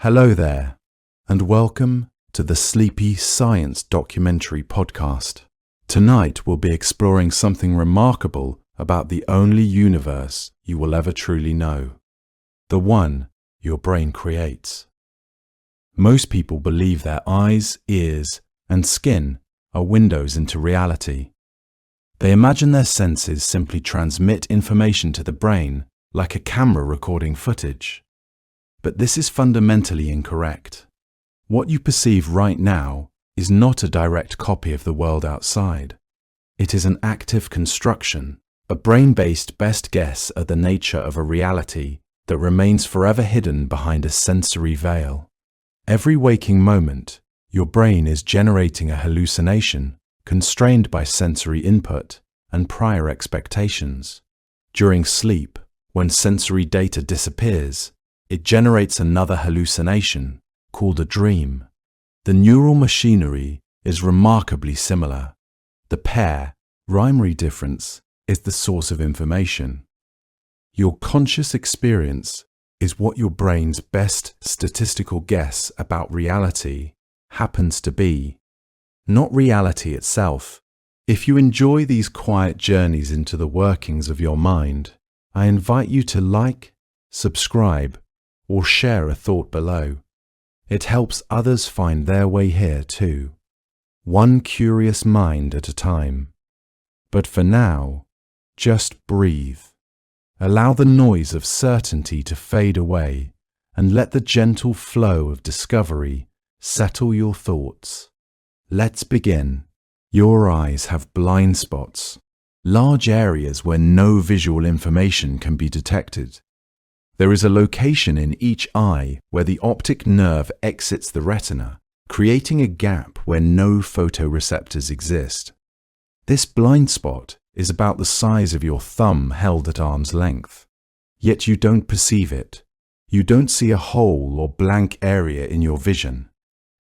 Hello there, and welcome to the Sleepy Science Documentary Podcast. Tonight we'll be exploring something remarkable about the only universe you will ever truly know, the one your brain creates. Most people believe their eyes, ears, and skin are windows into reality. They imagine their senses simply transmit information to the brain like a camera recording footage. But this is fundamentally incorrect. What you perceive right now is not a direct copy of the world outside. It is an active construction, a brain-based best guess at the nature of a reality that remains forever hidden behind a sensory veil. Every waking moment, your brain is generating a hallucination constrained by sensory input and prior expectations. During sleep, when sensory data disappears, it generates another hallucination, called a dream. The neural machinery is remarkably similar. The primary difference is the source of information. Your conscious experience is what your brain's best statistical guess about reality happens to be, not reality itself. If you enjoy these quiet journeys into the workings of your mind, I invite you to like, subscribe, or share a thought below. It helps others find their way here too, one curious mind at a time. But for now, just breathe. Allow the noise of certainty to fade away and let the gentle flow of discovery settle your thoughts. Let's begin. Your eyes have blind spots, large areas where no visual information can be detected. There is a location in each eye where the optic nerve exits the retina, creating a gap where no photoreceptors exist. This blind spot is about the size of your thumb held at arm's length. Yet you don't perceive it. You don't see a hole or blank area in your vision.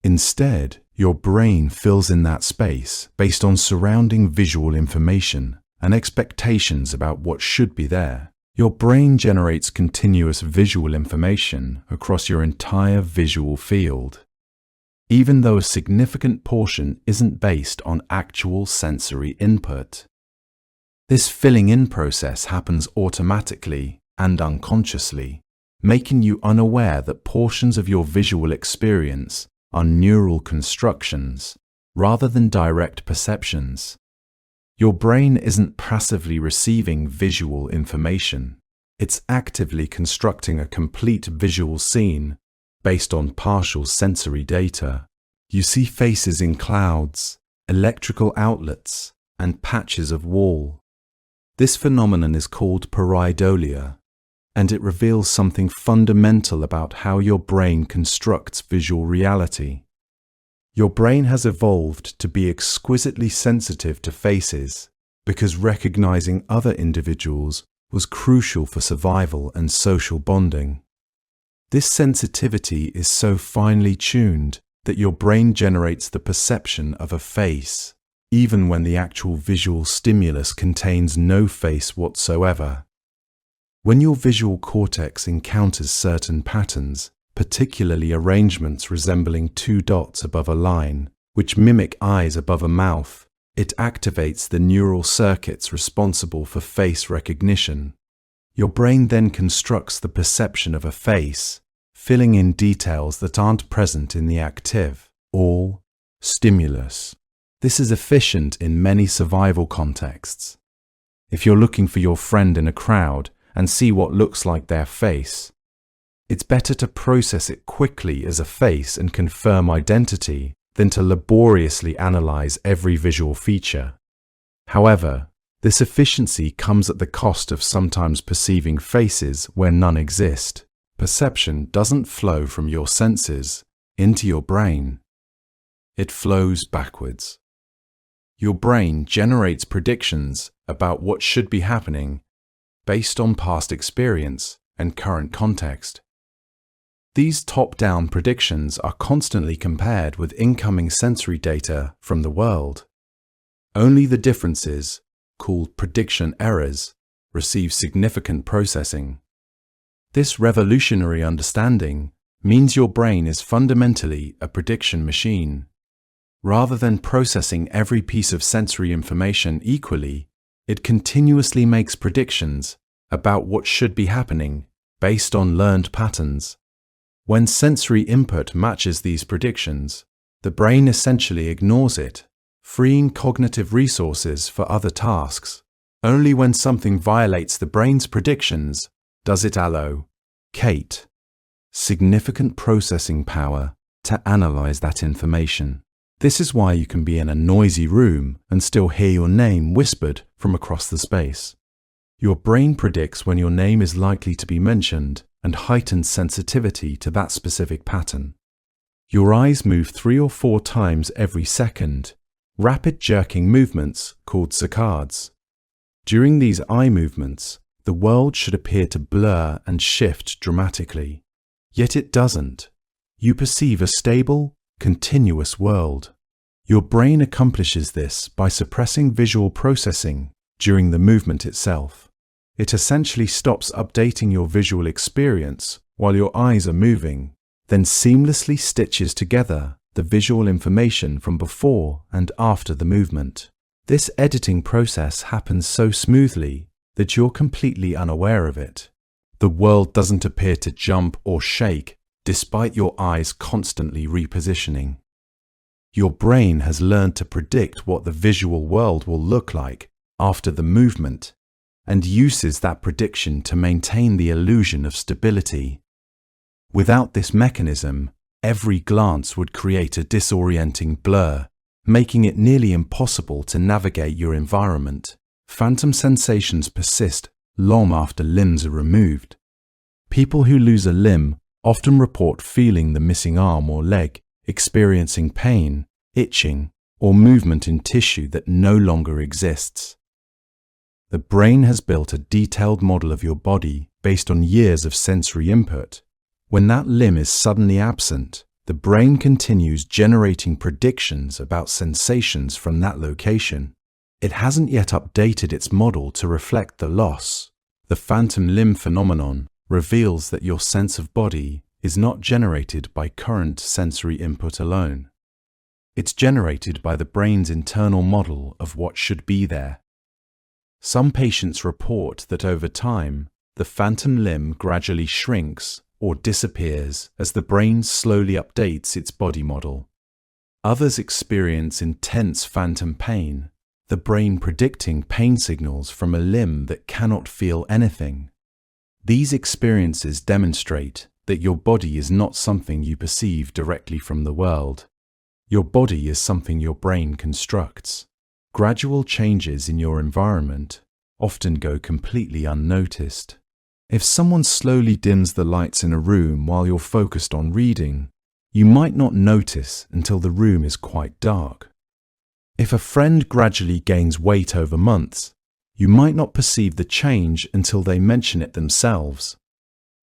Instead, your brain fills in that space based on surrounding visual information and expectations about what should be there. Your brain generates continuous visual information across your entire visual field, even though a significant portion isn't based on actual sensory input. This filling-in process happens automatically and unconsciously, making you unaware that portions of your visual experience are neural constructions rather than direct perceptions. Your brain isn't passively receiving visual information. It's actively constructing a complete visual scene based on partial sensory data. You see faces in clouds, electrical outlets, and patches of wall. This phenomenon is called pareidolia, and it reveals something fundamental about how your brain constructs visual reality. Your brain has evolved to be exquisitely sensitive to faces because recognizing other individuals was crucial for survival and social bonding. This sensitivity is so finely tuned that your brain generates the perception of a face, even when the actual visual stimulus contains no face whatsoever. When your visual cortex encounters certain patterns, particularly arrangements resembling two dots above a line, which mimic eyes above a mouth, it activates the neural circuits responsible for face recognition. Your brain then constructs the perception of a face, filling in details that aren't present in the active, or stimulus. This is efficient in many survival contexts. If you're looking for your friend in a crowd and see what looks like their face, it's better to process it quickly as a face and confirm identity than to laboriously analyze every visual feature. However, this efficiency comes at the cost of sometimes perceiving faces where none exist. Perception doesn't flow from your senses into your brain. It flows backwards. Your brain generates predictions about what should be happening based on past experience and current context. These top-down predictions are constantly compared with incoming sensory data from the world. Only the differences, called prediction errors, receive significant processing. This revolutionary understanding means your brain is fundamentally a prediction machine. Rather than processing every piece of sensory information equally, it continuously makes predictions about what should be happening based on learned patterns. When sensory input matches these predictions, the brain essentially ignores it, freeing cognitive resources for other tasks. Only when something violates the brain's predictions does it allocate significant processing power to analyze that information. This is why you can be in a noisy room and still hear your name whispered from across the space. Your brain predicts when your name is likely to be mentioned and heightens sensitivity to that specific pattern. Your eyes move 3 or 4 times every second, rapid jerking movements called saccades. During these eye movements, the world should appear to blur and shift dramatically. Yet it doesn't. You perceive a stable, continuous world. Your brain accomplishes this by suppressing visual processing during the movement itself. It essentially stops updating your visual experience while your eyes are moving, then seamlessly stitches together the visual information from before and after the movement. This editing process happens so smoothly that you're completely unaware of it. The world doesn't appear to jump or shake despite your eyes constantly repositioning. Your brain has learned to predict what the visual world will look like after the movement and uses that prediction to maintain the illusion of stability. Without this mechanism, every glance would create a disorienting blur, making it nearly impossible to navigate your environment. Phantom sensations persist long after limbs are removed. People who lose a limb often report feeling the missing arm or leg, experiencing pain, itching, or movement in tissue that no longer exists. The brain has built a detailed model of your body based on years of sensory input. When that limb is suddenly absent, the brain continues generating predictions about sensations from that location. It hasn't yet updated its model to reflect the loss. The phantom limb phenomenon reveals that your sense of body is not generated by current sensory input alone. It's generated by the brain's internal model of what should be there. Some patients report that over time, the phantom limb gradually shrinks or disappears as the brain slowly updates its body model. Others experience intense phantom pain, the brain predicting pain signals from a limb that cannot feel anything. These experiences demonstrate that your body is not something you perceive directly from the world. Your body is something your brain constructs. Gradual changes in your environment often go completely unnoticed. If someone slowly dims the lights in a room while you're focused on reading, you might not notice until the room is quite dark. If a friend gradually gains weight over months, you might not perceive the change until they mention it themselves.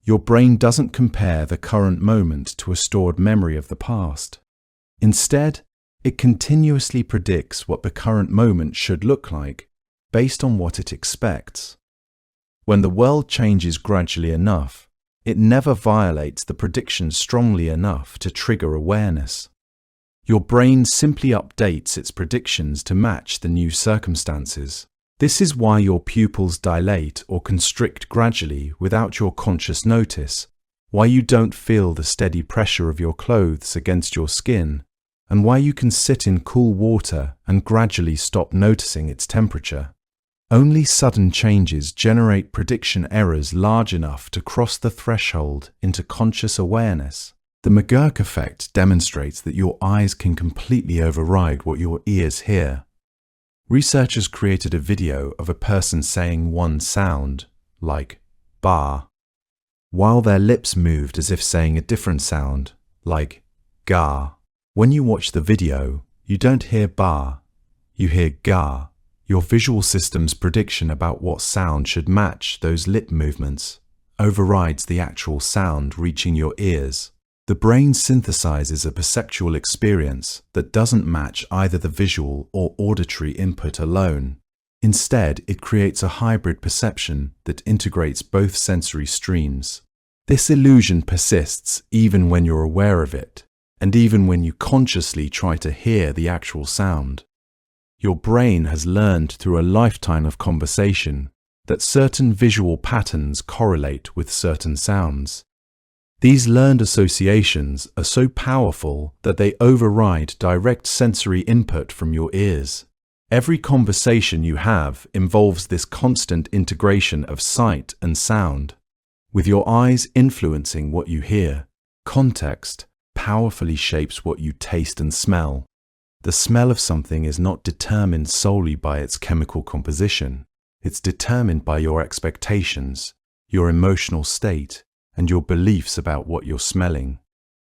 Your brain doesn't compare the current moment to a stored memory of the past. Instead, it continuously predicts what the current moment should look like based on what it expects. When the world changes gradually enough, it never violates the prediction strongly enough to trigger awareness. Your brain simply updates its predictions to match the new circumstances. This is why your pupils dilate or constrict gradually without your conscious notice, why you don't feel the steady pressure of your clothes against your skin, and why you can sit in cool water and gradually stop noticing its temperature. Only sudden changes generate prediction errors large enough to cross the threshold into conscious awareness. The McGurk effect demonstrates that your eyes can completely override what your ears hear. Researchers created a video of a person saying one sound, like bar, while their lips moved as if saying a different sound, like gar. When you watch the video, you don't hear bar, you hear gar. Your visual system's prediction about what sound should match those lip movements overrides the actual sound reaching your ears. The brain synthesizes a perceptual experience that doesn't match either the visual or auditory input alone. Instead, it creates a hybrid perception that integrates both sensory streams. This illusion persists even when you're aware of it, and even when you consciously try to hear the actual sound. Your brain has learned through a lifetime of conversation that certain visual patterns correlate with certain sounds. These learned associations are so powerful that they override direct sensory input from your ears. Every conversation you have involves this constant integration of sight and sound, with your eyes influencing what you hear. Context powerfully shapes what you taste and smell. The smell of something is not determined solely by its chemical composition. It's determined by your expectations, your emotional state, and your beliefs about what you're smelling.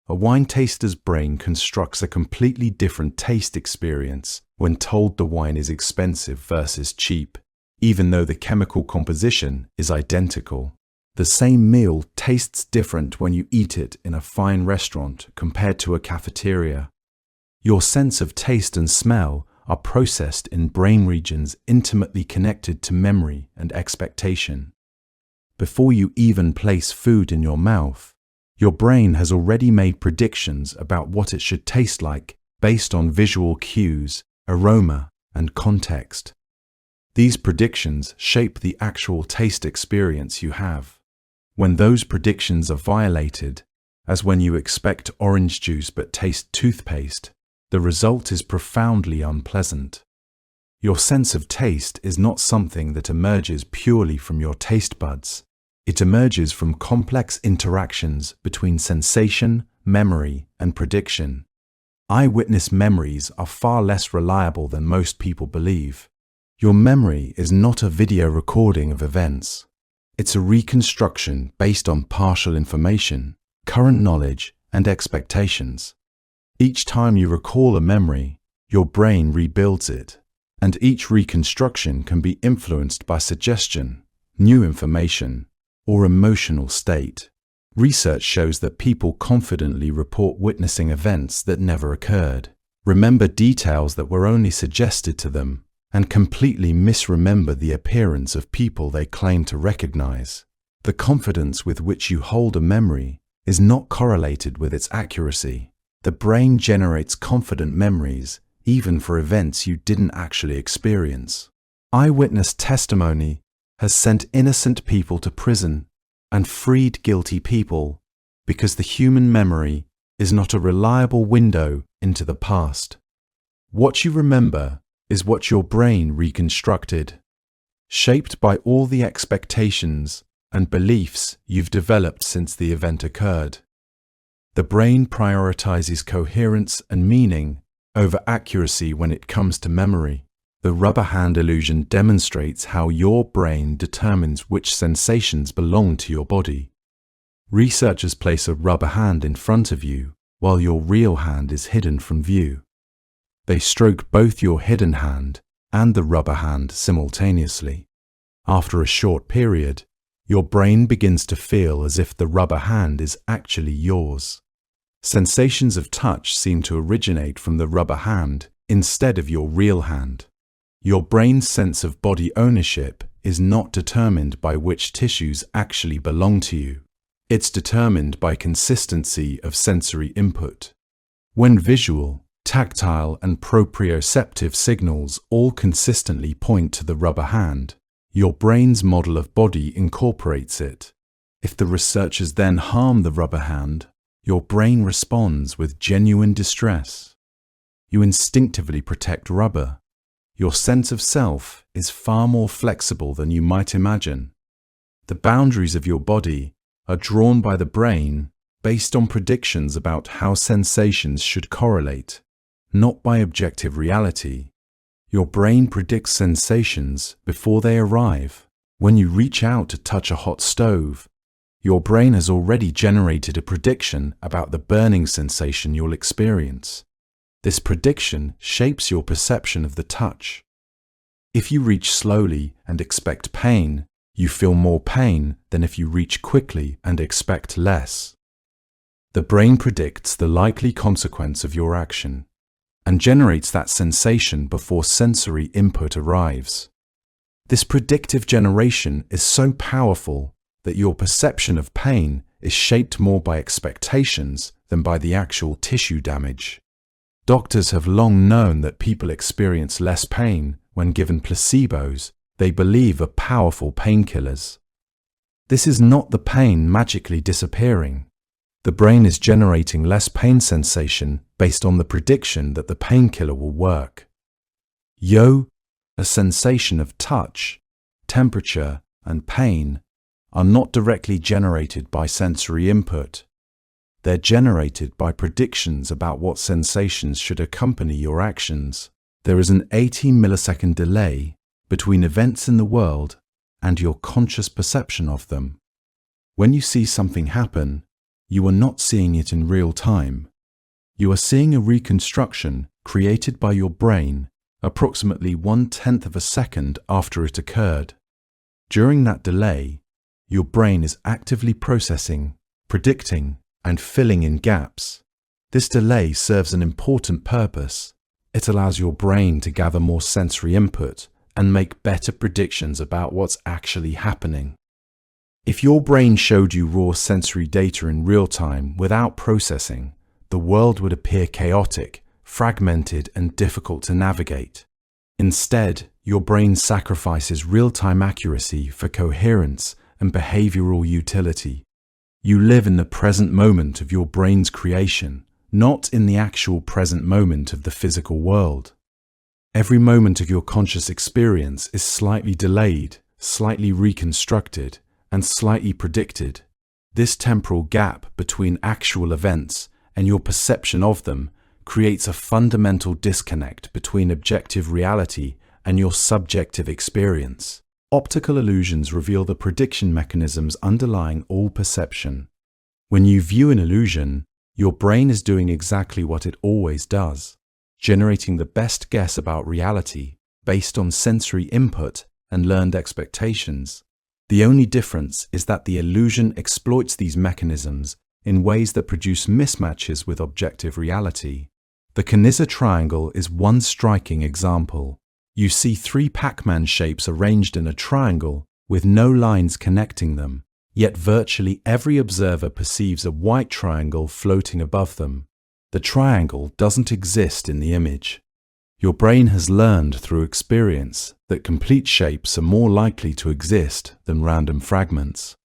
A wine taster's brain constructs a completely different taste experience when told the wine is expensive versus cheap, even though the chemical composition is identical. The same meal tastes different when you eat it in a fine restaurant compared to a cafeteria. Your sense of taste and smell are processed in brain regions intimately connected to memory and expectation. Before you even place food in your mouth, your brain has already made predictions about what it should taste like based on visual cues, aroma, and context. These predictions shape the actual taste experience you have. When those predictions are violated, as when you expect orange juice but taste toothpaste, the result is profoundly unpleasant. Your sense of taste is not something that emerges purely from your taste buds. It emerges from complex interactions between sensation, memory, and prediction. Eyewitness memories are far less reliable than most people believe. Your memory is not a video recording of events. It's a reconstruction based on partial information, current knowledge, and expectations. Each time you recall a memory, your brain rebuilds it, and each reconstruction can be influenced by suggestion, new information, or emotional state. Research shows that people confidently report witnessing events that never occurred, remember details that were only suggested to them, and completely misremember the appearance of people they claim to recognize. The confidence with which you hold a memory is not correlated with its accuracy. The brain generates confident memories even for events you didn't actually experience. Eyewitness testimony has sent innocent people to prison and freed guilty people because the human memory is not a reliable window into the past. What you remember is what your brain reconstructed, shaped by all the expectations and beliefs you've developed since the event occurred. The brain prioritizes coherence and meaning over accuracy when it comes to memory. The rubber hand illusion demonstrates how your brain determines which sensations belong to your body. Researchers place a rubber hand in front of you while your real hand is hidden from view. They stroke both your hidden hand and the rubber hand simultaneously. After a short period, your brain begins to feel as if the rubber hand is actually yours. Sensations of touch seem to originate from the rubber hand instead of your real hand. Your brain's sense of body ownership is not determined by which tissues actually belong to you. It's determined by consistency of sensory input. When visual, tactile, and proprioceptive signals all consistently point to the rubber hand, your brain's model of body incorporates it. If the researchers then harm the rubber hand, your brain responds with genuine distress. You instinctively protect rubber. Your sense of self is far more flexible than you might imagine. The boundaries of your body are drawn by the brain based on predictions about how sensations should correlate, not by objective reality. Your brain predicts sensations before they arrive. When you reach out to touch a hot stove, your brain has already generated a prediction about the burning sensation you'll experience. This prediction shapes your perception of the touch. If you reach slowly and expect pain, you feel more pain than if you reach quickly and expect less. The brain predicts the likely consequence of your action and generates that sensation before sensory input arrives. This predictive generation is so powerful that your perception of pain is shaped more by expectations than by the actual tissue damage. Doctors have long known that people experience less pain when given placebos they believe are powerful painkillers. This is not the pain magically disappearing. The brain is generating less pain sensation based on the prediction that the painkiller will work. A sensation of touch, temperature, and pain are not directly generated by sensory input. They're generated by predictions about what sensations should accompany your actions. There is an 18-millisecond delay between events in the world and your conscious perception of them. When you see something happen, you are not seeing it in real time. You are seeing a reconstruction created by your brain approximately 1/10 of a second after it occurred. During that delay, your brain is actively processing, predicting, and filling in gaps. This delay serves an important purpose. It allows your brain to gather more sensory input and make better predictions about what's actually happening. If your brain showed you raw sensory data in real time without processing, the world would appear chaotic, fragmented, and difficult to navigate. Instead, your brain sacrifices real-time accuracy for coherence and behavioral utility. You live in the present moment of your brain's creation, not in the actual present moment of the physical world. Every moment of your conscious experience is slightly delayed, slightly reconstructed, and slightly predicted. This temporal gap between actual events and your perception of them creates a fundamental disconnect between objective reality and your subjective experience. Optical illusions reveal the prediction mechanisms underlying all perception. When you view an illusion, your brain is doing exactly what it always does, generating the best guess about reality based on sensory input and learned expectations. The only difference is that the illusion exploits these mechanisms in ways that produce mismatches with objective reality. The Knizer triangle is one striking example. You see 3 Pac-Man shapes arranged in a triangle with no lines connecting them, yet virtually every observer perceives a white triangle floating above them. The triangle doesn't exist in the image. Your brain has learned through experience that complete shapes are more likely to exist than random fragments.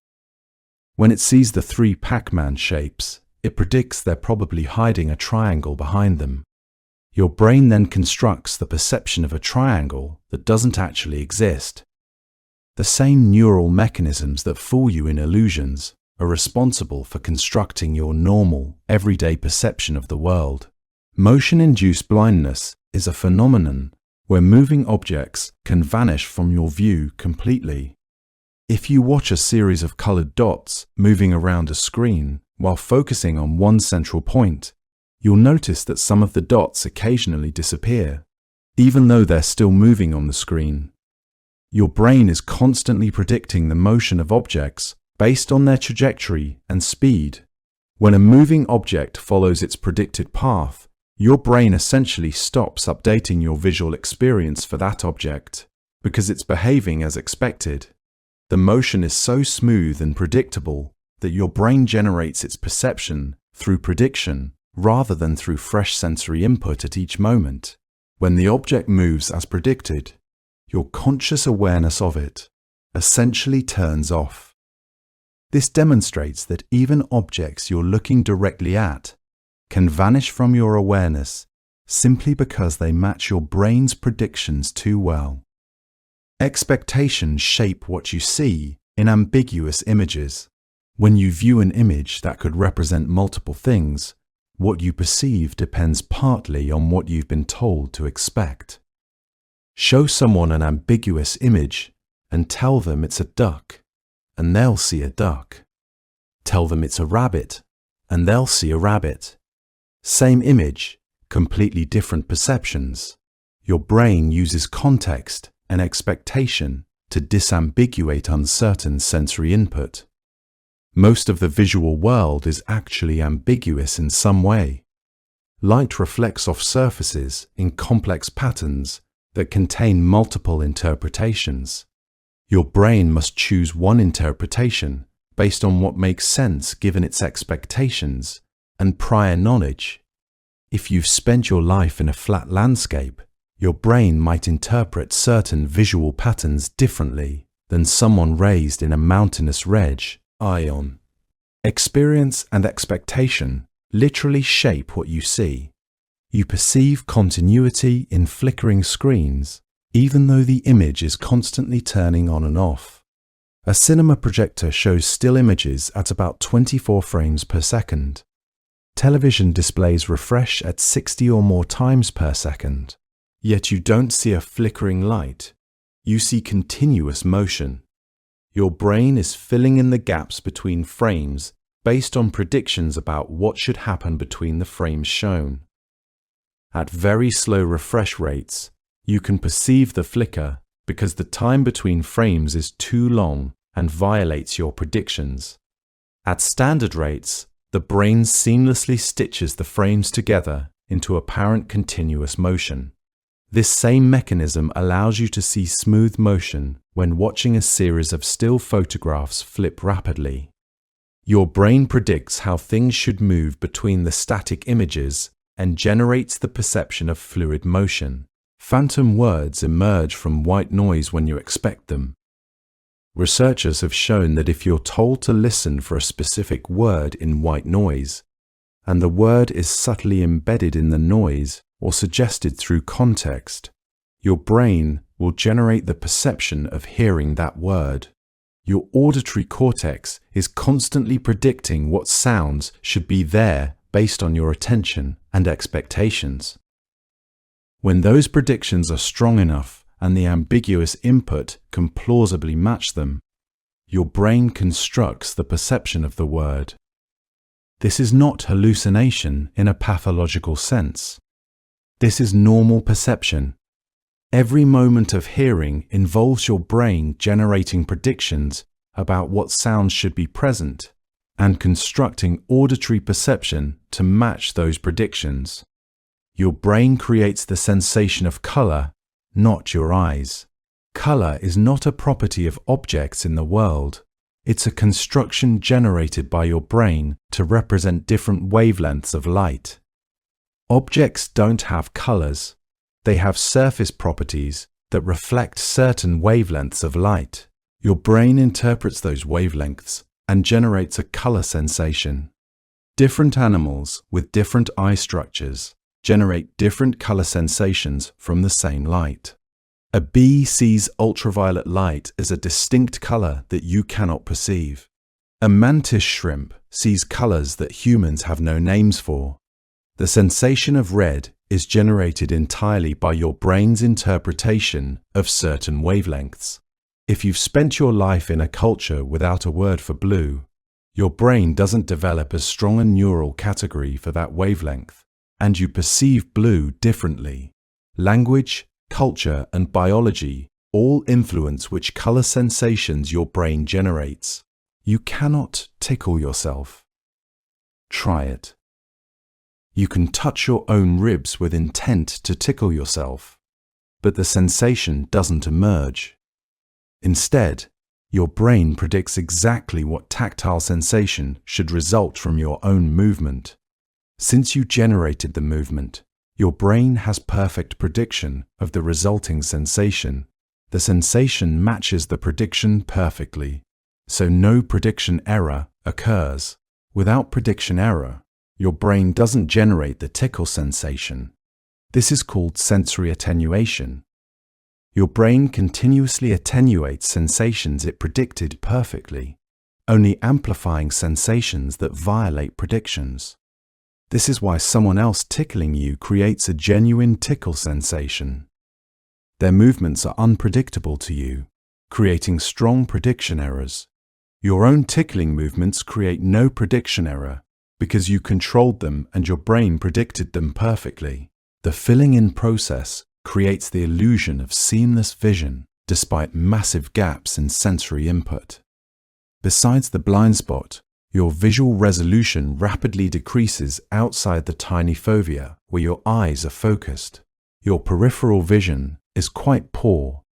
When it sees the 3 Pac-Man shapes, it predicts they're probably hiding a triangle behind them. Your brain then constructs the perception of a triangle that doesn't actually exist. The same neural mechanisms that fool you in illusions are responsible for constructing your normal, everyday perception of the world. Motion-induced blindness is a phenomenon where moving objects can vanish from your view completely. If you watch a series of colored dots moving around a screen while focusing on one central point, you'll notice that some of the dots occasionally disappear, even though they're still moving on the screen. Your brain is constantly predicting the motion of objects based on their trajectory and speed. When a moving object follows its predicted path, your brain essentially stops updating your visual experience for that object because it's behaving as expected. The motion is so smooth and predictable that your brain generates its perception through prediction rather than through fresh sensory input at each moment. When the object moves as predicted, your conscious awareness of it essentially turns off. This demonstrates that even objects you're looking directly at can vanish from your awareness simply because they match your brain's predictions too well. Expectations shape what you see in ambiguous images. When you view an image that could represent multiple things, what you perceive depends partly on what you've been told to expect. Show someone an ambiguous image and tell them it's a duck, and they'll see a duck. Tell them it's a rabbit, and they'll see a rabbit. Same image, completely different perceptions. Your brain uses context and expectation to disambiguate uncertain sensory input. Most of the visual world is actually ambiguous in some way. Light reflects off surfaces in complex patterns that contain multiple interpretations. Your brain must choose one interpretation based on what makes sense given its expectations and prior knowledge. If you've spent your life in a flat landscape, your brain might interpret certain visual patterns differently than someone raised in a mountainous ridge. Ion. Experience and expectation literally shape what you see. You perceive continuity in flickering screens, even though the image is constantly turning on and off. A cinema projector shows still images at about 24 frames per second. Television displays refresh at 60 or more times per second. Yet you don't see a flickering light. You see continuous motion. Your brain is filling in the gaps between frames based on predictions about what should happen between the frames shown. At very slow refresh rates, you can perceive the flicker because the time between frames is too long and violates your predictions. At standard rates, the brain seamlessly stitches the frames together into apparent continuous motion. This same mechanism allows you to see smooth motion when watching a series of still photographs flip rapidly. Your brain predicts how things should move between the static images and generates the perception of fluid motion. Phantom words emerge from white noise when you expect them. Researchers have shown that if you're told to listen for a specific word in white noise, and the word is subtly embedded in the noise or suggested through context, your brain will generate the perception of hearing that word. Your auditory cortex is constantly predicting what sounds should be there based on your attention and expectations. When those predictions are strong enough and the ambiguous input can plausibly match them, your brain constructs the perception of the word. This is not hallucination in a pathological sense. This is normal perception. Every moment of hearing involves your brain generating predictions about what sounds should be present and constructing auditory perception to match those predictions. Your brain creates the sensation of color, not your eyes. Color is not a property of objects in the world. It's a construction generated by your brain to represent different wavelengths of light. Objects don't have colors. They have surface properties that reflect certain wavelengths of light. Your brain interprets those wavelengths and generates a color sensation. Different animals with different eye structures generate different color sensations from the same light. A bee sees ultraviolet light as a distinct color that you cannot perceive. A mantis shrimp sees colors that humans have no names for. The sensation of red is generated entirely by your brain's interpretation of certain wavelengths. If you've spent your life in a culture without a word for blue, your brain doesn't develop as strong a neural category for that wavelength, and you perceive blue differently. Language, culture, and biology all influence which color sensations your brain generates. You cannot tickle yourself. Try it. You can touch your own ribs with intent to tickle yourself, but the sensation doesn't emerge. Instead, your brain predicts exactly what tactile sensation should result from your own movement. Since you generated the movement, your brain has perfect prediction of the resulting sensation. The sensation matches the prediction perfectly, so no prediction error occurs. Without prediction error, your brain doesn't generate the tickle sensation. This is called sensory attenuation. Your brain continuously attenuates sensations it predicted perfectly, only amplifying sensations that violate predictions. This is why someone else tickling you creates a genuine tickle sensation. Their movements are unpredictable to you, creating strong prediction errors. Your own tickling movements create no prediction error because you controlled them and your brain predicted them perfectly. The filling-in process creates the illusion of seamless vision despite massive gaps in sensory input. Besides the blind spot, your visual resolution rapidly decreases outside the tiny fovea where your eyes are focused. Your peripheral vision is quite poor.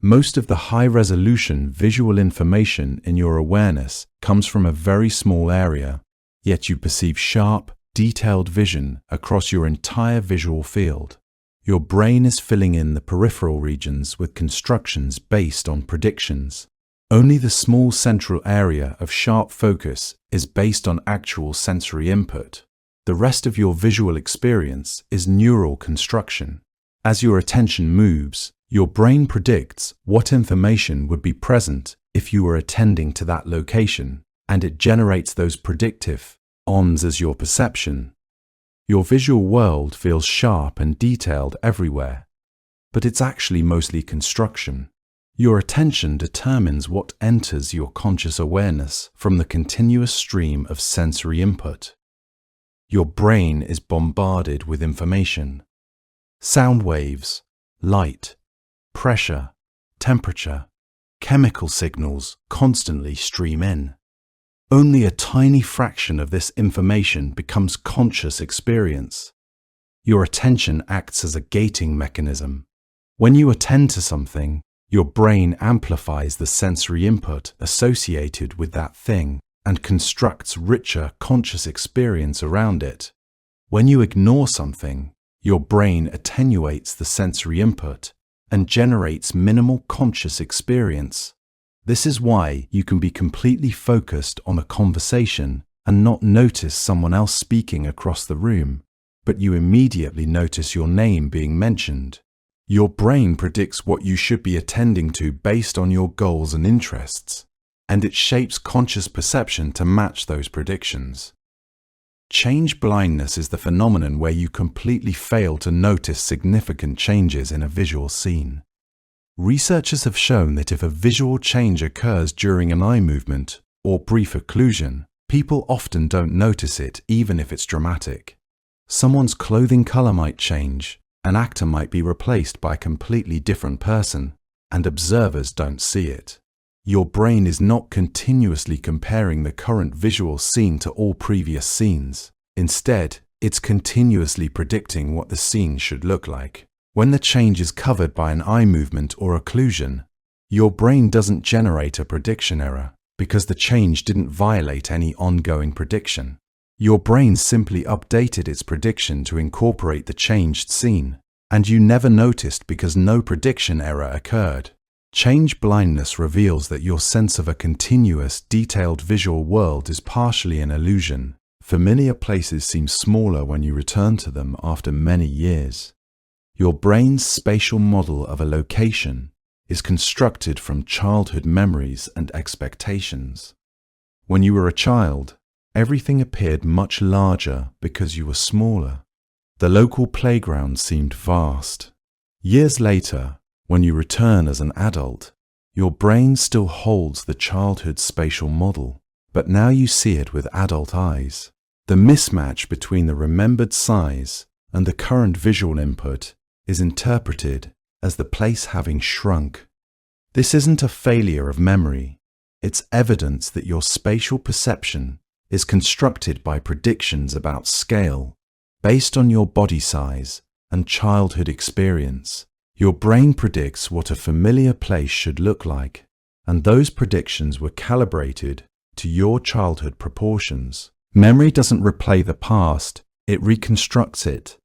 Most of the high-resolution visual information in your awareness comes from a very small area, yet you perceive sharp, detailed vision across your entire visual field. Your brain is filling in the peripheral regions with constructions based on predictions. Only the small central area of sharp focus is based on actual sensory input. The rest of your visual experience is neural construction. As your attention moves, your brain predicts what information would be present if you were attending to that location, and it generates those predictive ons as your perception. Your visual world feels sharp and detailed everywhere, but it's actually mostly construction. Your attention determines what enters your conscious awareness from the continuous stream of sensory input. Your brain is bombarded with information. Sound waves, light, pressure, temperature, chemical signals constantly stream in. Only a tiny fraction of this information becomes conscious experience. Your attention acts as a gating mechanism. When you attend to something, your brain amplifies the sensory input associated with that thing and constructs richer conscious experience around it. When you ignore something, your brain attenuates the sensory input and generates minimal conscious experience. This is why you can be completely focused on a conversation and not notice someone else speaking across the room, but you immediately notice your name being mentioned. Your brain predicts what you should be attending to based on your goals and interests, and it shapes conscious perception to match those predictions. Change blindness is the phenomenon where you completely fail to notice significant changes in a visual scene. Researchers have shown that if a visual change occurs during an eye movement or brief occlusion, people often don't notice it even if it's dramatic. Someone's clothing color might change, an actor might be replaced by a completely different person, and observers don't see it. Your brain is not continuously comparing the current visual scene to all previous scenes. Instead, it's continuously predicting what the scene should look like. When the change is covered by an eye movement or occlusion, your brain doesn't generate a prediction error because the change didn't violate any ongoing prediction. Your brain simply updated its prediction to incorporate the changed scene, and you never noticed because no prediction error occurred. Change blindness reveals that your sense of a continuous, detailed visual world is partially an illusion. Familiar places seem smaller when you return to them after many years. Your brain's spatial model of a location is constructed from childhood memories and expectations. When you were a child, everything appeared much larger because you were smaller. The local playground seemed vast. Years later, when you return as an adult, your brain still holds the childhood spatial model, but now you see it with adult eyes. The mismatch between the remembered size and the current visual input is interpreted as the place having shrunk. This isn't a failure of memory. It's evidence that your spatial perception is constructed by predictions about scale, based on your body size and childhood experience. Your brain predicts what a familiar place should look like, and those predictions were calibrated to your childhood proportions. Memory doesn't replay the past, it reconstructs it.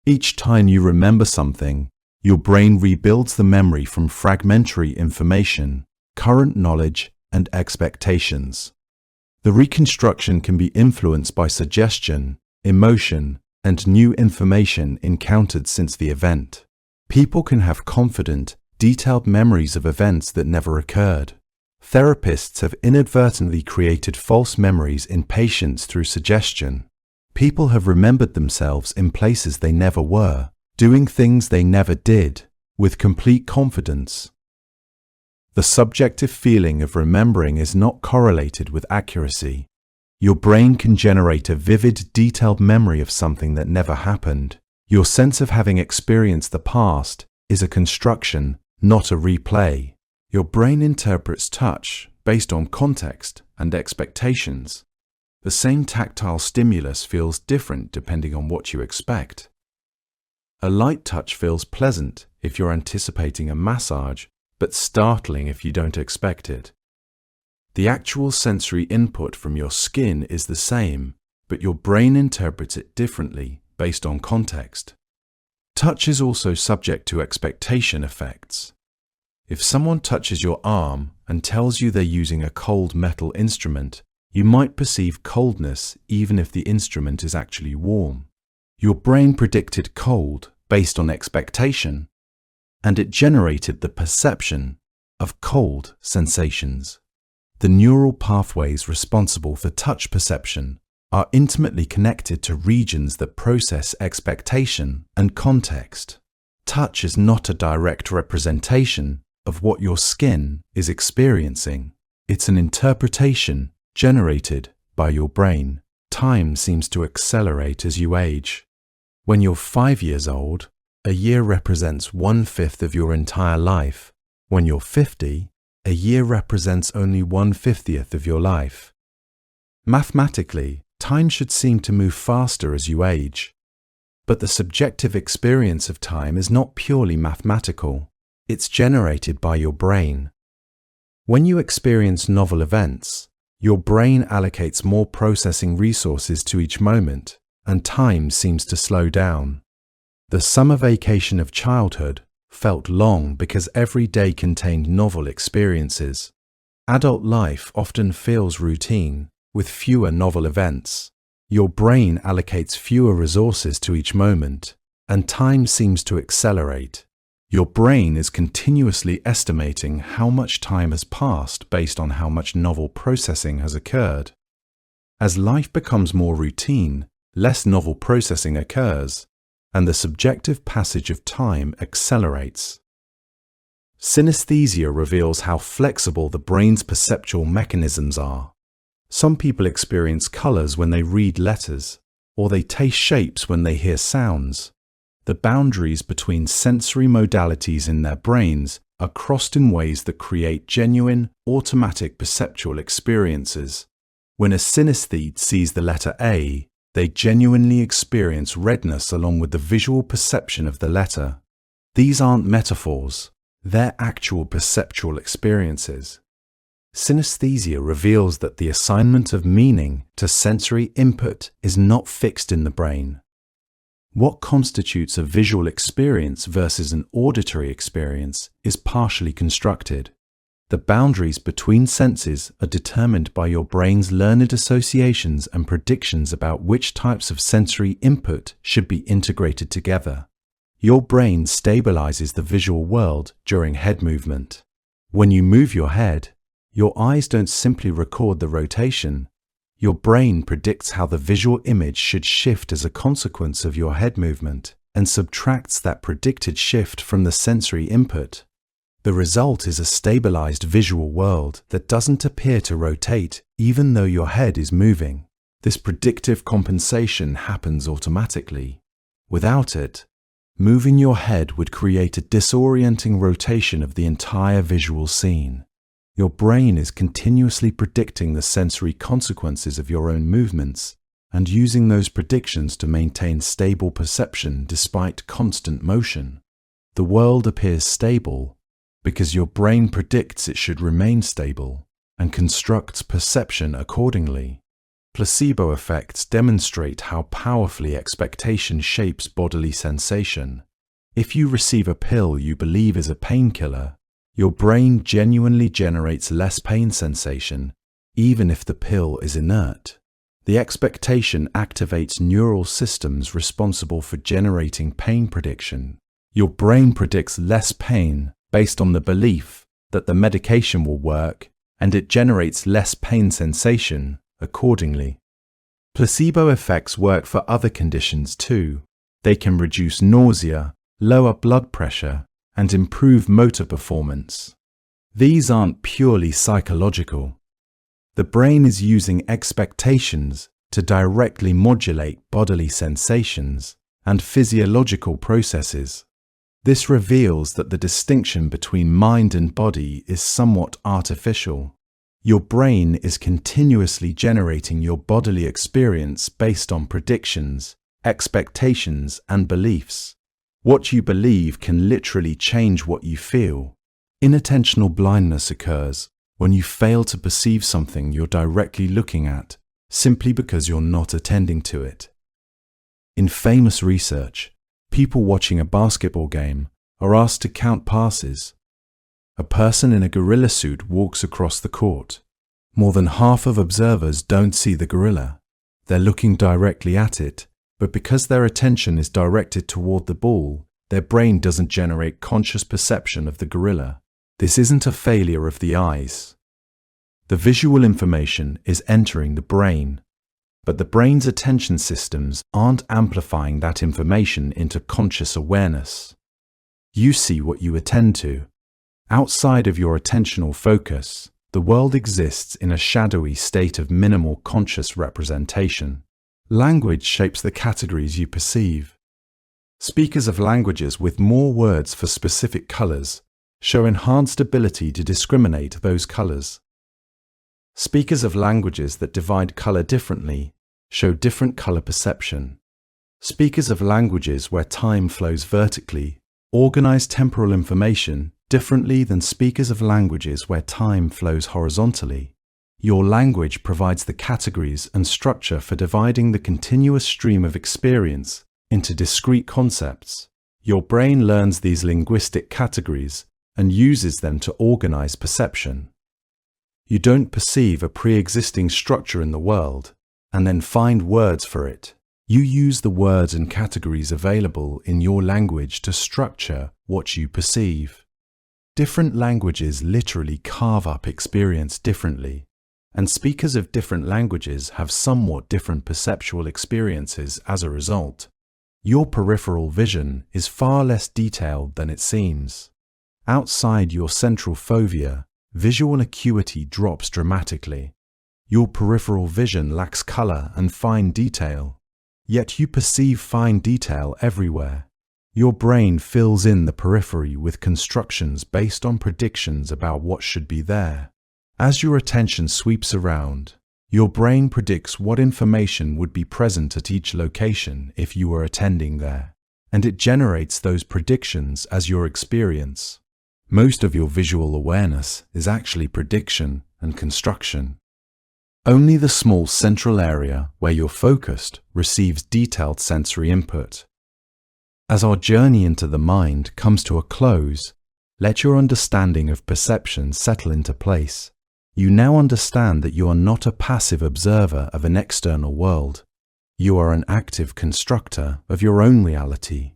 Each time you remember something, your brain rebuilds the memory from fragmentary information, current knowledge, and expectations. The reconstruction can be influenced by suggestion, emotion, and new information encountered since the event. People can have confident, detailed memories of events that never occurred. Therapists have inadvertently created false memories in patients through suggestion. People have remembered themselves in places they never were, doing things they never did, with complete confidence. The subjective feeling of remembering is not correlated with accuracy. Your brain can generate a vivid, detailed memory of something that never happened. Your sense of having experienced the past is a construction, not a replay. Your brain interprets touch based on context and expectations. The same tactile stimulus feels different depending on what you expect. A light touch feels pleasant if you're anticipating a massage but startling if you don't expect it. The actual sensory input from your skin is the same, but your brain interprets it differently based on context. Touch is also subject to expectation effects. If someone touches your arm and tells you they're using a cold metal instrument, you might perceive coldness even if the instrument is actually warm. Your brain predicted cold based on expectation, and it generated the perception of cold sensations. The neural pathways responsible for touch perception are intimately connected to regions that process expectation and context. Touch is not a direct representation of what your skin is experiencing. It's an interpretation generated by your brain. Time seems to accelerate as you age. When you're 5 years old, a year represents 1/5 of your entire life. When you're 50, a year represents only 1/50th of your life. Mathematically, time should seem to move faster as you age. But the subjective experience of time is not purely mathematical. It's generated by your brain. When you experience novel events, your brain allocates more processing resources to each moment, and time seems to slow down. The summer vacation of childhood felt long because every day contained novel experiences. Adult life often feels routine, with fewer novel events. Your brain allocates fewer resources to each moment, and time seems to accelerate. Your brain is continuously estimating how much time has passed based on how much novel processing has occurred. As life becomes more routine, less novel processing occurs, and the subjective passage of time accelerates. Synesthesia reveals how flexible the brain's perceptual mechanisms are. Some people experience colors when they read letters, or they taste shapes when they hear sounds. The boundaries between sensory modalities in their brains are crossed in ways that create genuine, automatic perceptual experiences. When a synesthete sees the letter A, they genuinely experience redness along with the visual perception of the letter. These aren't metaphors, they're actual perceptual experiences. Synesthesia reveals that the assignment of meaning to sensory input is not fixed in the brain. What constitutes a visual experience versus an auditory experience is partially constructed. The boundaries between senses are determined by your brain's learned associations and predictions about which types of sensory input should be integrated together. Your brain stabilizes the visual world during head movement. When you move your head, your eyes don't simply record the rotation. Your brain predicts how the visual image should shift as a consequence of your head movement and subtracts that predicted shift from the sensory input. The result is a stabilized visual world that doesn't appear to rotate even though your head is moving. This predictive compensation happens automatically. Without it, moving your head would create a disorienting rotation of the entire visual scene. Your brain is continuously predicting the sensory consequences of your own movements and using those predictions to maintain stable perception despite constant motion. The world appears stable because your brain predicts it should remain stable and constructs perception accordingly. Placebo effects demonstrate how powerfully expectation shapes bodily sensation. If you receive a pill you believe is a painkiller, your brain genuinely generates less pain sensation, even if the pill is inert. The expectation activates neural systems responsible for generating pain prediction. Your brain predicts less pain based on the belief that the medication will work, and it generates less pain sensation accordingly. Placebo effects work for other conditions too. They can reduce nausea, lower blood pressure, and improve motor performance. These aren't purely psychological. The brain is using expectations to directly modulate bodily sensations and physiological processes. This reveals that the distinction between mind and body is somewhat artificial. Your brain is continuously generating your bodily experience based on predictions, expectations, and beliefs. What you believe can literally change what you feel. Inattentional blindness occurs when you fail to perceive something you're directly looking at simply because you're not attending to it. In famous research, people watching a basketball game are asked to count passes. A person in a gorilla suit walks across the court. More than half of observers don't see the gorilla. They're looking directly at it, but because their attention is directed toward the ball, their brain doesn't generate conscious perception of the gorilla. This isn't a failure of the eyes. The visual information is entering the brain, but the brain's attention systems aren't amplifying that information into conscious awareness. You see what you attend to. Outside of your attentional focus, the world exists in a shadowy state of minimal conscious representation. Language shapes the categories you perceive. Speakers of languages with more words for specific colors show enhanced ability to discriminate those colors. Speakers of languages that divide color differently show different color perception. Speakers of languages where time flows vertically organize temporal information differently than speakers of languages where time flows horizontally. Your language provides the categories and structure for dividing the continuous stream of experience into discrete concepts. Your brain learns these linguistic categories and uses them to organize perception. You don't perceive a pre-existing structure in the world and then find words for it. You use the words and categories available in your language to structure what you perceive. Different languages literally carve up experience differently, and speakers of different languages have somewhat different perceptual experiences as a result. Your peripheral vision is far less detailed than it seems. Outside your central fovea, visual acuity drops dramatically. Your peripheral vision lacks color and fine detail, yet you perceive fine detail everywhere. Your brain fills in the periphery with constructions based on predictions about what should be there. As your attention sweeps around, your brain predicts what information would be present at each location if you were attending there, and it generates those predictions as your experience. Most of your visual awareness is actually prediction and construction. Only the small central area where you're focused receives detailed sensory input. As our journey into the mind comes to a close, let your understanding of perception settle into place. You now understand that you are not a passive observer of an external world. You are an active constructor of your own reality.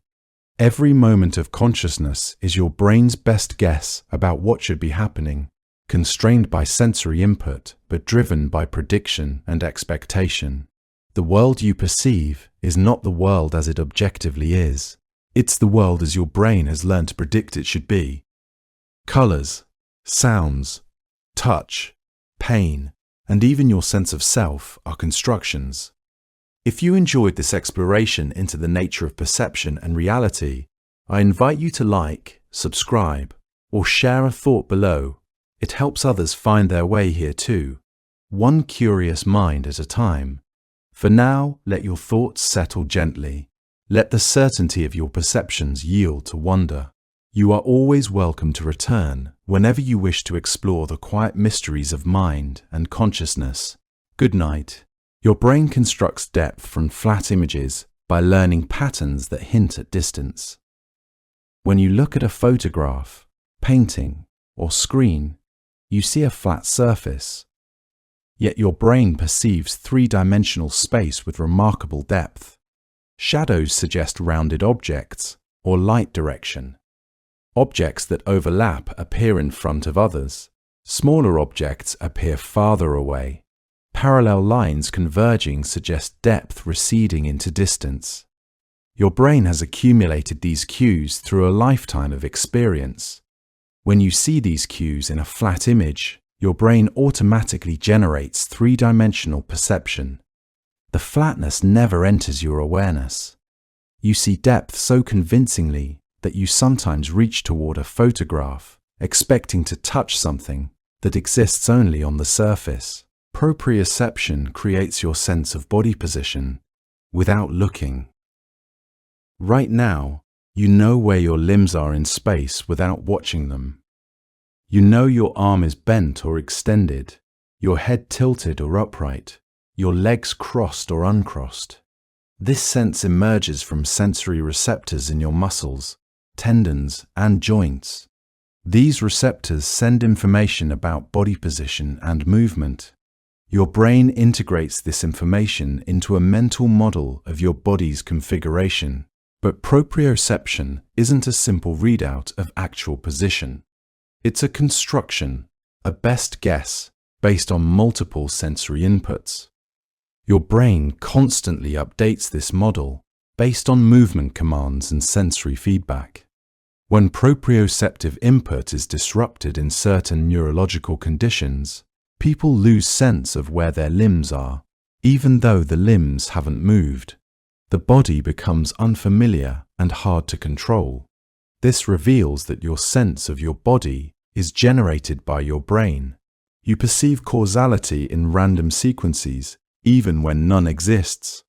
Every moment of consciousness is your brain's best guess about what should be happening, constrained by sensory input, but driven by prediction and expectation. The world you perceive is not the world as it objectively is. It's the world as your brain has learned to predict it should be. Colors, sounds, touch, pain, and even your sense of self are constructions. If you enjoyed this exploration into the nature of perception and reality, I invite you to like, subscribe, or share a thought below. It helps others find their way here too, one curious mind at a time. For now, let your thoughts settle gently. Let the certainty of your perceptions yield to wonder. You are always welcome to return whenever you wish to explore the quiet mysteries of mind and consciousness. Good night. Your brain constructs depth from flat images by learning patterns that hint at distance. When you look at a photograph, painting, or screen, you see a flat surface. Yet your brain perceives three-dimensional space with remarkable depth. Shadows suggest rounded objects or light direction. Objects that overlap appear in front of others. Smaller objects appear farther away. Parallel lines converging suggest depth receding into distance. Your brain has accumulated these cues through a lifetime of experience. When you see these cues in a flat image, your brain automatically generates three-dimensional perception. The flatness never enters your awareness. You see depth so convincingly that you sometimes reach toward a photograph, expecting to touch something that exists only on the surface. Proprioception creates your sense of body position without looking. Right now, you know where your limbs are in space without watching them. You know your arm is bent or extended, your head tilted or upright, your legs crossed or uncrossed. This sense emerges from sensory receptors in your muscles, tendons, and joints. These receptors send information about body position and movement. Your brain integrates this information into a mental model of your body's configuration. But proprioception isn't a simple readout of actual position. It's a construction, a best guess, based on multiple sensory inputs. Your brain constantly updates this model based on movement commands and sensory feedback. When proprioceptive input is disrupted in certain neurological conditions, people lose sense of where their limbs are, even though the limbs haven't moved. The body becomes unfamiliar and hard to control. This reveals that your sense of your body is generated by your brain. You perceive causality in random sequences, even when none exists.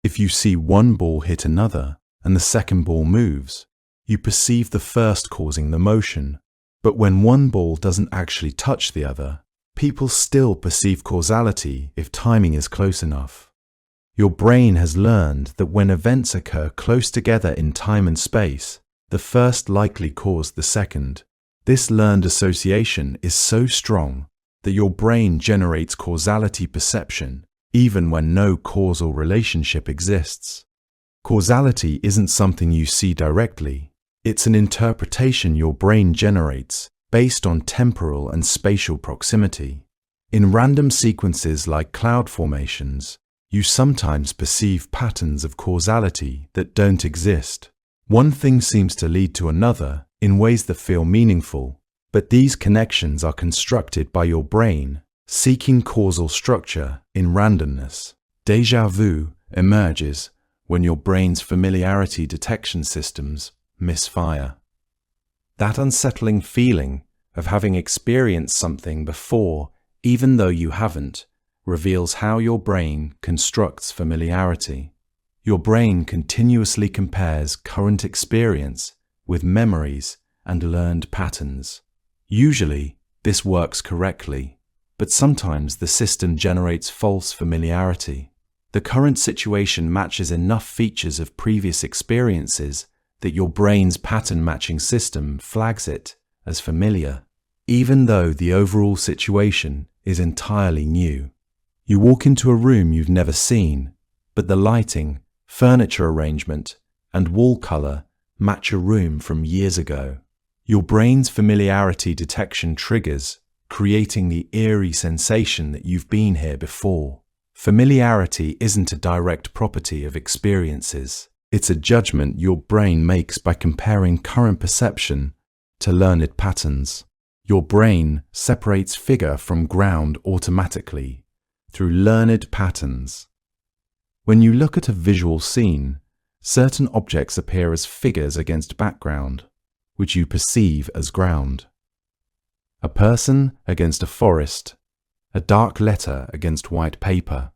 If you see one ball hit another and the second ball moves, you perceive the first causing the motion. But when one ball doesn't actually touch the other, people still perceive causality if timing is close enough. Your brain has learned that when events occur close together in time and space, the first likely caused the second. This learned association is so strong that your brain generates causality perception even when no causal relationship exists. Causality isn't something you see directly. It's an interpretation your brain generates based on temporal and spatial proximity. In random sequences like cloud formations, you sometimes perceive patterns of causality that don't exist. One thing seems to lead to another in ways that feel meaningful, but these connections are constructed by your brain, seeking causal structure in randomness. Déjà vu emerges when your brain's familiarity detection systems misfire. That unsettling feeling of having experienced something before, even though you haven't, reveals how your brain constructs familiarity. Your brain continuously compares current experience with memories and learned patterns. Usually, this works correctly, but sometimes the system generates false familiarity. The current situation matches enough features of previous experiences that your brain's pattern-matching system flags it as familiar, even though the overall situation is entirely new. You walk into a room you've never seen, but the lighting, furniture arrangement, and wall color match a room from years ago. Your brain's familiarity detection triggers, creating the eerie sensation that you've been here before. Familiarity isn't a direct property of experiences. It's a judgment your brain makes by comparing current perception to learned patterns. Your brain separates figure from ground automatically through learned patterns. When you look at a visual scene, certain objects appear as figures against background, which you perceive as ground. A person against a forest, a dark letter against white paper,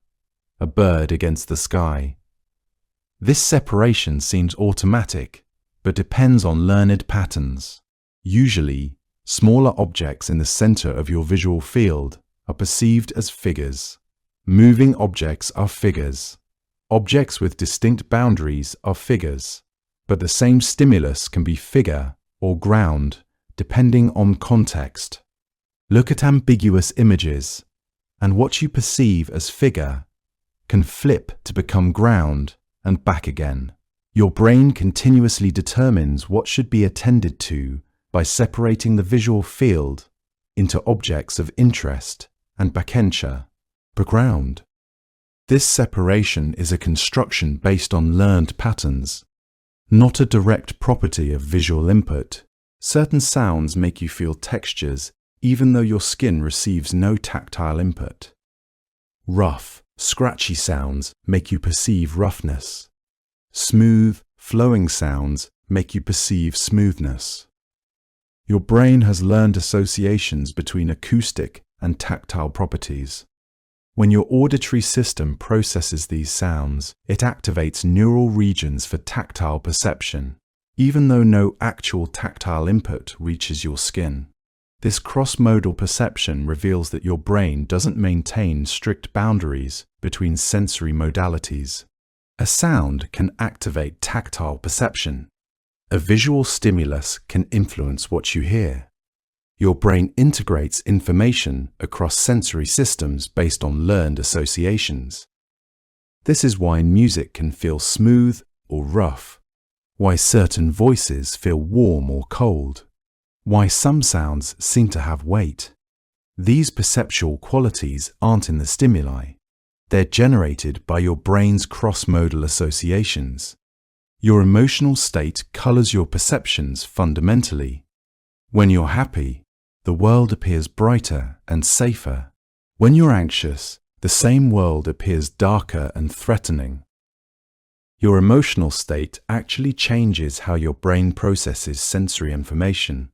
a bird against the sky. This separation seems automatic, but depends on learned patterns. Usually, smaller objects in the center of your visual field are perceived as figures. Moving objects are figures. Objects with distinct boundaries are figures, but the same stimulus can be figure or ground depending on context. Look at ambiguous images, and what you perceive as figure can flip to become ground and back again. Your brain continuously determines what should be attended to by separating the visual field into objects of interest and background. This separation is a construction based on learned patterns, not a direct property of visual input. Certain sounds make you feel textures even though your skin receives no tactile input. Rough, scratchy sounds make you perceive roughness. Smooth, flowing sounds make you perceive smoothness. Your brain has learned associations between acoustic and tactile properties. When your auditory system processes these sounds, it activates neural regions for tactile perception, even though no actual tactile input reaches your skin. This cross-modal perception reveals that your brain doesn't maintain strict boundaries between sensory modalities. A sound can activate tactile perception. A visual stimulus can influence what you hear. Your brain integrates information across sensory systems based on learned associations. This is why music can feel smooth or rough, why certain voices feel warm or cold, why some sounds seem to have weight. These perceptual qualities aren't in the stimuli. They're generated by your brain's cross-modal associations. Your emotional state colors your perceptions fundamentally. When you're happy, the world appears brighter and safer. When you're anxious, the same world appears darker and threatening. Your emotional state actually changes how your brain processes sensory information.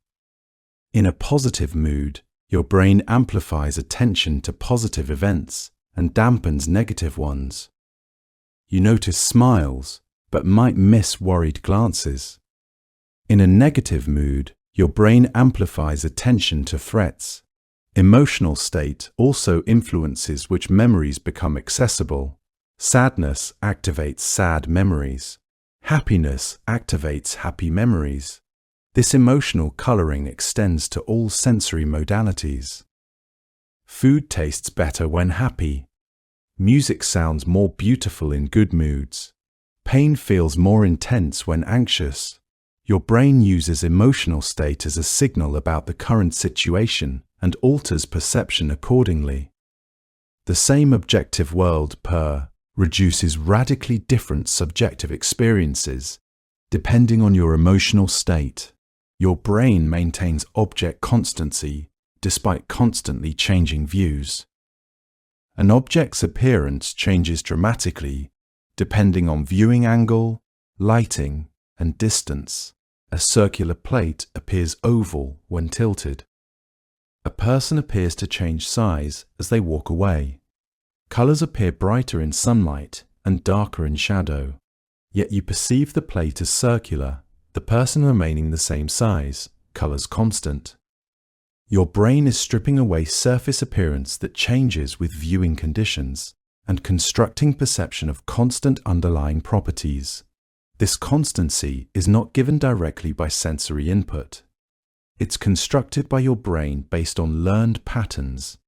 In a positive mood, your brain amplifies attention to positive events and dampens negative ones. You notice smiles, but might miss worried glances. In a negative mood, your brain amplifies attention to threats. Emotional state also influences which memories become accessible. Sadness activates sad memories. Happiness activates happy memories. This emotional coloring extends to all sensory modalities. Food tastes better when happy. Music sounds more beautiful in good moods. Pain feels more intense when anxious. Your brain uses emotional state as a signal about the current situation and alters perception accordingly. The same objective world reduces radically different subjective experiences depending on your emotional state. Your brain maintains object constancy despite constantly changing views. An object's appearance changes dramatically depending on viewing angle, lighting, and distance. A circular plate appears oval when tilted. A person appears to change size as they walk away. Colors appear brighter in sunlight and darker in shadow, yet you perceive the plate as circular, the person remaining the same size, colors constant. Your brain is stripping away surface appearance that changes with viewing conditions and constructing perception of constant underlying properties. This constancy is not given directly by sensory input. It's constructed by your brain based on learned patterns.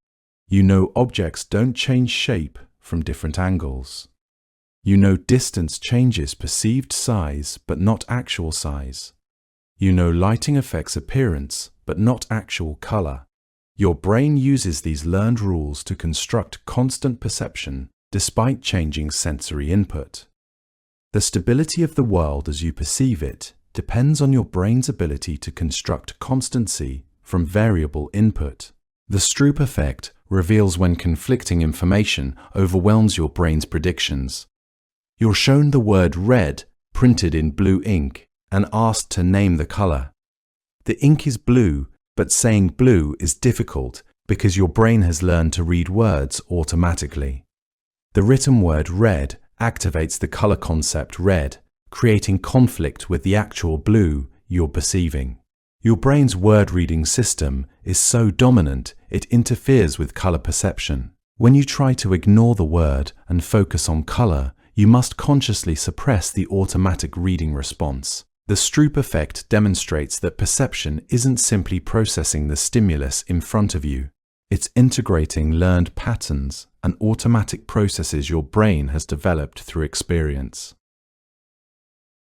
You know objects don't change shape from different angles. You know distance changes perceived size but not actual size. You know lighting affects appearance but not actual color. Your brain uses these learned rules to construct constant perception despite changing sensory input. The stability of the world as you perceive it depends on your brain's ability to construct constancy from variable input. The Stroop effect reveals when conflicting information overwhelms your brain's predictions. You're shown the word red printed in blue ink and asked to name the color. The ink is blue, but saying blue is difficult because your brain has learned to read words automatically. The written word red activates the color concept red, creating conflict with the actual blue you're perceiving. Your brain's word-reading system is so dominant it interferes with color perception. When you try to ignore the word and focus on color, you must consciously suppress the automatic reading response. The Stroop effect demonstrates that perception isn't simply processing the stimulus in front of you. It's integrating learned patterns and automatic processes your brain has developed through experience.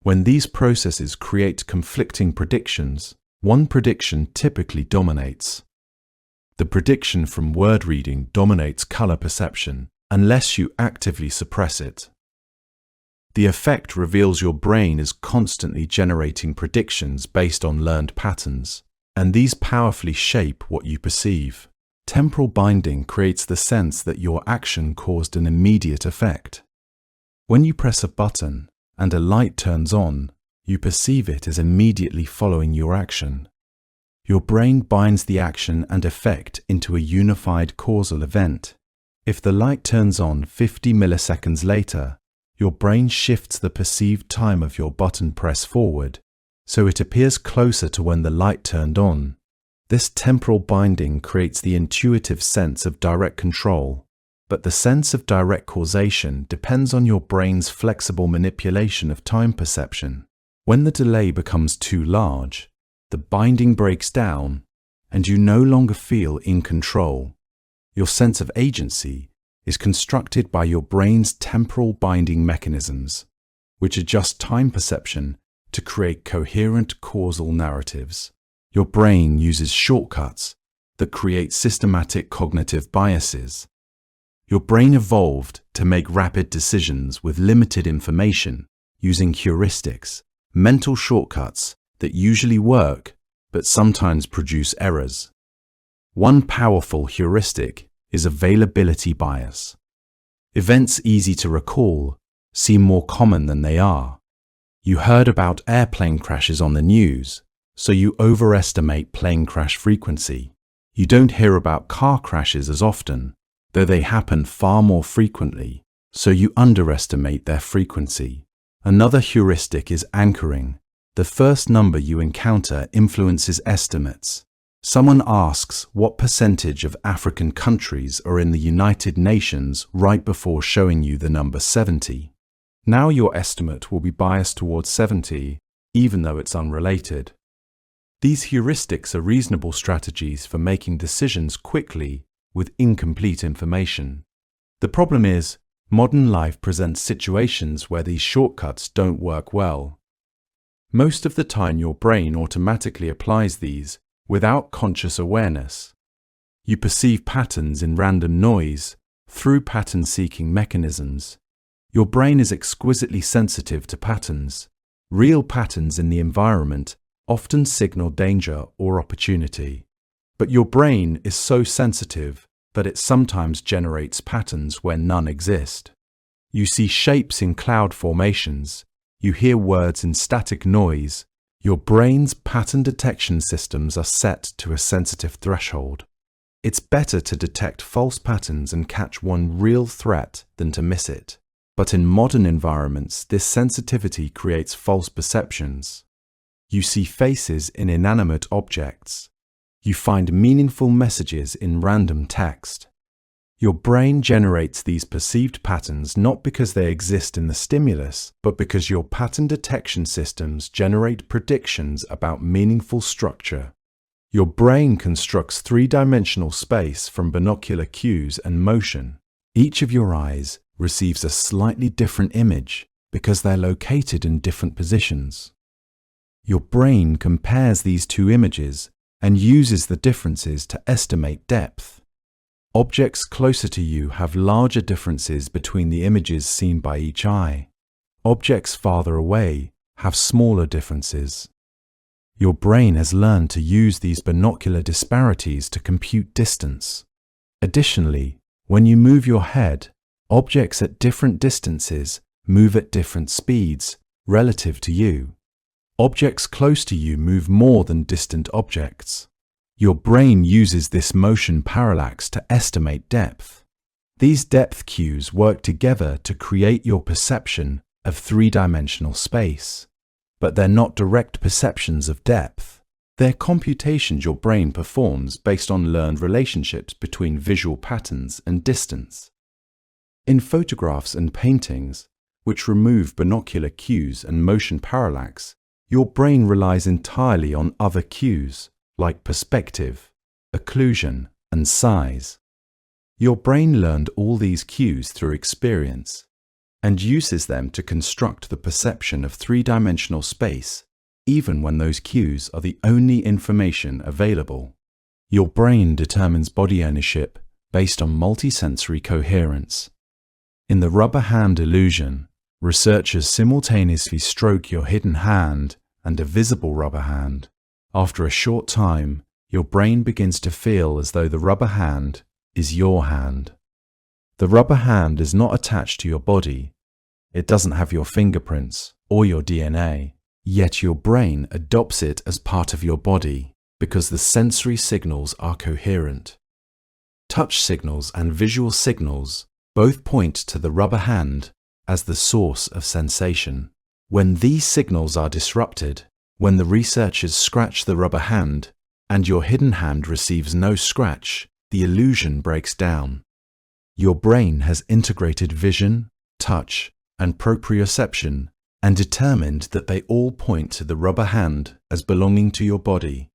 When these processes create conflicting predictions, one prediction typically dominates. The prediction from word reading dominates color perception unless you actively suppress it. The effect reveals your brain is constantly generating predictions based on learned patterns, and these powerfully shape what you perceive. Temporal binding creates the sense that your action caused an immediate effect. When you press a button and a light turns on, you perceive it as immediately following your action. Your brain binds the action and effect into a unified causal event. If the light turns on 50 milliseconds later, your brain shifts the perceived time of your button press forward, so it appears closer to when the light turned on. This temporal binding creates the intuitive sense of direct control, but the sense of direct causation depends on your brain's flexible manipulation of time perception. When the delay becomes too large, the binding breaks down, and you no longer feel in control. Your sense of agency is constructed by your brain's temporal binding mechanisms, which adjust time perception to create coherent causal narratives. Your brain uses shortcuts that create systematic cognitive biases. Your brain evolved to make rapid decisions with limited information using heuristics, mental shortcuts that usually work but sometimes produce errors. One powerful heuristic is availability bias. Events easy to recall seem more common than they are. You heard about airplane crashes on the news, so you overestimate plane crash frequency. You don't hear about car crashes as often, though they happen far more frequently, so you underestimate their frequency. Another heuristic is anchoring. The first number you encounter influences estimates. Someone asks what percentage of African countries are in the United Nations right before showing you the number 70. Now your estimate will be biased towards 70, even though it's unrelated. These heuristics are reasonable strategies for making decisions quickly with incomplete information. The problem is, modern life presents situations where these shortcuts don't work well. Most of the time your brain automatically applies these without conscious awareness. You perceive patterns in random noise through pattern-seeking mechanisms. Your brain is exquisitely sensitive to patterns. Real patterns in the environment often signal danger or opportunity. But your brain is so sensitive that it sometimes generates patterns where none exist. You see shapes in cloud formations. You hear words in static noise. Your brain's pattern detection systems are set to a sensitive threshold. It's better to detect false patterns and catch one real threat than to miss it. But in modern environments, this sensitivity creates false perceptions. You see faces in inanimate objects. You find meaningful messages in random text. Your brain generates these perceived patterns not because they exist in the stimulus, but because your pattern detection systems generate predictions about meaningful structure. Your brain constructs three-dimensional space from binocular cues and motion. Each of your eyes receives a slightly different image because they're located in different positions. Your brain compares these two images and uses the differences to estimate depth. Objects closer to you have larger differences between the images seen by each eye. Objects farther away have smaller differences. Your brain has learned to use these binocular disparities to compute distance. Additionally, when you move your head, objects at different distances move at different speeds relative to you. Objects close to you move more than distant objects. Your brain uses this motion parallax to estimate depth. These depth cues work together to create your perception of three-dimensional space. But they're not direct perceptions of depth. They're computations your brain performs based on learned relationships between visual patterns and distance. In photographs and paintings, which remove binocular cues and motion parallax, your brain relies entirely on other cues, like perspective, occlusion, and size. Your brain learned all these cues through experience and uses them to construct the perception of three-dimensional space, even when those cues are the only information available. Your brain determines body ownership based on multisensory coherence. In the rubber hand illusion, researchers simultaneously stroke your hidden hand and a visible rubber hand. After a short time, your brain begins to feel as though the rubber hand is your hand. The rubber hand is not attached to your body. It doesn't have your fingerprints or your DNA, yet your brain adopts it as part of your body because the sensory signals are coherent. Touch signals and visual signals both point to the rubber hand as the source of sensation. When these signals are disrupted, when the researchers scratch the rubber hand, and your hidden hand receives no scratch, the illusion breaks down. Your brain has integrated vision, touch, and proprioception, and determined that they all point to the rubber hand as belonging to your body.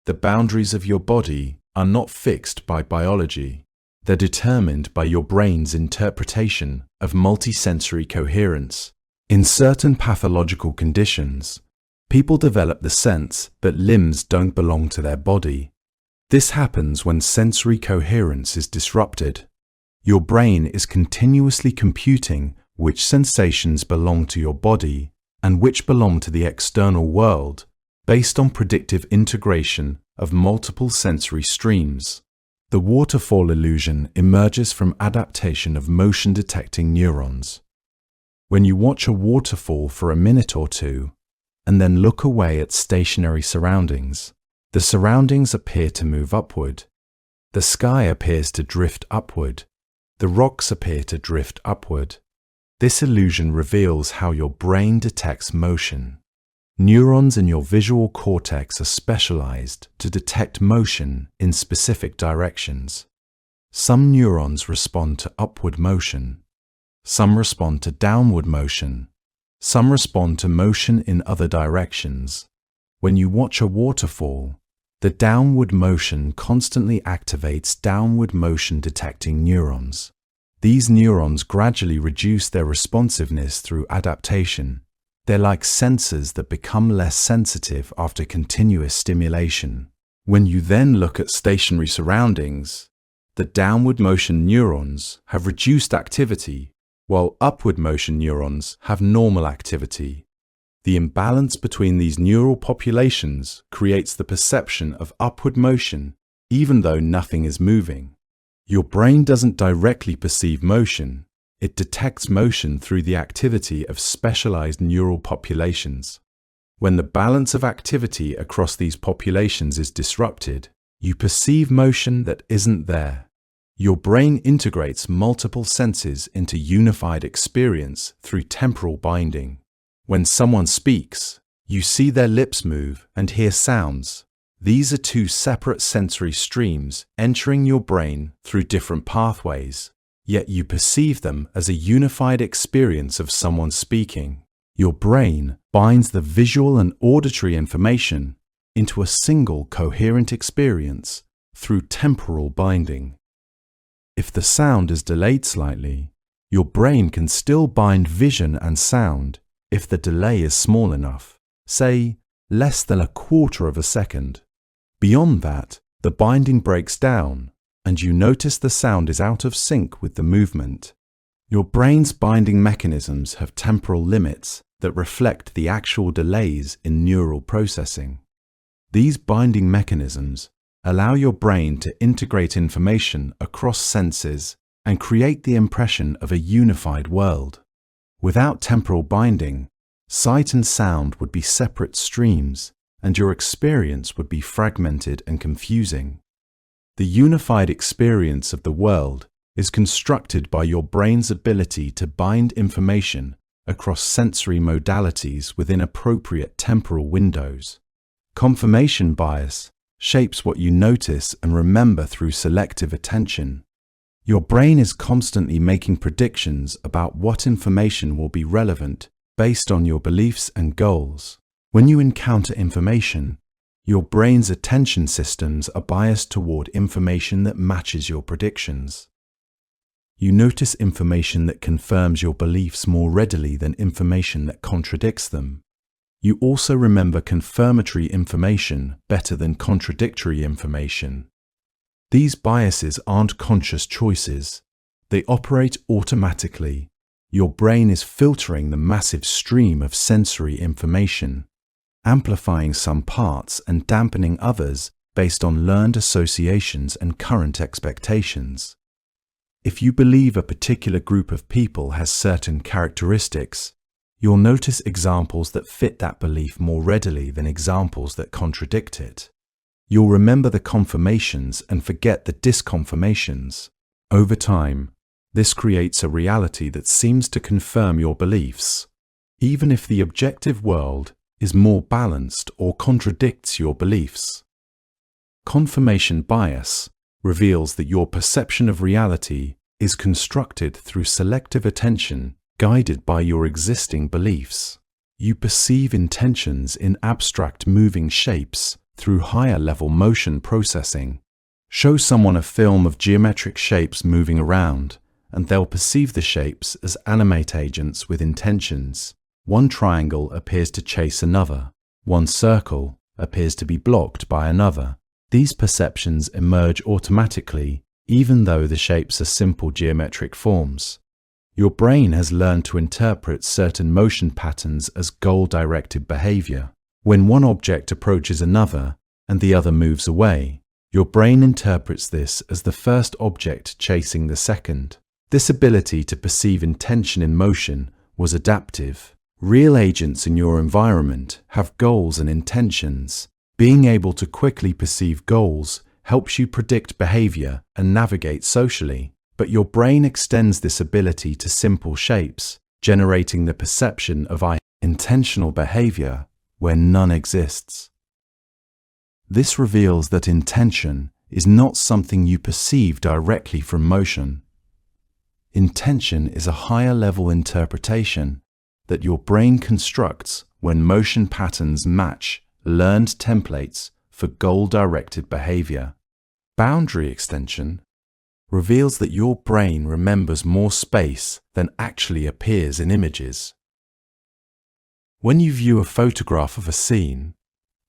The boundaries of your body are not fixed by biology. They're determined by your brain's interpretation of multisensory coherence. In certain pathological conditions, people develop the sense that limbs don't belong to their body. This happens when sensory coherence is disrupted. Your brain is continuously computing which sensations belong to your body and which belong to the external world, based on predictive integration of multiple sensory streams. The waterfall illusion emerges from adaptation of motion-detecting neurons. When you watch a waterfall for a minute or two, and then look away at stationary surroundings, the surroundings appear to move upward. The sky appears to drift upward. The rocks appear to drift upward. This illusion reveals how your brain detects motion. Neurons in your visual cortex are specialized to detect motion in specific directions. Some neurons respond to upward motion. Some respond to downward motion. Some respond to motion in other directions. When you watch a waterfall, the downward motion constantly activates downward motion detecting neurons. These neurons gradually reduce their responsiveness through adaptation. They're like sensors that become less sensitive after continuous stimulation. When you then look at stationary surroundings, the downward motion neurons have reduced activity, while upward motion neurons have normal activity. The imbalance between these neural populations creates the perception of upward motion even though nothing is moving. Your brain doesn't directly perceive motion. It detects motion through the activity of specialized neural populations. When the balance of activity across these populations is disrupted, you perceive motion that isn't there. Your brain integrates multiple senses into unified experience through temporal binding. When someone speaks, you see their lips move and hear sounds. These are two separate sensory streams entering your brain through different pathways, yet you perceive them as a unified experience of someone speaking. Your brain binds the visual and auditory information into a single coherent experience through temporal binding. If the sound is delayed slightly, your brain can still bind vision and sound if the delay is small enough, say less than a quarter of a second. Beyond that, the binding breaks down, and you notice the sound is out of sync with the movement. Your brain's binding mechanisms have temporal limits that reflect the actual delays in neural processing. These binding mechanisms allow your brain to integrate information across senses and create the impression of a unified world. Without temporal binding, sight and sound would be separate streams, and your experience would be fragmented and confusing. The unified experience of the world is constructed by your brain's ability to bind information across sensory modalities within appropriate temporal windows. Confirmation bias shapes what you notice and remember through selective attention. Your brain is constantly making predictions about what information will be relevant based on your beliefs and goals. When you encounter information, your brain's attention systems are biased toward information that matches your predictions. You notice information that confirms your beliefs more readily than information that contradicts them. You also remember confirmatory information better than contradictory information. These biases aren't conscious choices. They operate automatically. Your brain is filtering the massive stream of sensory information, amplifying some parts and dampening others based on learned associations and current expectations. If you believe a particular group of people has certain characteristics, you'll notice examples that fit that belief more readily than examples that contradict it. You'll remember the confirmations and forget the disconfirmations. Over time, this creates a reality that seems to confirm your beliefs, even if the objective world is more balanced or contradicts your beliefs. Confirmation bias reveals that your perception of reality is constructed through selective attention guided by your existing beliefs. You perceive intentions in abstract moving shapes through higher-level motion processing. Show someone a film of geometric shapes moving around, and they'll perceive the shapes as animate agents with intentions. One triangle appears to chase another. One circle appears to be blocked by another. These perceptions emerge automatically, even though the shapes are simple geometric forms. Your brain has learned to interpret certain motion patterns as goal-directed behavior. When one object approaches another and the other moves away, your brain interprets this as the first object chasing the second. This ability to perceive intention in motion was adaptive. Real agents in your environment have goals and intentions. Being able to quickly perceive goals helps you predict behavior and navigate socially. But your brain extends this ability to simple shapes, generating the perception of intentional behavior where none exists. This reveals that intention is not something you perceive directly from motion. Intention is a higher-level interpretation that your brain constructs when motion patterns match learned templates for goal-directed behavior. Boundary extension reveals that your brain remembers more space than actually appears in images. When you view a photograph of a scene,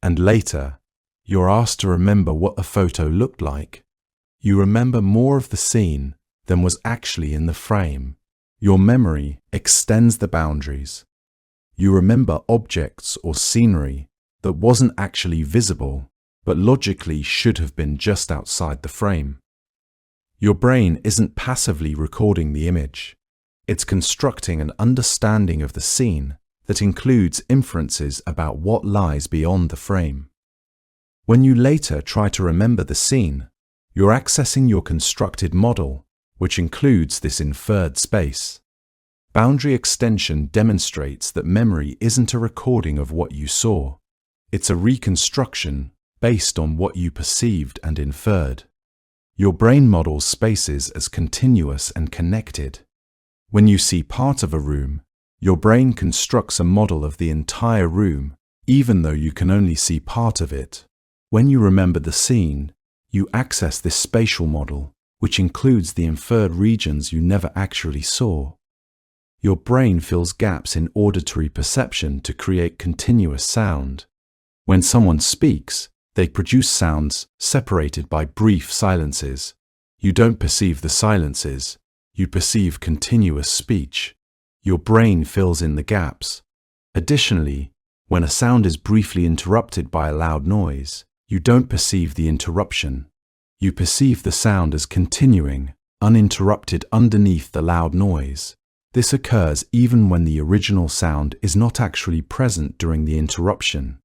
and later you're asked to remember what the photo looked like, you remember more of the scene than was actually in the frame. Your memory extends the boundaries. You remember objects or scenery that wasn't actually visible, but logically should have been just outside the frame. Your brain isn't passively recording the image. It's constructing an understanding of the scene that includes inferences about what lies beyond the frame. When you later try to remember the scene, you're accessing your constructed model, which includes this inferred space. Boundary extension demonstrates that memory isn't a recording of what you saw. It's a reconstruction based on what you perceived and inferred. Your brain models spaces as continuous and connected. When you see part of a room, your brain constructs a model of the entire room, even though you can only see part of it. When you remember the scene, you access this spatial model, which includes the inferred regions you never actually saw. Your brain fills gaps in auditory perception to create continuous sound. When someone speaks, they produce sounds separated by brief silences. You don't perceive the silences, you perceive continuous speech. Your brain fills in the gaps. Additionally, when a sound is briefly interrupted by a loud noise, you don't perceive the interruption. You perceive the sound as continuing, uninterrupted underneath the loud noise. This occurs even when the original sound is not actually present during the interruption.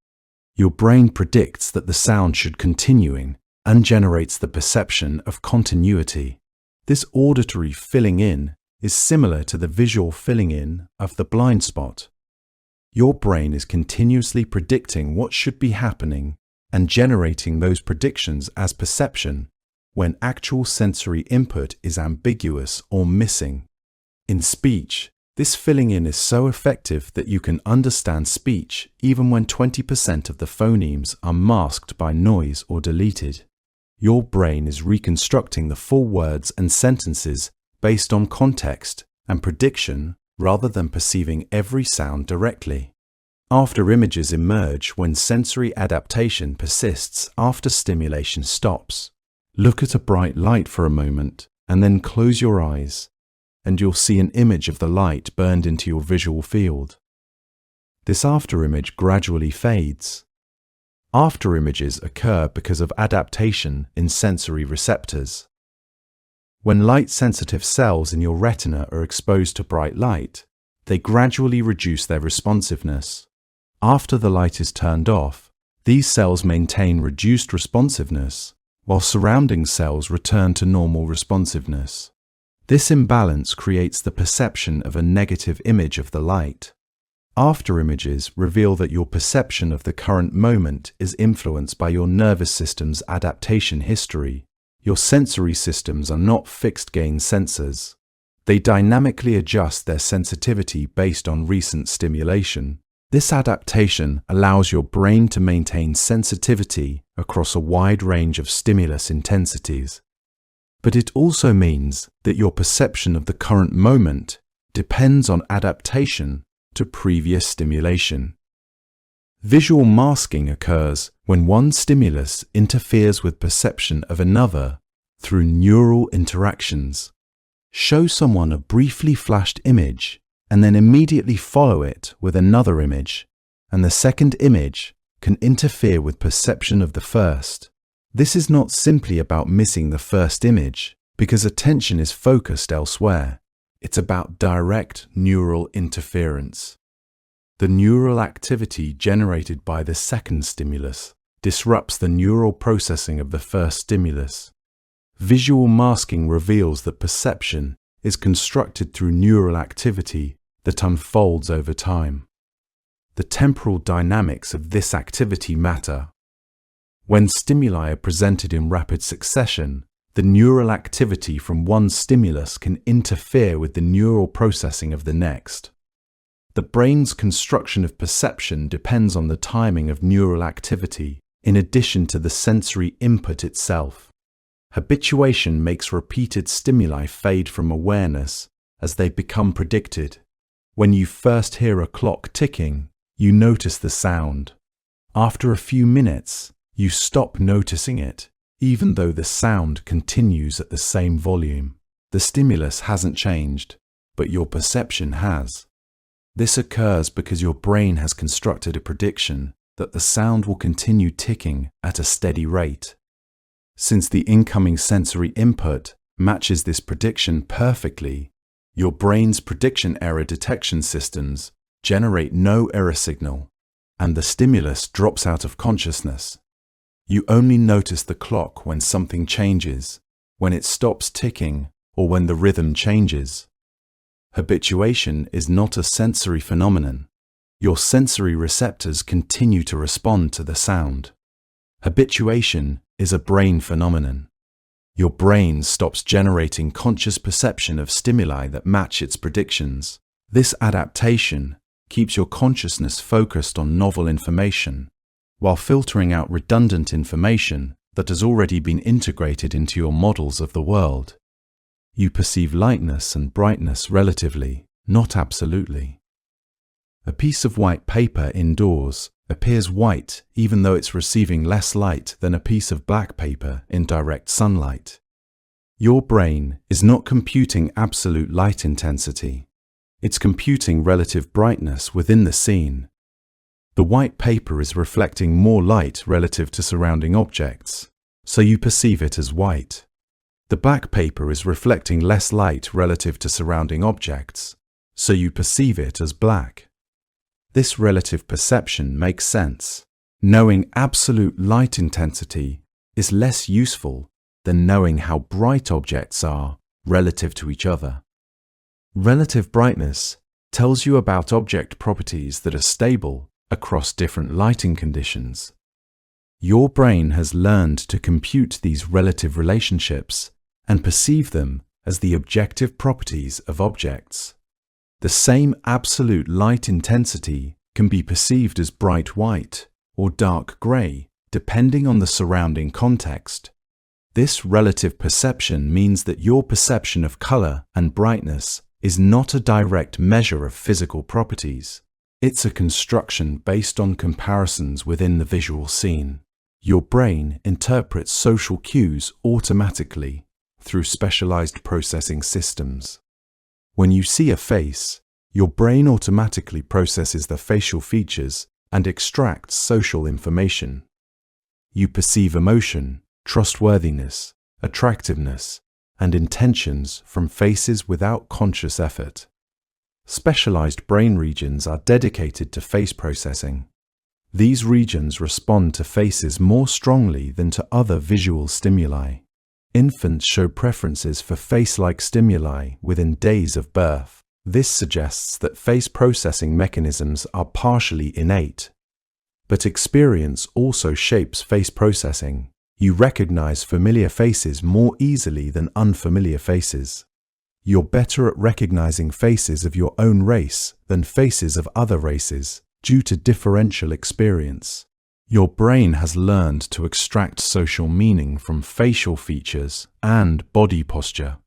Your brain predicts that the sound should continuing and generates the perception of continuity. This auditory filling in is similar to the visual filling in of the blind spot. Your brain is continuously predicting what should be happening and generating those predictions as perception when actual sensory input is ambiguous or missing. In speech, this filling in is so effective that you can understand speech even when 20% of the phonemes are masked by noise or deleted. Your brain is reconstructing the full words and sentences based on context and prediction rather than perceiving every sound directly. After images emerge when sensory adaptation persists after stimulation stops. Look at a bright light for a moment and then close your eyes, and you'll see an image of the light burned into your visual field. This afterimage gradually fades. Afterimages occur because of adaptation in sensory receptors. When light-sensitive cells in your retina are exposed to bright light, they gradually reduce their responsiveness. After the light is turned off, these cells maintain reduced responsiveness, while surrounding cells return to normal responsiveness. This imbalance creates the perception of a negative image of the light. After images reveal that your perception of the current moment is influenced by your nervous system's adaptation history. Your sensory systems are not fixed-gain sensors. They dynamically adjust their sensitivity based on recent stimulation. This adaptation allows your brain to maintain sensitivity across a wide range of stimulus intensities. But it also means that your perception of the current moment depends on adaptation to previous stimulation. Visual masking occurs when one stimulus interferes with perception of another through neural interactions. Show someone a briefly flashed image and then immediately follow it with another image, and the second image can interfere with perception of the first. This is not simply about missing the first image, because attention is focused elsewhere. It's about direct neural interference. The neural activity generated by the second stimulus disrupts the neural processing of the first stimulus. Visual masking reveals that perception is constructed through neural activity that unfolds over time. The temporal dynamics of this activity matter. When stimuli are presented in rapid succession, the neural activity from one stimulus can interfere with the neural processing of the next. The brain's construction of perception depends on the timing of neural activity, in addition to the sensory input itself. Habituation makes repeated stimuli fade from awareness as they become predicted. When you first hear a clock ticking, you notice the sound. After a few minutes, you stop noticing it, even though the sound continues at the same volume. The stimulus hasn't changed, but your perception has. This occurs because your brain has constructed a prediction that the sound will continue ticking at a steady rate. Since the incoming sensory input matches this prediction perfectly, your brain's prediction error detection systems generate no error signal, and the stimulus drops out of consciousness. You only notice the clock when something changes, when it stops ticking, or when the rhythm changes. Habituation is not a sensory phenomenon. Your sensory receptors continue to respond to the sound. Habituation is a brain phenomenon. Your brain stops generating conscious perception of stimuli that match its predictions. This adaptation keeps your consciousness focused on novel information, while filtering out redundant information that has already been integrated into your models of the world. You perceive lightness and brightness relatively, not absolutely. A piece of white paper indoors appears white even though it's receiving less light than a piece of black paper in direct sunlight. Your brain is not computing absolute light intensity. It's computing relative brightness within the scene. The white paper is reflecting more light relative to surrounding objects, so you perceive it as white. The black paper is reflecting less light relative to surrounding objects, so you perceive it as black. This relative perception makes sense. Knowing absolute light intensity is less useful than knowing how bright objects are relative to each other. Relative brightness tells you about object properties that are stable across different lighting conditions. Your brain has learned to compute these relative relationships and perceive them as the objective properties of objects. The same absolute light intensity can be perceived as bright white or dark grey, depending on the surrounding context. This relative perception means that your perception of colour and brightness is not a direct measure of physical properties. It's a construction based on comparisons within the visual scene. Your brain interprets social cues automatically through specialized processing systems. When you see a face, your brain automatically processes the facial features and extracts social information. You perceive emotion, trustworthiness, attractiveness, and intentions from faces without conscious effort. Specialized brain regions are dedicated to face processing. These regions respond to faces more strongly than to other visual stimuli. Infants show preferences for face-like stimuli within days of birth. This suggests that face processing mechanisms are partially innate. But experience also shapes face processing. You recognize familiar faces more easily than unfamiliar faces. You're better at recognizing faces of your own race than faces of other races due to differential experience. Your brain has learned to extract social meaning from facial features and body posture.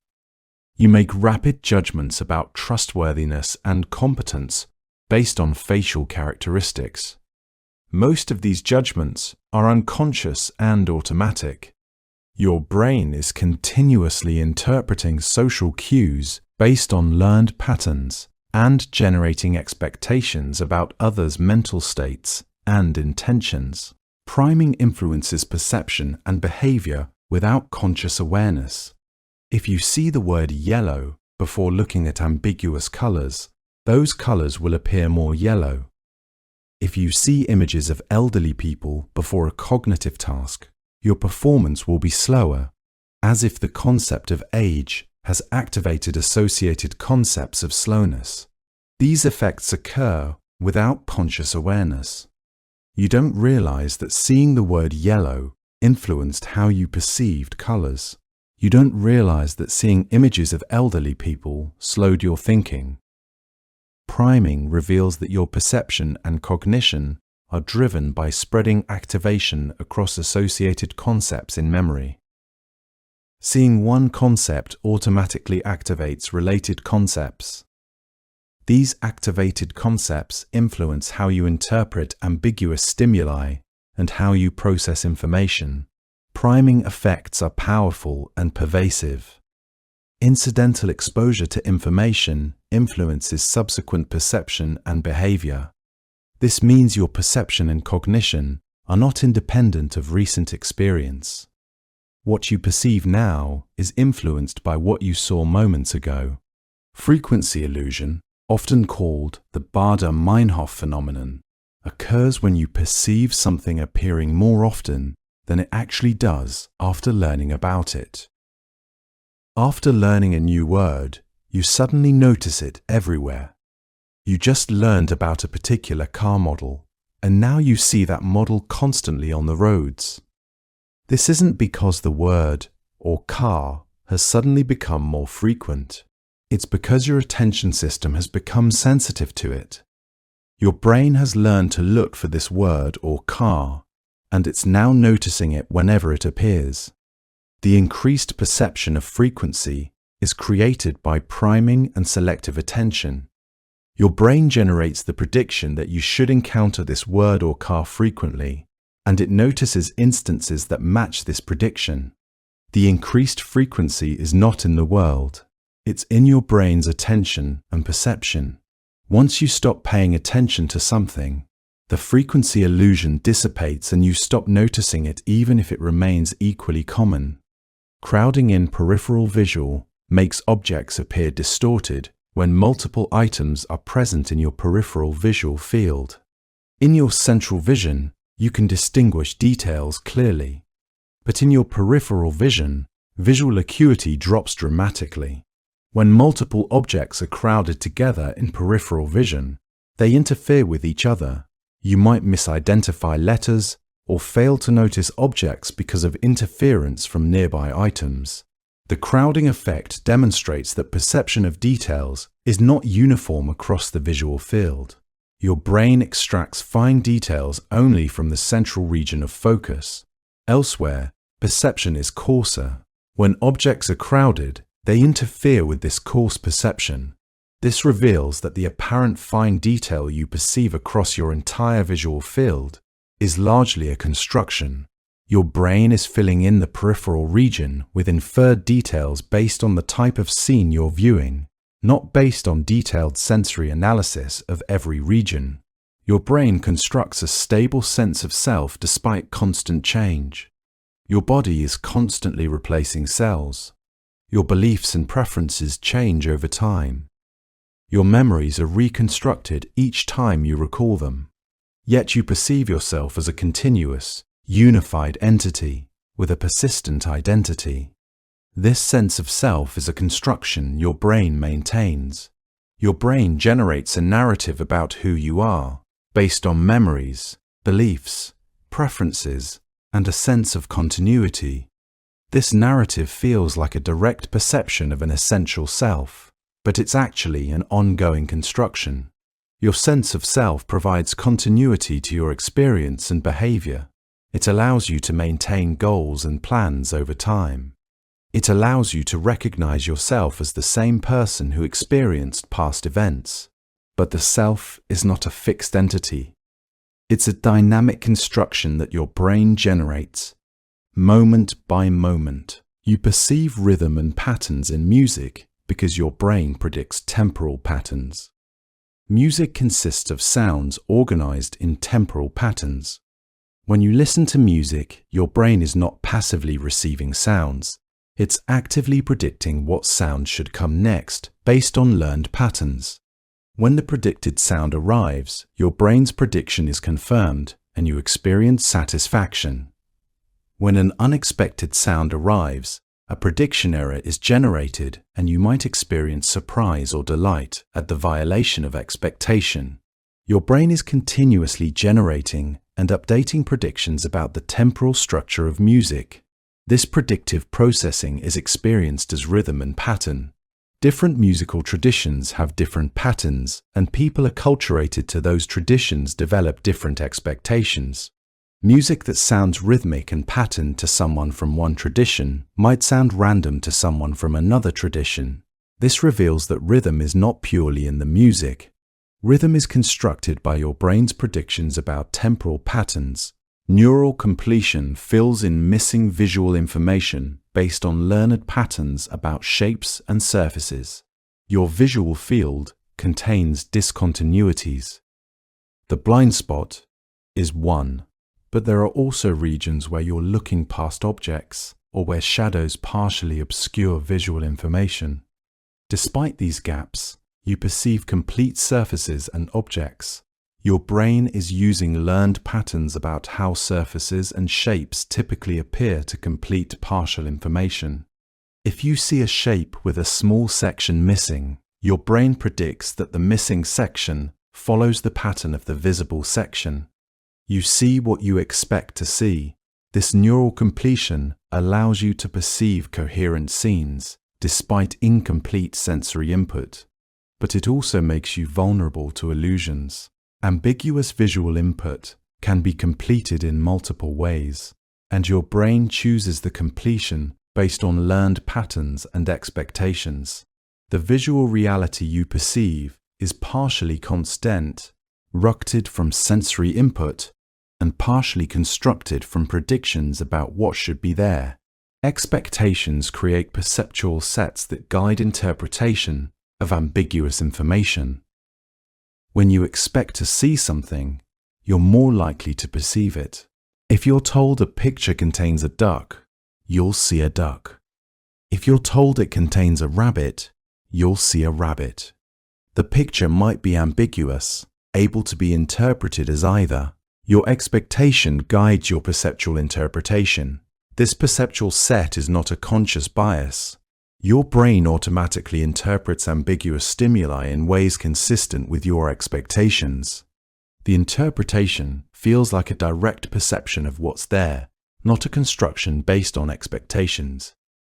You make rapid judgments about trustworthiness and competence based on facial characteristics. Most of these judgments are unconscious and automatic. Your brain is continuously interpreting social cues based on learned patterns and generating expectations about others' mental states and intentions. Priming influences perception and behavior without conscious awareness. If you see the word yellow before looking at ambiguous colors, those colors will appear more yellow. If you see images of elderly people before a cognitive task, your performance will be slower, as if the concept of age has activated associated concepts of slowness. These effects occur without conscious awareness. You don't realize that seeing the word yellow influenced how you perceived colors. You don't realize that seeing images of elderly people slowed your thinking. Priming reveals that your perception and cognition are driven by spreading activation across associated concepts in memory. Seeing one concept automatically activates related concepts. These activated concepts influence how you interpret ambiguous stimuli and how you process information. Priming effects are powerful and pervasive. Incidental exposure to information influences subsequent perception and behavior. This means your perception and cognition are not independent of recent experience. What you perceive now is influenced by what you saw moments ago. Frequency illusion, often called the Baader-Meinhof phenomenon, occurs when you perceive something appearing more often than it actually does after learning about it. After learning a new word, you suddenly notice it everywhere. You just learned about a particular car model, and now you see that model constantly on the roads. This isn't because the word, or car, has suddenly become more frequent. It's because your attention system has become sensitive to it. Your brain has learned to look for this word or car, and it's now noticing it whenever it appears. The increased perception of frequency is created by priming and selective attention. Your brain generates the prediction that you should encounter this word or car frequently, and it notices instances that match this prediction. The increased frequency is not in the world. It's in your brain's attention and perception. Once you stop paying attention to something, the frequency illusion dissipates and you stop noticing it even if it remains equally common. Crowding in peripheral visual makes objects appear distorted when multiple items are present in your peripheral visual field. In your central vision, you can distinguish details clearly. But in your peripheral vision, visual acuity drops dramatically. When multiple objects are crowded together in peripheral vision, they interfere with each other. You might misidentify letters or fail to notice objects because of interference from nearby items. The crowding effect demonstrates that perception of details is not uniform across the visual field. Your brain extracts fine details only from the central region of focus. Elsewhere, perception is coarser. When objects are crowded, they interfere with this coarse perception. This reveals that the apparent fine detail you perceive across your entire visual field is largely a construction. Your brain is filling in the peripheral region with inferred details based on the type of scene you're viewing, not based on detailed sensory analysis of every region. Your brain constructs a stable sense of self despite constant change. Your body is constantly replacing cells. Your beliefs and preferences change over time. Your memories are reconstructed each time you recall them. Yet you perceive yourself as a continuous, unified entity with a persistent identity. This sense of self is a construction your brain maintains. Your brain generates a narrative about who you are, based on memories, beliefs, preferences, and a sense of continuity. This narrative feels like a direct perception of an essential self, but it's actually an ongoing construction. Your sense of self provides continuity to your experience and behavior. It allows you to maintain goals and plans over time. It allows you to recognize yourself as the same person who experienced past events. But the self is not a fixed entity. It's a dynamic construction that your brain generates, moment by moment. You perceive rhythm and patterns in music because your brain predicts temporal patterns. Music consists of sounds organized in temporal patterns. When you listen to music, your brain is not passively receiving sounds. It's actively predicting what sound should come next based on learned patterns. When the predicted sound arrives, your brain's prediction is confirmed and you experience satisfaction. When an unexpected sound arrives, a prediction error is generated and you might experience surprise or delight at the violation of expectation. Your brain is continuously generating and updating predictions about the temporal structure of music. This predictive processing is experienced as rhythm and pattern. Different musical traditions have different patterns, and people acculturated to those traditions develop different expectations. Music that sounds rhythmic and patterned to someone from one tradition might sound random to someone from another tradition. This reveals that rhythm is not purely in the music. Rhythm is constructed by your brain's predictions about temporal patterns. Neural completion fills in missing visual information based on learned patterns about shapes and surfaces. Your visual field contains discontinuities. The blind spot is one, but there are also regions where you're looking past objects or where shadows partially obscure visual information. Despite these gaps, you perceive complete surfaces and objects. Your brain is using learned patterns about how surfaces and shapes typically appear to complete partial information. If you see a shape with a small section missing, your brain predicts that the missing section follows the pattern of the visible section. You see what you expect to see. This neural completion allows you to perceive coherent scenes despite incomplete sensory input. But it also makes you vulnerable to illusions. Ambiguous visual input can be completed in multiple ways, and your brain chooses the completion based on learned patterns and expectations. The visual reality you perceive is partially constant, ructed from sensory input, and partially constructed from predictions about what should be there. Expectations create perceptual sets that guide interpretation of ambiguous information. When you expect to see something, you're more likely to perceive it. If you're told a picture contains a duck, you'll see a duck. If you're told it contains a rabbit, you'll see a rabbit. The picture might be ambiguous, able to be interpreted as either. Your expectation guides your perceptual interpretation. This perceptual set is not a conscious bias. Your brain automatically interprets ambiguous stimuli in ways consistent with your expectations. The interpretation feels like a direct perception of what's there, not a construction based on expectations.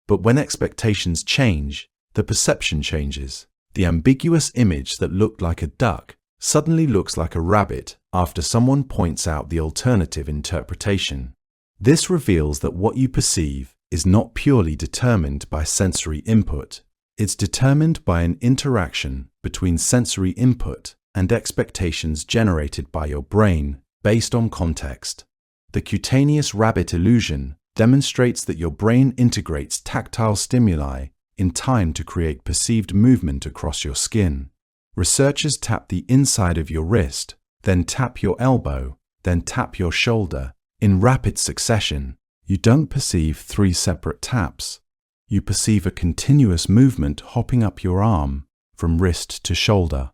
But when expectations change, the perception changes. The ambiguous image that looked like a duck suddenly looks like a rabbit after someone points out the alternative interpretation. This reveals that what you perceive is not purely determined by sensory input. It's determined by an interaction between sensory input and expectations generated by your brain based on context. The cutaneous rabbit illusion demonstrates that your brain integrates tactile stimuli in time to create perceived movement across your skin. Researchers tap the inside of your wrist, then tap your elbow, then tap your shoulder in rapid succession. You don't perceive 3 separate taps. You perceive a continuous movement hopping up your arm from wrist to shoulder.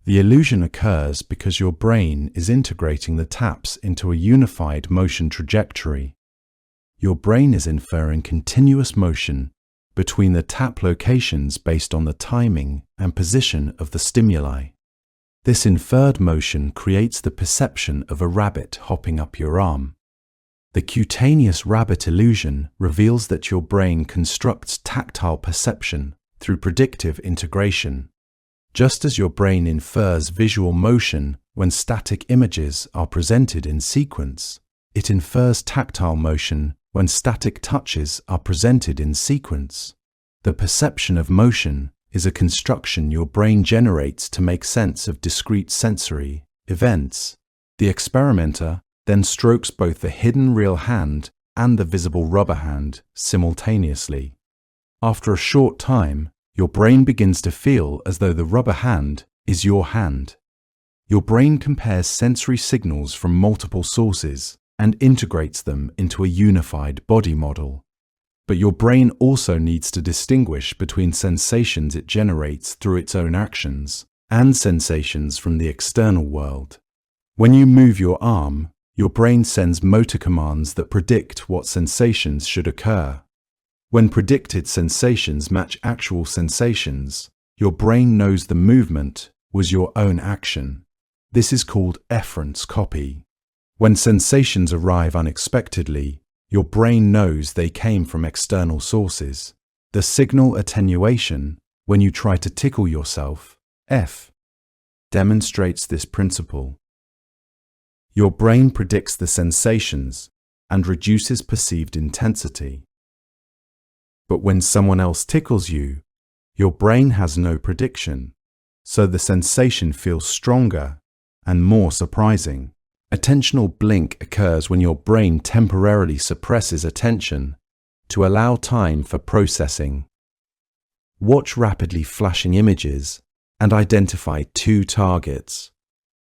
The illusion occurs because your brain is integrating the taps into a unified motion trajectory. Your brain is inferring continuous motion between the tap locations based on the timing and position of the stimuli. This inferred motion creates the perception of a rabbit hopping up your arm. The cutaneous rabbit illusion reveals that your brain constructs tactile perception through predictive integration. Just as your brain infers visual motion when static images are presented in sequence, it infers tactile motion when static touches are presented in sequence. The perception of motion is a construction your brain generates to make sense of discrete sensory events. The experimenter then strokes both the hidden real hand and the visible rubber hand simultaneously. After a short time, your brain begins to feel as though the rubber hand is your hand. Your brain compares sensory signals from multiple sources and integrates them into a unified body model. But your brain also needs to distinguish between sensations it generates through its own actions and sensations from the external world. When you move your arm, your brain sends motor commands that predict what sensations should occur. When predicted sensations match actual sensations, your brain knows the movement was your own action. This is called efference copy. When sensations arrive unexpectedly, your brain knows they came from external sources. The signal attenuation, when you try to tickle yourself, F, demonstrates this principle. Your brain predicts the sensations and reduces perceived intensity. But when someone else tickles you, your brain has no prediction, so the sensation feels stronger and more surprising. Attentional blink occurs when your brain temporarily suppresses attention to allow time for processing. Watch rapidly flashing images and identify two targets.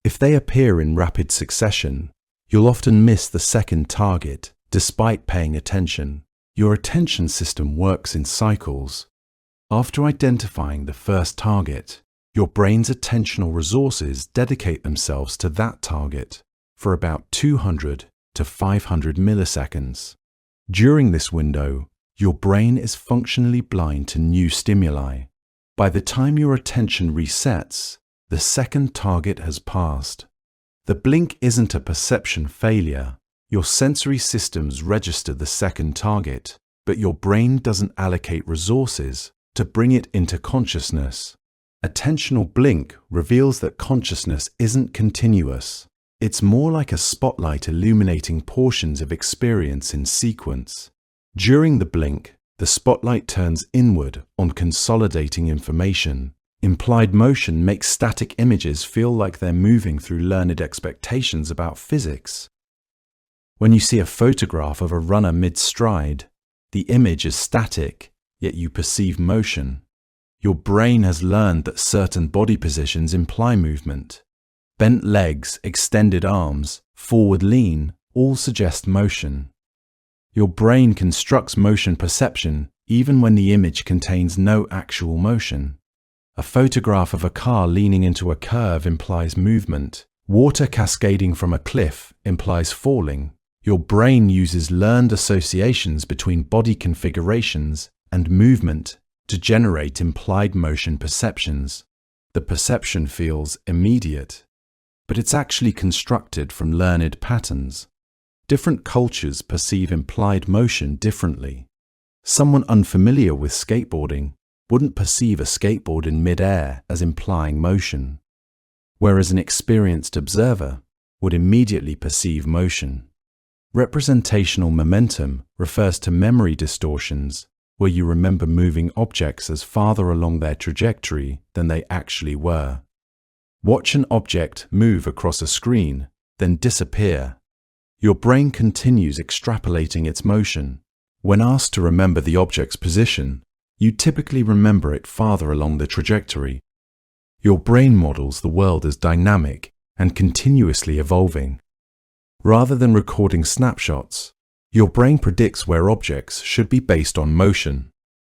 If they appear in rapid succession, you'll often miss the second target despite paying attention. Your attention system works in cycles. After identifying the first target, your brain's attentional resources dedicate themselves to that target for about 200 to 500 milliseconds. During this window, your brain is functionally blind to new stimuli. By the time your attention resets, the second target has passed. The blink isn't a perception failure. Your sensory systems register the second target, but your brain doesn't allocate resources to bring it into consciousness. Attentional blink reveals that consciousness isn't continuous. It's more like a spotlight illuminating portions of experience in sequence. During the blink, the spotlight turns inward on consolidating information. Implied motion makes static images feel like they're moving through learned expectations about physics. When you see a photograph of a runner mid-stride, the image is static, yet you perceive motion. Your brain has learned that certain body positions imply movement. Bent legs, extended arms, forward lean, all suggest motion. Your brain constructs motion perception even when the image contains no actual motion. A photograph of a car leaning into a curve implies movement. Water cascading from a cliff implies falling. Your brain uses learned associations between body configurations and movement to generate implied motion perceptions. The perception feels immediate, but it's actually constructed from learned patterns. Different cultures perceive implied motion differently. Someone unfamiliar with skateboarding wouldn't perceive a skateboard in mid-air as implying motion, whereas an experienced observer would immediately perceive motion. Representational momentum refers to memory distortions where you remember moving objects as farther along their trajectory than they actually were. Watch an object move across a screen, then disappear. Your brain continues extrapolating its motion. When asked to remember the object's position, you typically remember it farther along the trajectory. Your brain models the world as dynamic and continuously evolving. Rather than recording snapshots, your brain predicts where objects should be based on motion.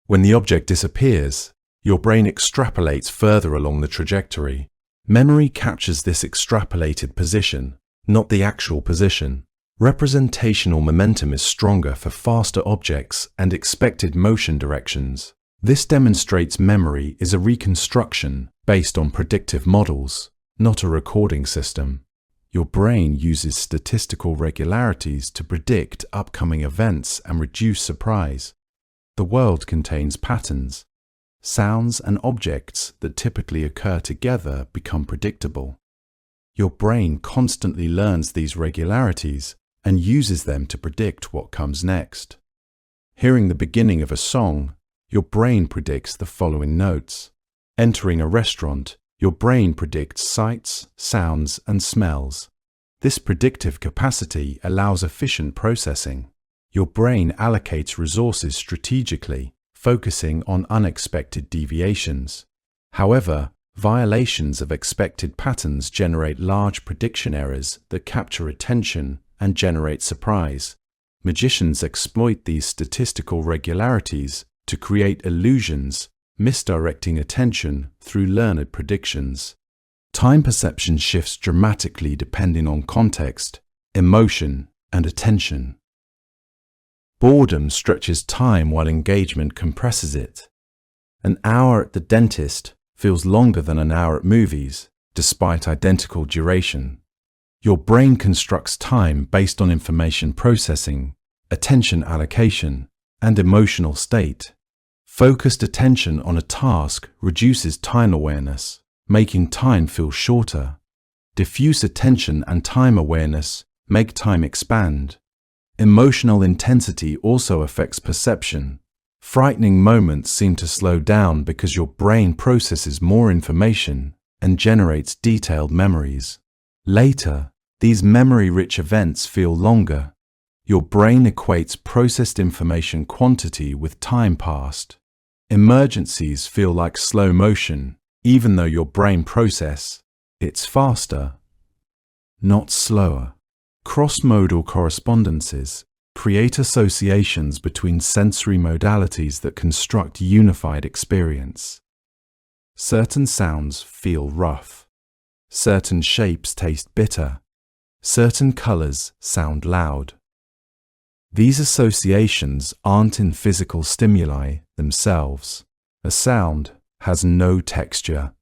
When the object disappears, your brain extrapolates further along the trajectory. Memory captures this extrapolated position, not the actual position. Representational momentum is stronger for faster objects and expected motion directions. This demonstrates memory is a reconstruction based on predictive models, not a recording system. Your brain uses statistical regularities to predict upcoming events and reduce surprise. The world contains patterns. Sounds and objects that typically occur together become predictable. Your brain constantly learns these regularities and uses them to predict what comes next. Hearing the beginning of a song, your brain predicts the following notes. Entering a restaurant, your brain predicts sights, sounds, and smells. This predictive capacity allows efficient processing. Your brain allocates resources strategically, focusing on unexpected deviations. However, violations of expected patterns generate large prediction errors that capture attention and generate surprise. Magicians exploit these statistical regularities to create illusions, misdirecting attention through learned predictions. Time perception shifts dramatically depending on context, emotion, and attention. Boredom stretches time while engagement compresses it. An hour at the dentist feels longer than an hour at movies, despite identical duration. Your brain constructs time based on information processing, attention allocation, and emotional state. Focused attention on a task reduces time awareness, making time feel shorter. Diffuse attention and time awareness make time expand. Emotional intensity also affects perception. Frightening moments seem to slow down because your brain processes more information and generates detailed memories. Later, these memory-rich events feel longer. Your brain equates processed information quantity with time passed. Emergencies feel like slow motion, even though your brain process it's faster, not slower. Cross-modal correspondences create associations between sensory modalities that construct unified experience. Certain sounds feel rough. Certain shapes taste bitter. Certain colors sound loud. These associations aren't in physical stimuli themselves. A sound has no texture.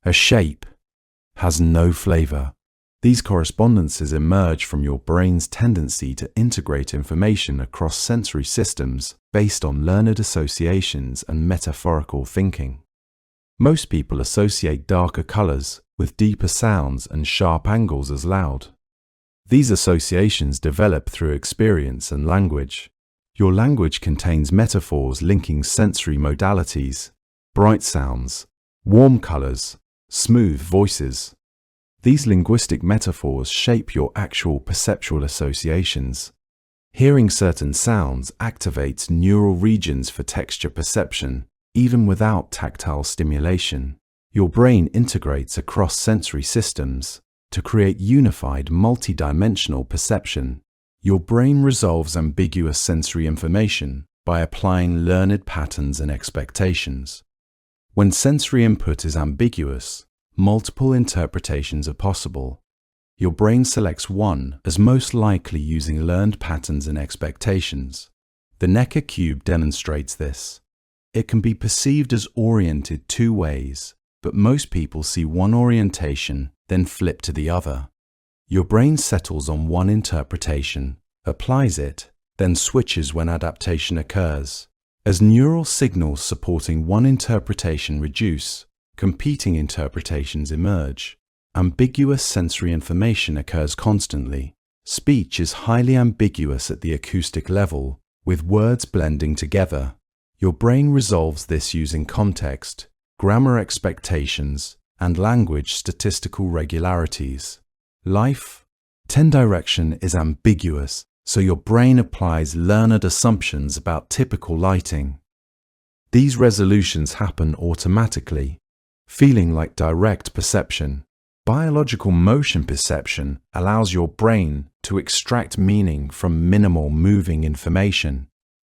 A shape has no flavor. These correspondences emerge from your brain's tendency to integrate information across sensory systems based on learned associations and metaphorical thinking. Most people associate darker colors with deeper sounds and sharp angles as loud. These associations develop through experience and language. Your language contains metaphors linking sensory modalities, bright sounds, warm colors, smooth voices. These linguistic metaphors shape your actual perceptual associations. Hearing certain sounds activates neural regions for texture perception, even without tactile stimulation. Your brain integrates across sensory systems to create unified, multidimensional perception. Your brain resolves ambiguous sensory information by applying learned patterns and expectations. When sensory input is ambiguous, multiple interpretations are possible. Your brain selects one as most likely using learned patterns and expectations. The Necker cube demonstrates this. It can be perceived as oriented two ways, but most people see one orientation, then flip to the other. Your brain settles on one interpretation, applies it, then switches when adaptation occurs. As neural signals supporting one interpretation reduce, competing interpretations emerge. Ambiguous sensory information occurs constantly. Speech is highly ambiguous at the acoustic level, with words blending together. Your brain resolves this using context, grammar expectations, and language statistical regularities. Life, 10 direction is ambiguous, so your brain applies learned assumptions about typical lighting. These resolutions happen automatically, feeling like direct perception. Biological motion perception allows your brain to extract meaning from minimal moving information.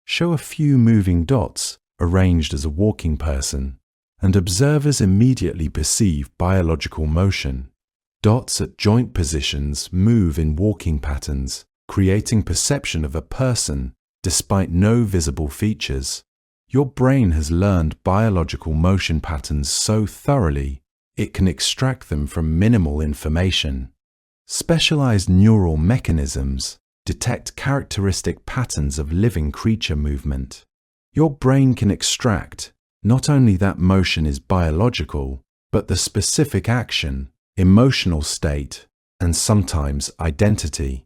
Show a few moving dots arranged as a walking person, and observers immediately perceive biological motion. Dots at joint positions move in walking patterns, creating perception of a person despite no visible features. Your brain has learned biological motion patterns so thoroughly it can extract them from minimal information. Specialized neural mechanisms detect characteristic patterns of living creature movement. Your brain can extract not only that motion is biological, but the specific action, emotional state, and sometimes identity.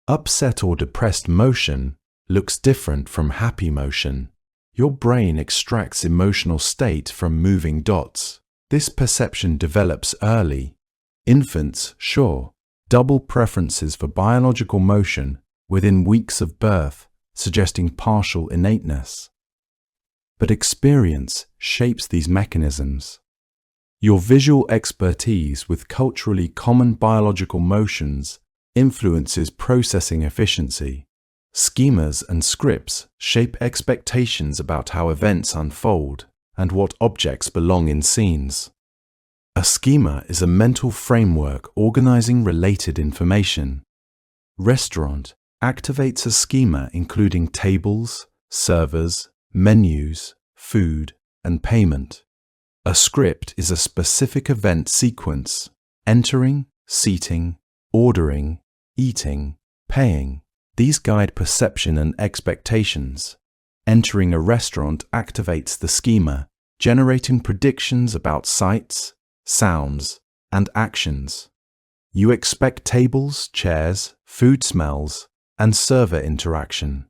Upset or depressed motion looks different from happy motion. Your brain extracts emotional state from moving dots. This perception develops early. Infants, sure, double preferences for biological motion within weeks of birth, suggesting partial innateness. But experience shapes these mechanisms. Your visual expertise with culturally common biological motions influences processing efficiency. Schemas and scripts shape expectations about how events unfold and what objects belong in scenes. A schema is a mental framework organizing related information. Restaurant activates a schema including tables, servers, menus, food, and payment. A script is a specific event sequence: entering, seating, ordering, eating, paying. These guide perception and expectations. Entering a restaurant activates the schema, generating predictions about sights, sounds, and actions. You expect tables, chairs, food smells, and server interaction.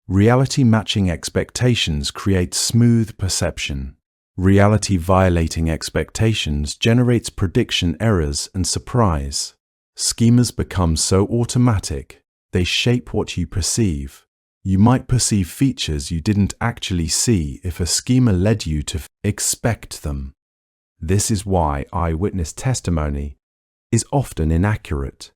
Reality matching expectations creates smooth perception. Reality violating expectations generates prediction errors and surprise. Schemas become so automatic, they shape what you perceive. You might perceive features you didn't actually see if a schema led you to expect them. This is why eyewitness testimony is often inaccurate.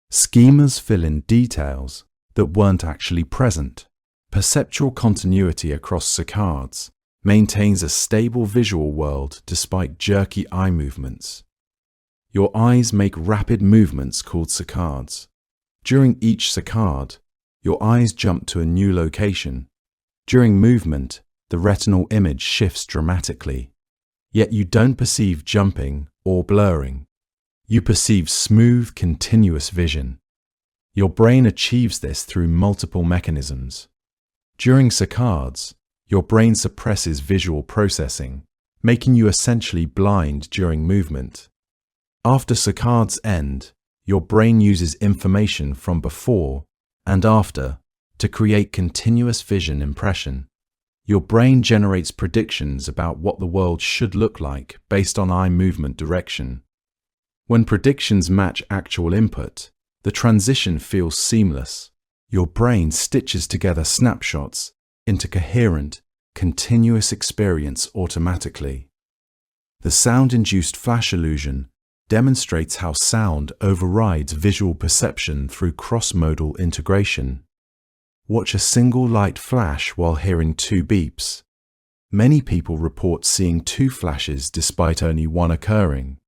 Schemas fill in details that weren't actually present. Perceptual continuity across saccades maintains a stable visual world despite jerky eye movements. Your eyes make rapid movements called saccades. During each saccade, your eyes jump to a new location. During movement, the retinal image shifts dramatically. Yet you don't perceive jumping or blurring. You perceive smooth, continuous vision. Your brain achieves this through multiple mechanisms. During saccades, your brain suppresses visual processing, making you essentially blind during movement. After saccades end, your brain uses information from before and after to create continuous vision impression. Your brain generates predictions about what the world should look like based on eye movement direction. When predictions match actual input, the transition feels seamless. Your brain stitches together snapshots into coherent, continuous experience automatically. The sound-induced flash illusion demonstrates how sound overrides visual perception through cross-modal integration. Watch a single light flash while hearing two beeps. Many people report seeing two flashes despite only one occurring.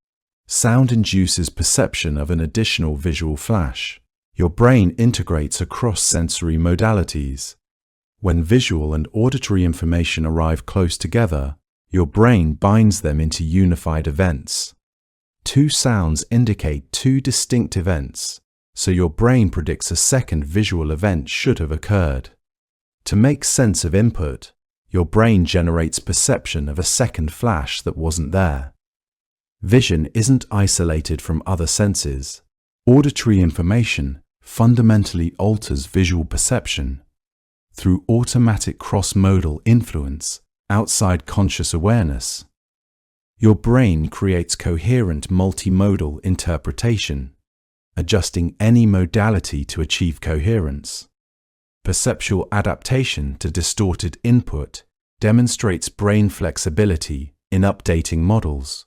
Sound induces perception of an additional visual flash. Your brain integrates across sensory modalities. When visual and auditory information arrive close together, your brain binds them into unified events. Two sounds indicate two distinct events, so your brain predicts a second visual event should have occurred. To make sense of input, your brain generates perception of a second flash that wasn't there. Vision isn't isolated from other senses. Auditory information fundamentally alters visual perception. Through automatic cross-modal influence outside conscious awareness, your brain creates coherent multimodal interpretation, adjusting any modality to achieve coherence. Perceptual adaptation to distorted input demonstrates brain flexibility in updating models.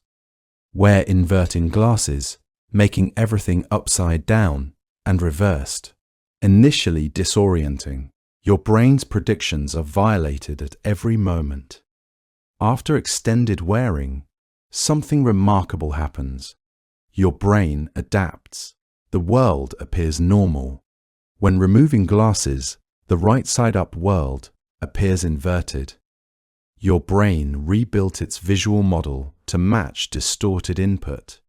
Wear inverting glasses, making everything upside down and reversed. Initially disorienting, your brain's predictions are violated at every moment. After extended wearing, something remarkable happens. Your brain adapts. The world appears normal. When removing glasses, the right-side-up world appears inverted. Your brain rebuilt its visual model to match distorted input.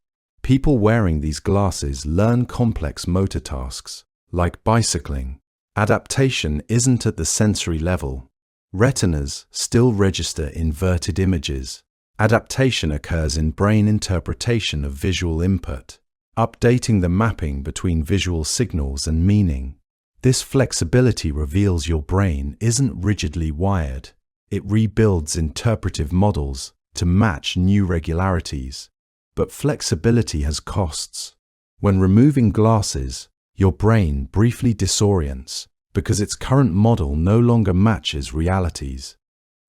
People wearing these glasses learn complex motor tasks, like bicycling. Adaptation isn't at the sensory level. Retinas still register inverted images. Adaptation occurs in brain interpretation of visual input, updating the mapping between visual signals and meaning. This flexibility reveals your brain isn't rigidly wired. It rebuilds interpretive models to match new regularities. But flexibility has costs. When removing glasses, your brain briefly disorients because its current model no longer matches realities.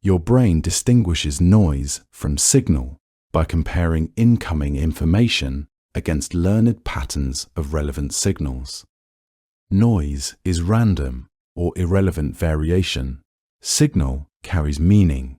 Your brain distinguishes noise from signal by comparing incoming information against learned patterns of relevant signals. Noise is random or irrelevant variation. Signal carries meaning.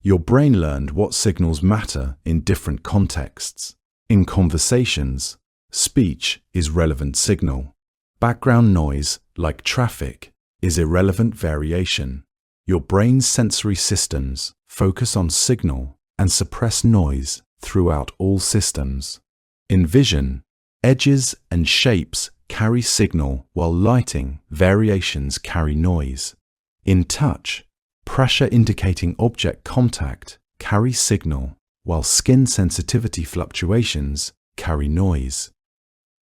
Your brain learned what signals matter in different contexts. In conversations, speech is relevant signal. Background noise, like traffic, is irrelevant variation. Your brain's sensory systems focus on signal and suppress noise throughout all systems. In vision, edges and shapes carry signal while lighting variations carry noise. In touch, pressure indicating object contact carry signal while skin sensitivity fluctuations carry noise.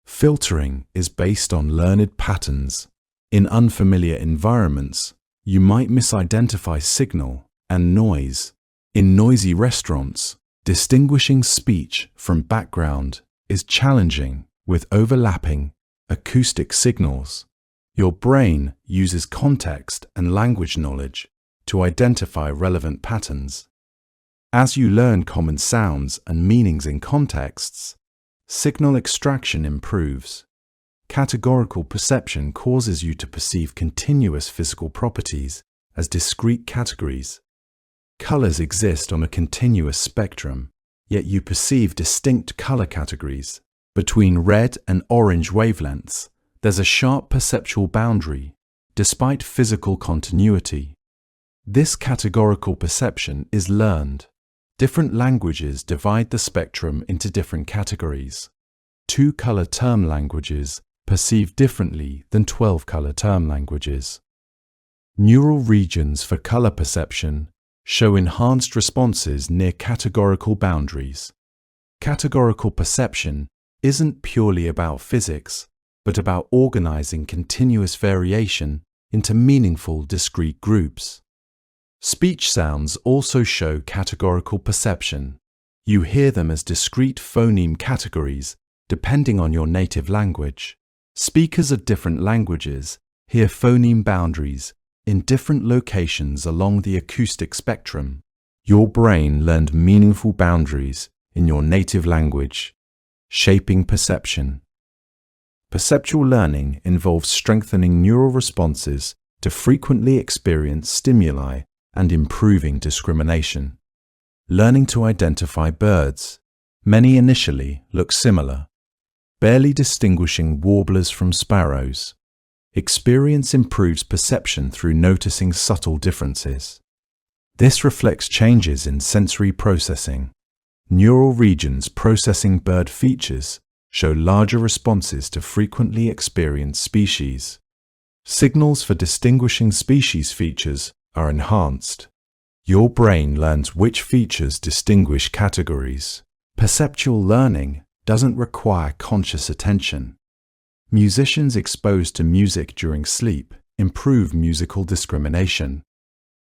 Filtering is based on learned patterns. In unfamiliar environments, you might misidentify signal and noise. In noisy restaurants, distinguishing speech from background is challenging with overlapping acoustic signals. Your brain uses context and language knowledge to identify relevant patterns. As you learn common sounds and meanings in contexts, signal extraction improves. Categorical perception causes you to perceive continuous physical properties as discrete categories. Colors exist on a continuous spectrum, yet you perceive distinct color categories. Between red and orange wavelengths, there's a sharp perceptual boundary, despite physical continuity. This categorical perception is learned. Different languages divide the spectrum into different categories. 2-color term languages perceive differently than 12-color term languages. Neural regions for color perception show enhanced responses near categorical boundaries. Categorical perception isn't purely about physics, but about organizing continuous variation into meaningful discrete groups. Speech sounds also show categorical perception. You hear them as discrete phoneme categories depending on your native language. Speakers of different languages hear phoneme boundaries in different locations along the acoustic spectrum. Your brain learned meaningful boundaries in your native language, shaping perception. Perceptual learning involves strengthening neural responses to frequently experienced stimuli and improving discrimination. Learning to identify birds. Many initially look similar, barely distinguishing warblers from sparrows. Experience improves perception through noticing subtle differences. This reflects changes in sensory processing. Neural regions processing bird features show larger responses to frequently experienced species. Signals for distinguishing species features are enhanced. Your brain learns which features distinguish categories. Perceptual learning doesn't require conscious attention. Musicians exposed to music during sleep improve musical discrimination.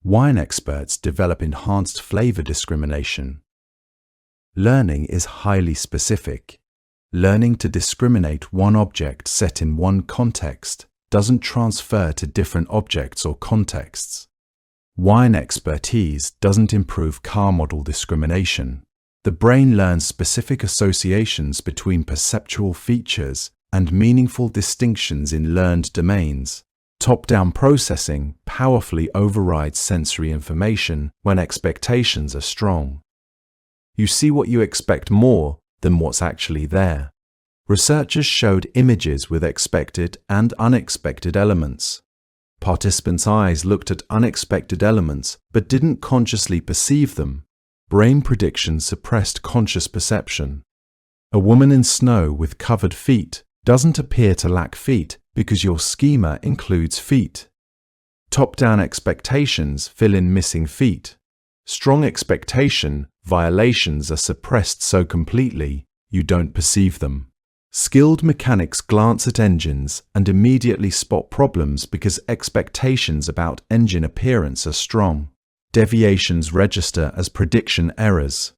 Wine experts develop enhanced flavor discrimination. Learning is highly specific. Learning to discriminate one object set in one context doesn't transfer to different objects or contexts. Wine expertise doesn't improve car model discrimination. The brain learns specific associations between perceptual features and meaningful distinctions in learned domains. Top-down processing powerfully overrides sensory information when expectations are strong. You see what you expect more than what's actually there. Researchers showed images with expected and unexpected elements. Participants' eyes looked at unexpected elements but didn't consciously perceive them. Brain prediction suppressed conscious perception. A woman in snow with covered feet doesn't appear to lack feet because your schema includes feet. Top-down expectations fill in missing feet. Strong expectation violations are suppressed so completely you don't perceive them. Skilled mechanics glance at engines and immediately spot problems because expectations about engine appearance are strong. Deviations register as prediction errors.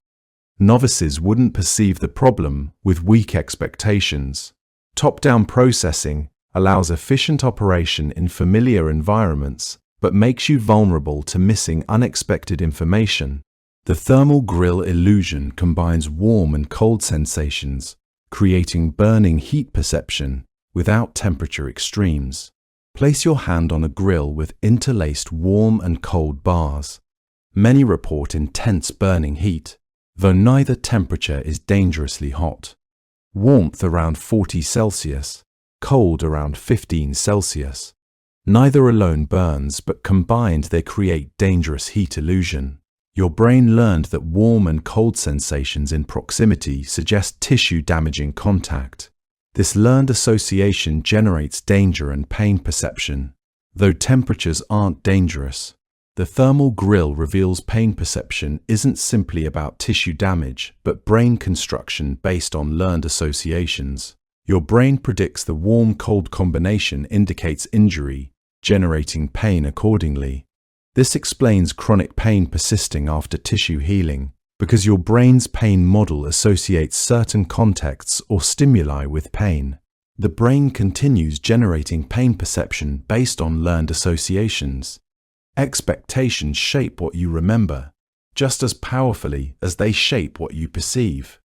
Novices wouldn't perceive the problem with weak expectations. Top-down processing allows efficient operation in familiar environments, but makes you vulnerable to missing unexpected information. The thermal grill illusion combines warm and cold sensations, creating burning heat perception without temperature extremes. Place your hand on a grill with interlaced warm and cold bars. Many report intense burning heat, though neither temperature is dangerously hot. Warmth around 40 Celsius, cold around 15 Celsius. Neither alone burns, but combined they create dangerous heat illusion. Your brain learned that warm and cold sensations in proximity suggest tissue-damaging contact. This learned association generates danger and pain perception, though temperatures aren't dangerous. The thermal grill reveals pain perception isn't simply about tissue damage, but brain construction based on learned associations. Your brain predicts the warm-cold combination indicates injury, generating pain accordingly. This explains chronic pain persisting after tissue healing, because your brain's pain model associates certain contexts or stimuli with pain. The brain continues generating pain perception based on learned associations. Expectations shape what you remember, just as powerfully as they shape what you perceive.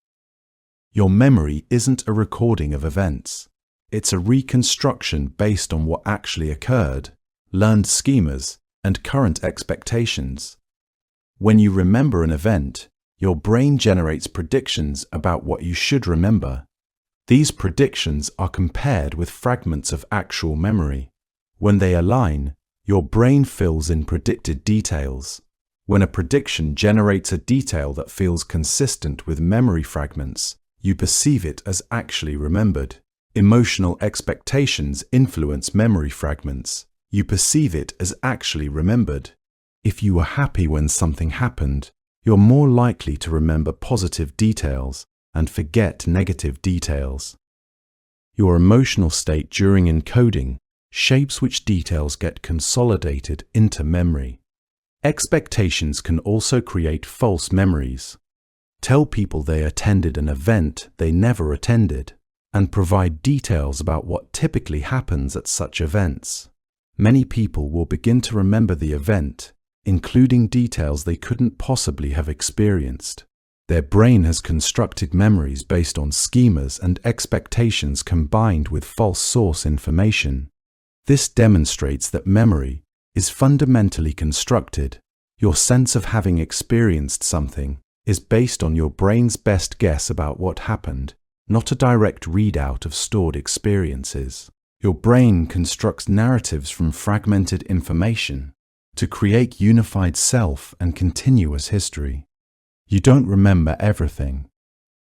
Your memory isn't a recording of events. It's a reconstruction based on what actually occurred, learned schemas, and current expectations. When you remember an event, your brain generates predictions about what you should remember. These predictions are compared with fragments of actual memory. When they align, your brain fills in predicted details. When a prediction generates a detail that feels consistent with memory fragments, you perceive it as actually remembered. Emotional expectations influence memory fragments. You perceive it as actually remembered. If you were happy when something happened, you're more likely to remember positive details and forget negative details. Your emotional state during encoding shapes which details get consolidated into memory. Expectations can also create false memories. Tell people they attended an event they never attended, and provide details about what typically happens at such events. Many people will begin to remember the event, including details they couldn't possibly have experienced. Their brain has constructed memories based on schemas and expectations combined with false source information. This demonstrates that memory is fundamentally constructed. Your sense of having experienced something is based on your brain's best guess about what happened, not a direct readout of stored experiences. Your brain constructs narratives from fragmented information to create unified self and continuous history. You don't remember everything.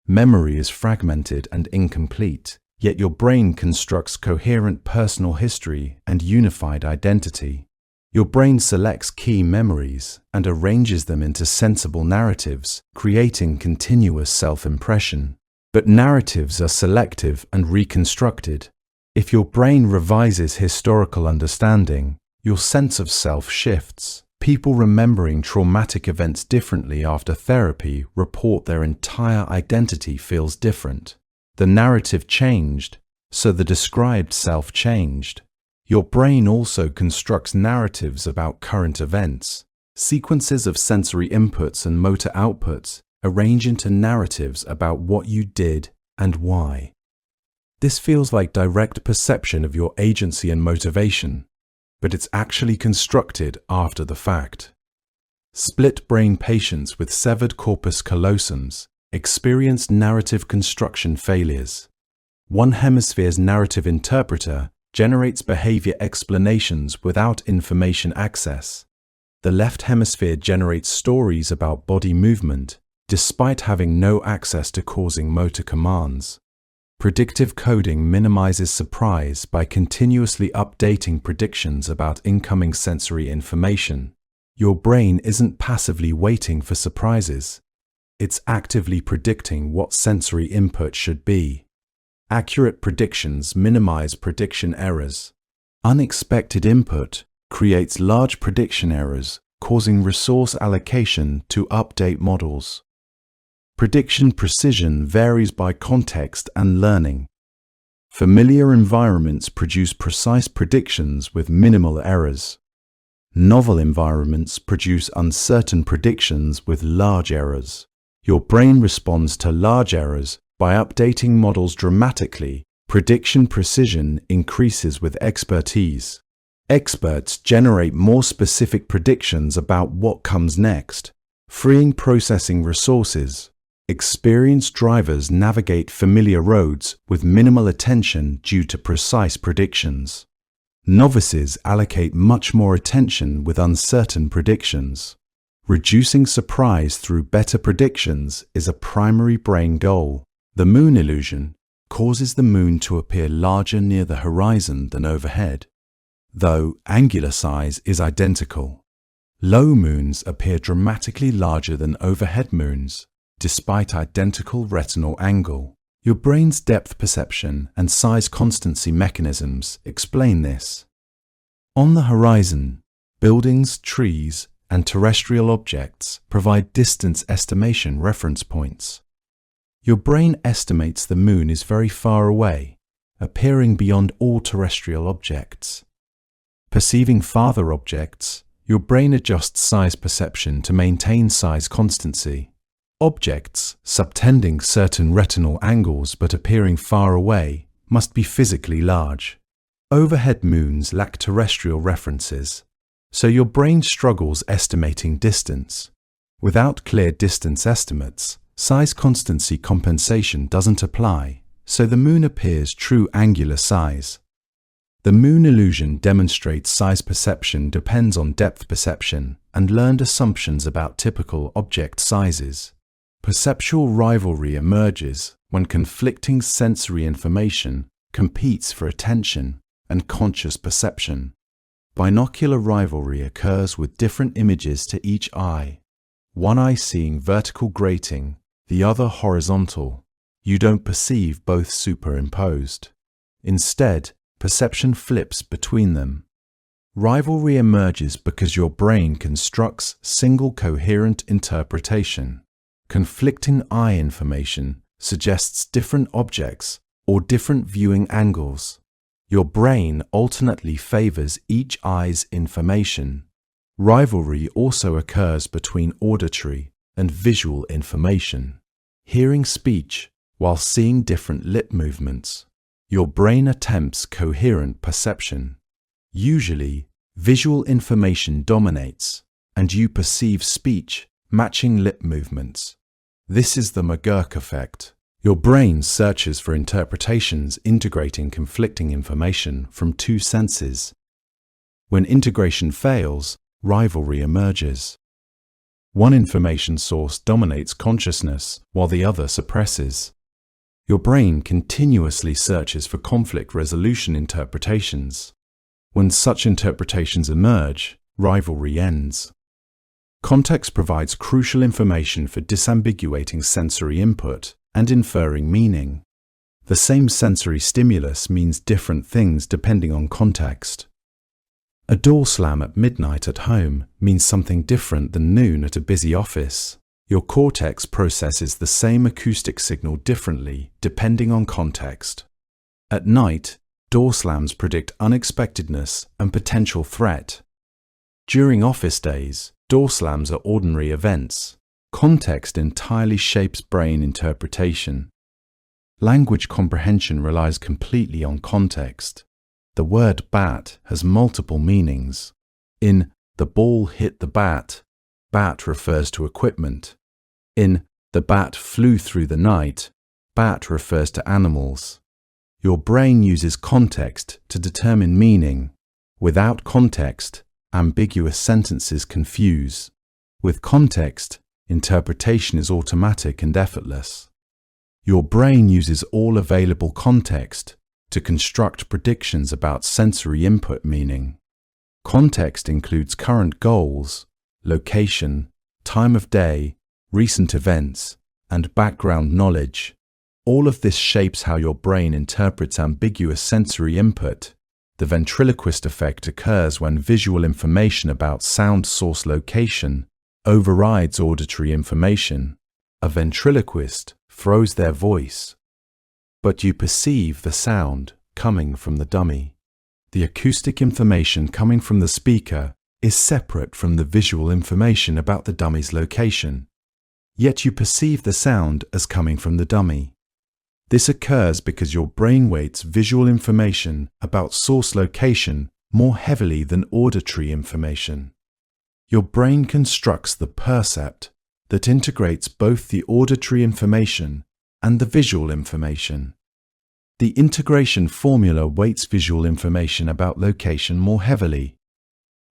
Memory is fragmented and incomplete, yet your brain constructs coherent personal history and unified identity. Your brain selects key memories and arranges them into sensible narratives, creating continuous self-impression. But narratives are selective and reconstructed. If your brain revises historical understanding, your sense of self shifts. People remembering traumatic events differently after therapy report their entire identity feels different. The narrative changed, so the described self changed. Your brain also constructs narratives about current events. Sequences of sensory inputs and motor outputs arrange into narratives about what you did and why. This feels like direct perception of your agency and motivation, but it's actually constructed after the fact. Split brain patients with severed corpus callosums experienced narrative construction failures. One hemisphere's narrative interpreter generates behavior explanations without information access. The left hemisphere generates stories about body movement, despite having no access to causing motor commands. Predictive coding minimizes surprise by continuously updating predictions about incoming sensory information. Your brain isn't passively waiting for surprises. It's actively predicting what sensory input should be. Accurate predictions minimize prediction errors. Unexpected input creates large prediction errors, causing resource allocation to update models. Prediction precision varies by context and learning. Familiar environments produce precise predictions with minimal errors. Novel environments produce uncertain predictions with large errors. Your brain responds to large errors by updating models dramatically. Prediction precision increases with expertise. Experts generate more specific predictions about what comes next, freeing processing resources. Experienced drivers navigate familiar roads with minimal attention due to precise predictions. Novices allocate much more attention with uncertain predictions. Reducing surprise through better predictions is a primary brain goal. The moon illusion causes the moon to appear larger near the horizon than overhead, though angular size is identical. Low moons appear dramatically larger than overhead moons, despite identical retinal angle. Your brain's depth perception and size constancy mechanisms explain this. On the horizon, buildings, trees, and terrestrial objects provide distance estimation reference points. Your brain estimates the moon is very far away, appearing beyond all terrestrial objects. Perceiving farther objects, your brain adjusts size perception to maintain size constancy. Objects subtending certain retinal angles but appearing far away must be physically large. Overhead moons lack terrestrial references, so your brain struggles estimating distance. Without clear distance estimates, size constancy compensation doesn't apply, so the moon appears true angular size. The moon illusion demonstrates size perception depends on depth perception and learned assumptions about typical object sizes. Perceptual rivalry emerges when conflicting sensory information competes for attention and conscious perception. Binocular rivalry occurs with different images to each eye. One eye seeing vertical grating, the other horizontal. You don't perceive both superimposed. Instead, perception flips between them. Rivalry emerges because your brain constructs single coherent interpretation. Conflicting eye information suggests different objects or different viewing angles. Your brain alternately favors each eye's information. Rivalry also occurs between auditory and visual information. Hearing speech while seeing different lip movements. Your brain attempts coherent perception. Usually, visual information dominates, and you perceive speech matching lip movements. This is the McGurk effect. Your brain searches for interpretations integrating conflicting information from two senses. When integration fails, rivalry emerges. One information source dominates consciousness while the other suppresses. Your brain continuously searches for conflict resolution interpretations. When such interpretations emerge, rivalry ends. Context provides crucial information for disambiguating sensory input and inferring meaning. The same sensory stimulus means different things depending on context. A door slam at midnight at home means something different than noon at a busy office. Your cortex processes the same acoustic signal differently depending on context. At night, door slams predict unexpectedness and potential threat. During office days, door slams are ordinary events. Context entirely shapes brain interpretation. Language comprehension relies completely on context. The word bat has multiple meanings. In "the ball hit the bat," bat refers to equipment. In "the bat flew through the night," bat refers to animals. Your brain uses context to determine meaning. Without context, ambiguous sentences confuse. With context, interpretation is automatic and effortless. Your brain uses all available context to construct predictions about sensory input meaning. Context includes current goals, location, time of day, recent events, and background knowledge. All of this shapes how your brain interprets ambiguous sensory input. The ventriloquist effect occurs when visual information about sound source location overrides auditory information. A ventriloquist throws their voice, but you perceive the sound coming from the dummy. The acoustic information coming from the speaker is separate from the visual information about the dummy's location, yet you perceive the sound as coming from the dummy. This occurs because your brain weights visual information about source location more heavily than auditory information. Your brain constructs the percept that integrates both the auditory information and the visual information. The integration formula weights visual information about location more heavily.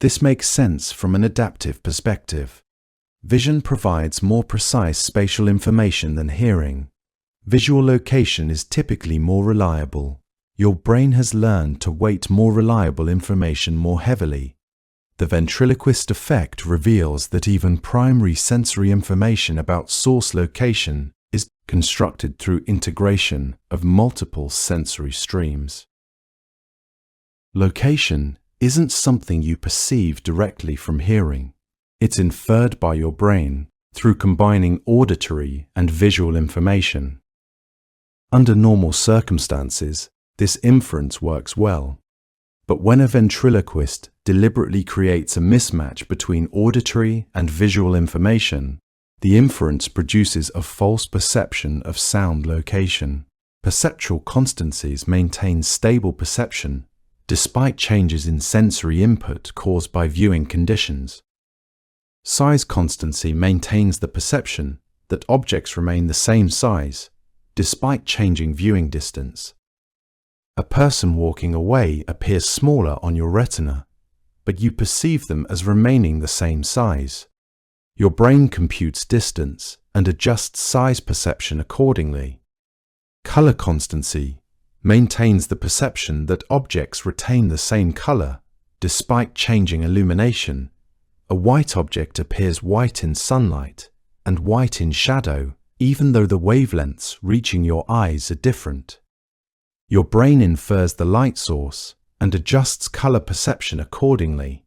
This makes sense from an adaptive perspective. Vision provides more precise spatial information than hearing. Visual location is typically more reliable. Your brain has learned to weight more reliable information more heavily. The ventriloquist effect reveals that even primary sensory information about source location is constructed through integration of multiple sensory streams. Location isn't something you perceive directly from hearing. It's inferred by your brain through combining auditory and visual information. Under normal circumstances, this inference works well. But when a ventriloquist deliberately creates a mismatch between auditory and visual information, the inference produces a false perception of sound location. Perceptual constancies maintain stable perception despite changes in sensory input caused by viewing conditions. Size constancy maintains the perception that objects remain the same size despite changing viewing distance. A person walking away appears smaller on your retina, but you perceive them as remaining the same size. Your brain computes distance and adjusts size perception accordingly. Color constancy maintains the perception that objects retain the same color despite changing illumination. A white object appears white in sunlight and white in shadow, even though the wavelengths reaching your eyes are different. Your brain infers the light source and adjusts color perception accordingly.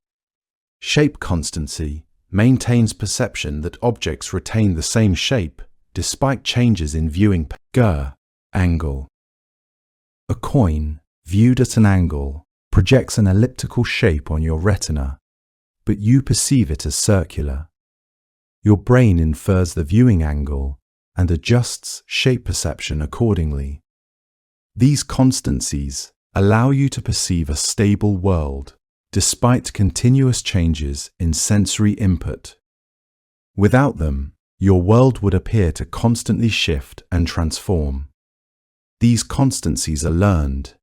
Shape constancy maintains perception that objects retain the same shape despite changes in viewing angle. A coin, viewed at an angle, projects an elliptical shape on your retina, but you perceive it as circular. Your brain infers the viewing angle and adjusts shape perception accordingly. These constancies allow you to perceive a stable world despite continuous changes in sensory input. Without them, your world would appear to constantly shift and transform. These constancies are learned.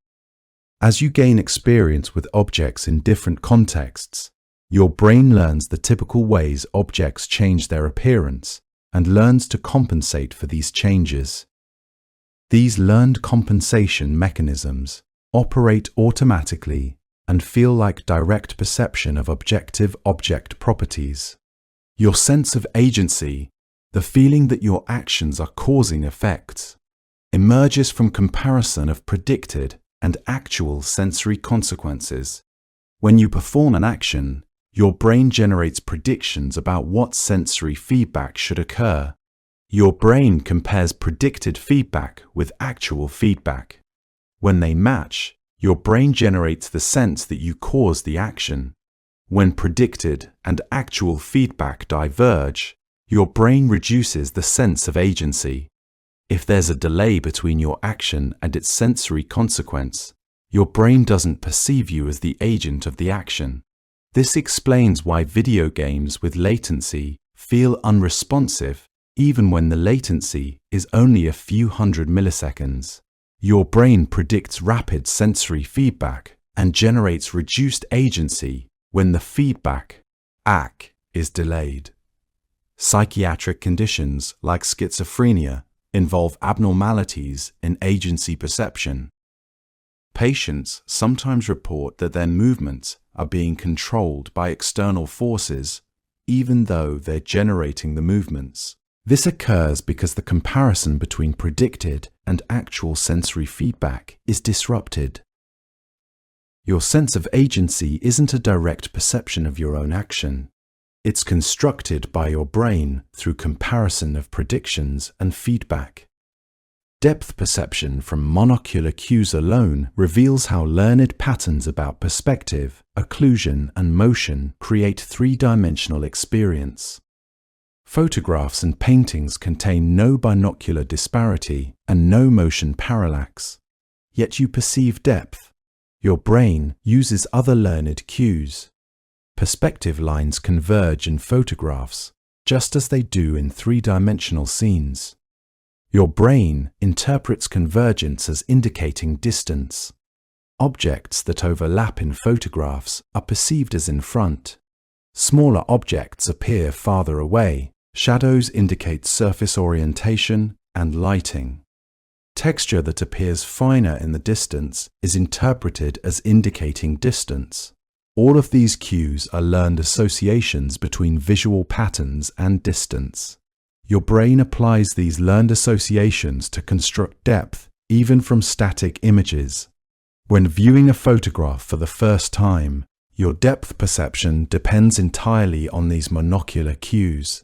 As you gain experience with objects in different contexts, your brain learns the typical ways objects change their appearance and learns to compensate for these changes. These learned compensation mechanisms operate automatically and feel like direct perception of objective object properties. Your sense of agency, the feeling that your actions are causing effects, emerges from comparison of predicted and actual sensory consequences. When you perform an action, your brain generates predictions about what sensory feedback should occur. Your brain compares predicted feedback with actual feedback. When they match, your brain generates the sense that you caused the action. When predicted and actual feedback diverge, your brain reduces the sense of agency. If there's a delay between your action and its sensory consequence, your brain doesn't perceive you as the agent of the action. This explains why video games with latency feel unresponsive even when the latency is only a few hundred milliseconds. Your brain predicts rapid sensory feedback and generates reduced agency when the feedback, ACK, is delayed. Psychiatric conditions like schizophrenia involve abnormalities in agency perception. Patients sometimes report that their movements are being controlled by external forces, even though they're generating the movements. This occurs because the comparison between predicted and actual sensory feedback is disrupted. Your sense of agency isn't a direct perception of your own action. It's constructed by your brain through comparison of predictions and feedback. Depth perception from monocular cues alone reveals how learned patterns about perspective, occlusion, and motion create three-dimensional experience. Photographs and paintings contain no binocular disparity and no motion parallax, yet you perceive depth. Your brain uses other learned cues. Perspective lines converge in photographs, just as they do in three-dimensional scenes. Your brain interprets convergence as indicating distance. Objects that overlap in photographs are perceived as in front. Smaller objects appear farther away. Shadows indicate surface orientation and lighting. Texture that appears finer in the distance is interpreted as indicating distance. All of these cues are learned associations between visual patterns and distance. Your brain applies these learned associations to construct depth, even from static images. When viewing a photograph for the first time, your depth perception depends entirely on these monocular cues.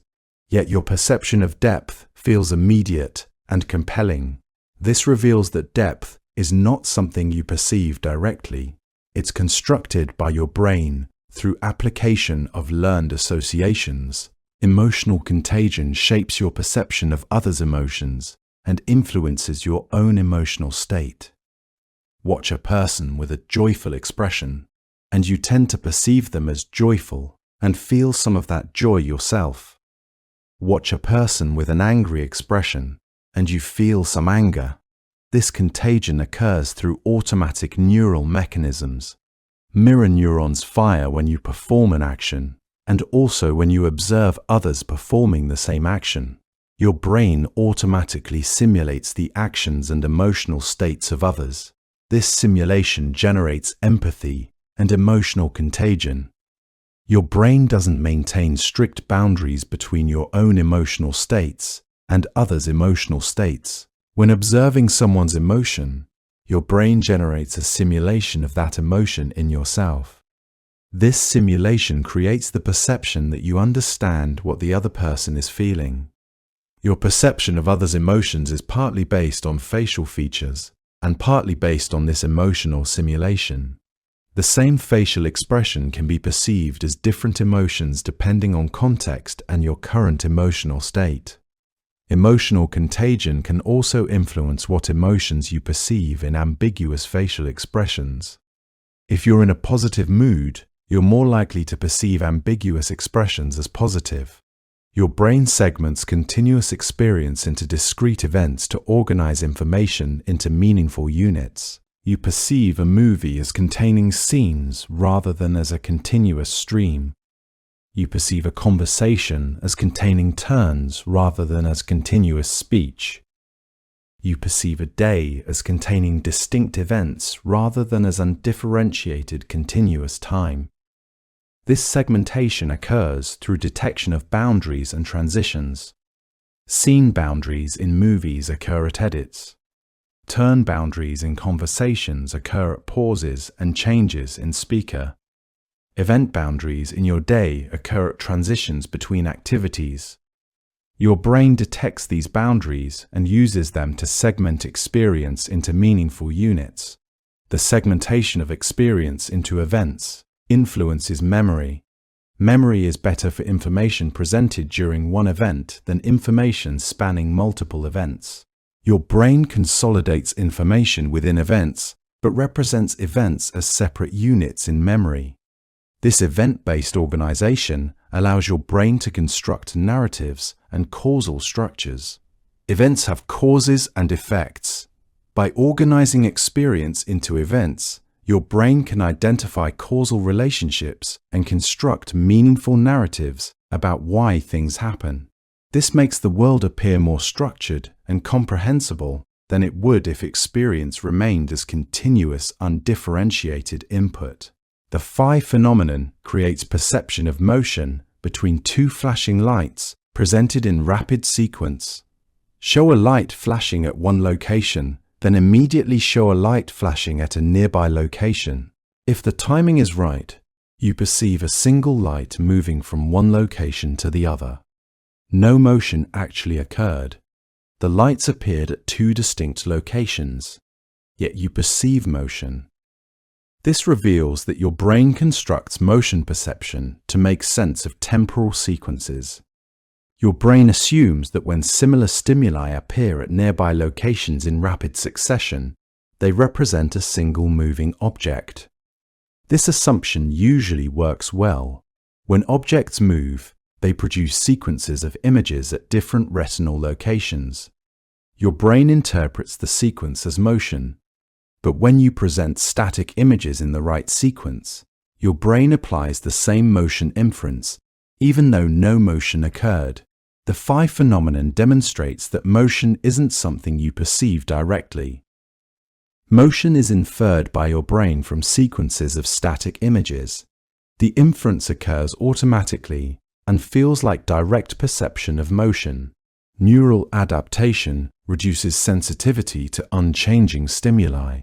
Yet your perception of depth feels immediate and compelling. This reveals that depth is not something you perceive directly. It's constructed by your brain through application of learned associations. Emotional contagion shapes your perception of others' emotions and influences your own emotional state. Watch a person with a joyful expression, and you tend to perceive them as joyful and feel some of that joy yourself. Watch a person with an angry expression, and you feel some anger. This contagion occurs through automatic neural mechanisms. Mirror neurons fire when you perform an action, and also when you observe others performing the same action. Your brain automatically simulates the actions and emotional states of others. This simulation generates empathy and emotional contagion. Your brain doesn't maintain strict boundaries between your own emotional states and others' emotional states. When observing someone's emotion, your brain generates a simulation of that emotion in yourself. This simulation creates the perception that you understand what the other person is feeling. Your perception of others' emotions is partly based on facial features and partly based on this emotional simulation. The same facial expression can be perceived as different emotions depending on context and your current emotional state. Emotional contagion can also influence what emotions you perceive in ambiguous facial expressions. If you're in a positive mood, you're more likely to perceive ambiguous expressions as positive. Your brain segments continuous experience into discrete events to organize information into meaningful units. You perceive a movie as containing scenes rather than as a continuous stream. You perceive a conversation as containing turns rather than as continuous speech. You perceive a day as containing distinct events rather than as undifferentiated continuous time. This segmentation occurs through detection of boundaries and transitions. Scene boundaries in movies occur at edits. Turn boundaries in conversations occur at pauses and changes in speaker. Event boundaries in your day occur at transitions between activities. Your brain detects these boundaries and uses them to segment experience into meaningful units. The segmentation of experience into events influences memory. Memory is better for information presented during one event than information spanning multiple events. Your brain consolidates information within events, but represents events as separate units in memory. This event-based organization allows your brain to construct narratives and causal structures. Events have causes and effects. By organizing experience into events, your brain can identify causal relationships and construct meaningful narratives about why things happen. This makes the world appear more structured and comprehensible than it would if experience remained as continuous, undifferentiated input. The phi phenomenon creates perception of motion between two flashing lights presented in rapid sequence. Show a light flashing at one location, then immediately show a light flashing at a nearby location. If the timing is right, you perceive a single light moving from one location to the other. No motion actually occurred. The lights appeared at two distinct locations, yet you perceive motion. This reveals that your brain constructs motion perception to make sense of temporal sequences. Your brain assumes that when similar stimuli appear at nearby locations in rapid succession, they represent a single moving object. This assumption usually works well. When objects move, they produce sequences of images at different retinal locations. Your brain interprets the sequence as motion, but when you present static images in the right sequence, your brain applies the same motion inference, even though no motion occurred. The phi phenomenon demonstrates that motion isn't something you perceive directly. Motion is inferred by your brain from sequences of static images. The inference occurs automatically and feels like direct perception of motion. Neural adaptation reduces sensitivity to unchanging stimuli,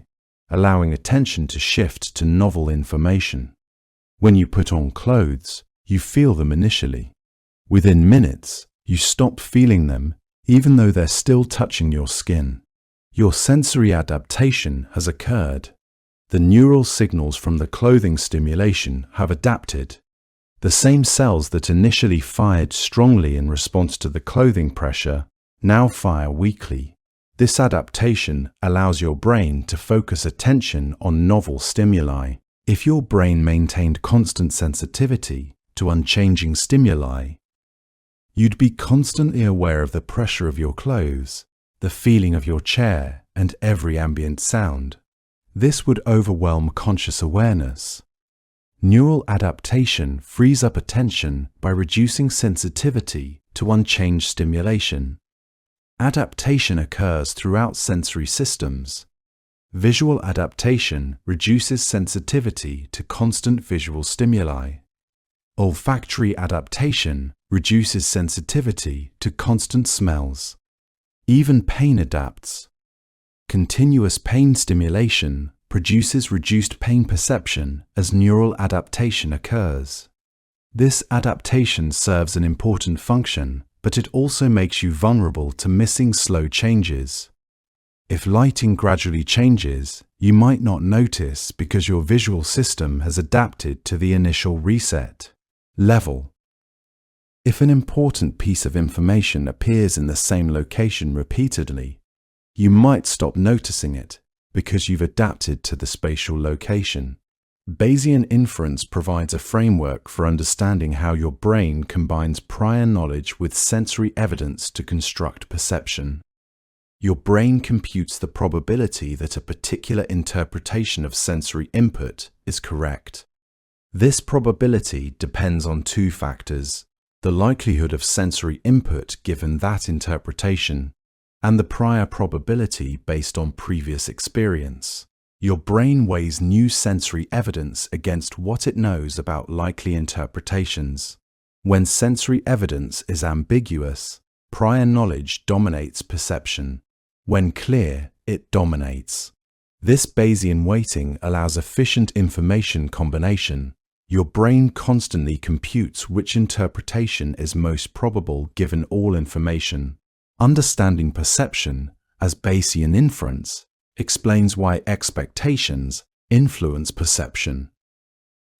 allowing attention to shift to novel information. When you put on clothes, you feel them initially. Within minutes, you stop feeling them, even though they're still touching your skin. Your sensory adaptation has occurred. The neural signals from the clothing stimulation have adapted. The same cells that initially fired strongly in response to the clothing pressure now fire weakly. This adaptation allows your brain to focus attention on novel stimuli. If your brain maintained constant sensitivity to unchanging stimuli, you'd be constantly aware of the pressure of your clothes, the feeling of your chair, and every ambient sound. This would overwhelm conscious awareness. Neural adaptation frees up attention by reducing sensitivity to unchanged stimulation. Adaptation occurs throughout sensory systems. Visual adaptation reduces sensitivity to constant visual stimuli. Olfactory adaptation reduces sensitivity to constant smells. Even pain adapts. Continuous pain stimulation produces reduced pain perception as neural adaptation occurs. This adaptation serves an important function, but it also makes you vulnerable to missing slow changes. If lighting gradually changes, you might not notice because your visual system has adapted to the initial reset. Level. If an important piece of information appears in the same location repeatedly, you might stop noticing it because you've adapted to the spatial location. Bayesian inference provides a framework for understanding how your brain combines prior knowledge with sensory evidence to construct perception. Your brain computes the probability that a particular interpretation of sensory input is correct. This probability depends on two factors: the likelihood of sensory input given that interpretation, and the prior probability based on previous experience. Your brain weighs new sensory evidence against what it knows about likely interpretations. When sensory evidence is ambiguous, prior knowledge dominates perception. When clear, it dominates. This Bayesian weighting allows efficient information combination. Your brain constantly computes which interpretation is most probable given all information. Understanding perception as Bayesian inference explains why expectations influence perception.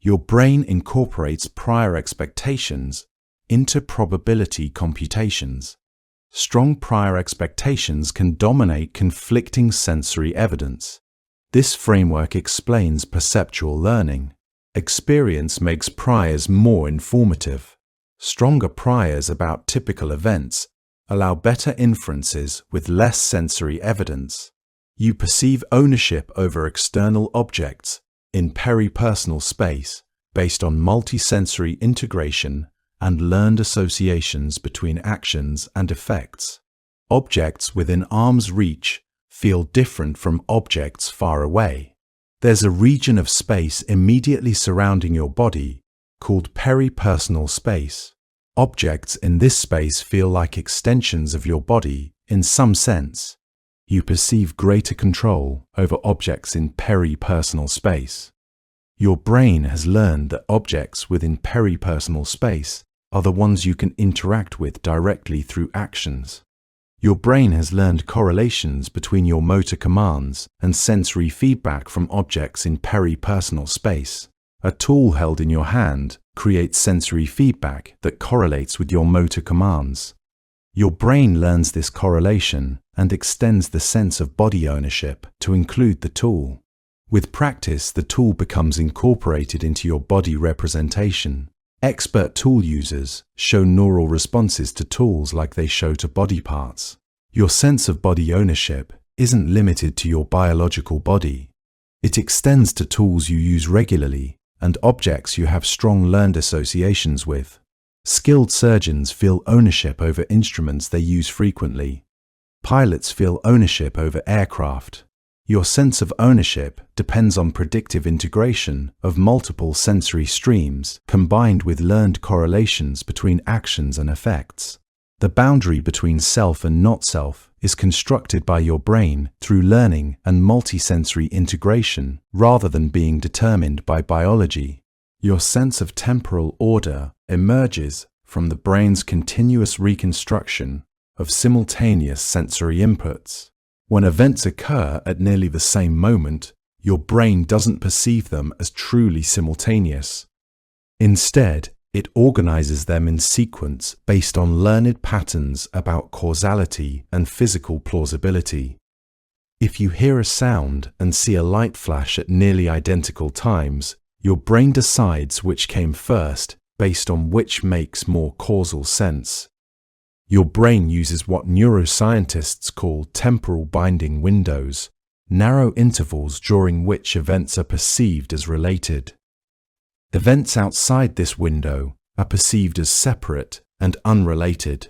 Your brain incorporates prior expectations into probability computations. Strong prior expectations can dominate conflicting sensory evidence. This framework explains perceptual learning. Experience makes priors more informative. Stronger priors about typical events allow better inferences with less sensory evidence. You perceive ownership over external objects in peripersonal space based on multisensory integration and learned associations between actions and effects. Objects within arm's reach feel different from objects far away. There's a region of space immediately surrounding your body called peripersonal space. Objects in this space feel like extensions of your body in some sense. You perceive greater control over objects in peripersonal space. Your brain has learned that objects within peripersonal space are the ones you can interact with directly through actions. Your brain has learned correlations between your motor commands and sensory feedback from objects in peripersonal space. A tool held in your hand creates sensory feedback that correlates with your motor commands. Your brain learns this correlation and extends the sense of body ownership to include the tool. With practice, the tool becomes incorporated into your body representation. Expert tool users show neural responses to tools like they show to body parts. Your sense of body ownership isn't limited to your biological body. It extends to tools you use regularly and objects you have strong learned associations with. Skilled surgeons feel ownership over instruments they use frequently. Pilots feel ownership over aircraft. Your sense of ownership depends on predictive integration of multiple sensory streams combined with learned correlations between actions and effects. The boundary between self and not self is constructed by your brain through learning and multisensory integration rather than being determined by biology. Your sense of temporal order emerges from the brain's continuous reconstruction of simultaneous sensory inputs. When events occur at nearly the same moment, your brain doesn't perceive them as truly simultaneous. Instead, it organizes them in sequence based on learned patterns about causality and physical plausibility. If you hear a sound and see a light flash at nearly identical times, your brain decides which came first based on which makes more causal sense. Your brain uses what neuroscientists call temporal binding windows, narrow intervals during which events are perceived as related. Events outside this window are perceived as separate and unrelated.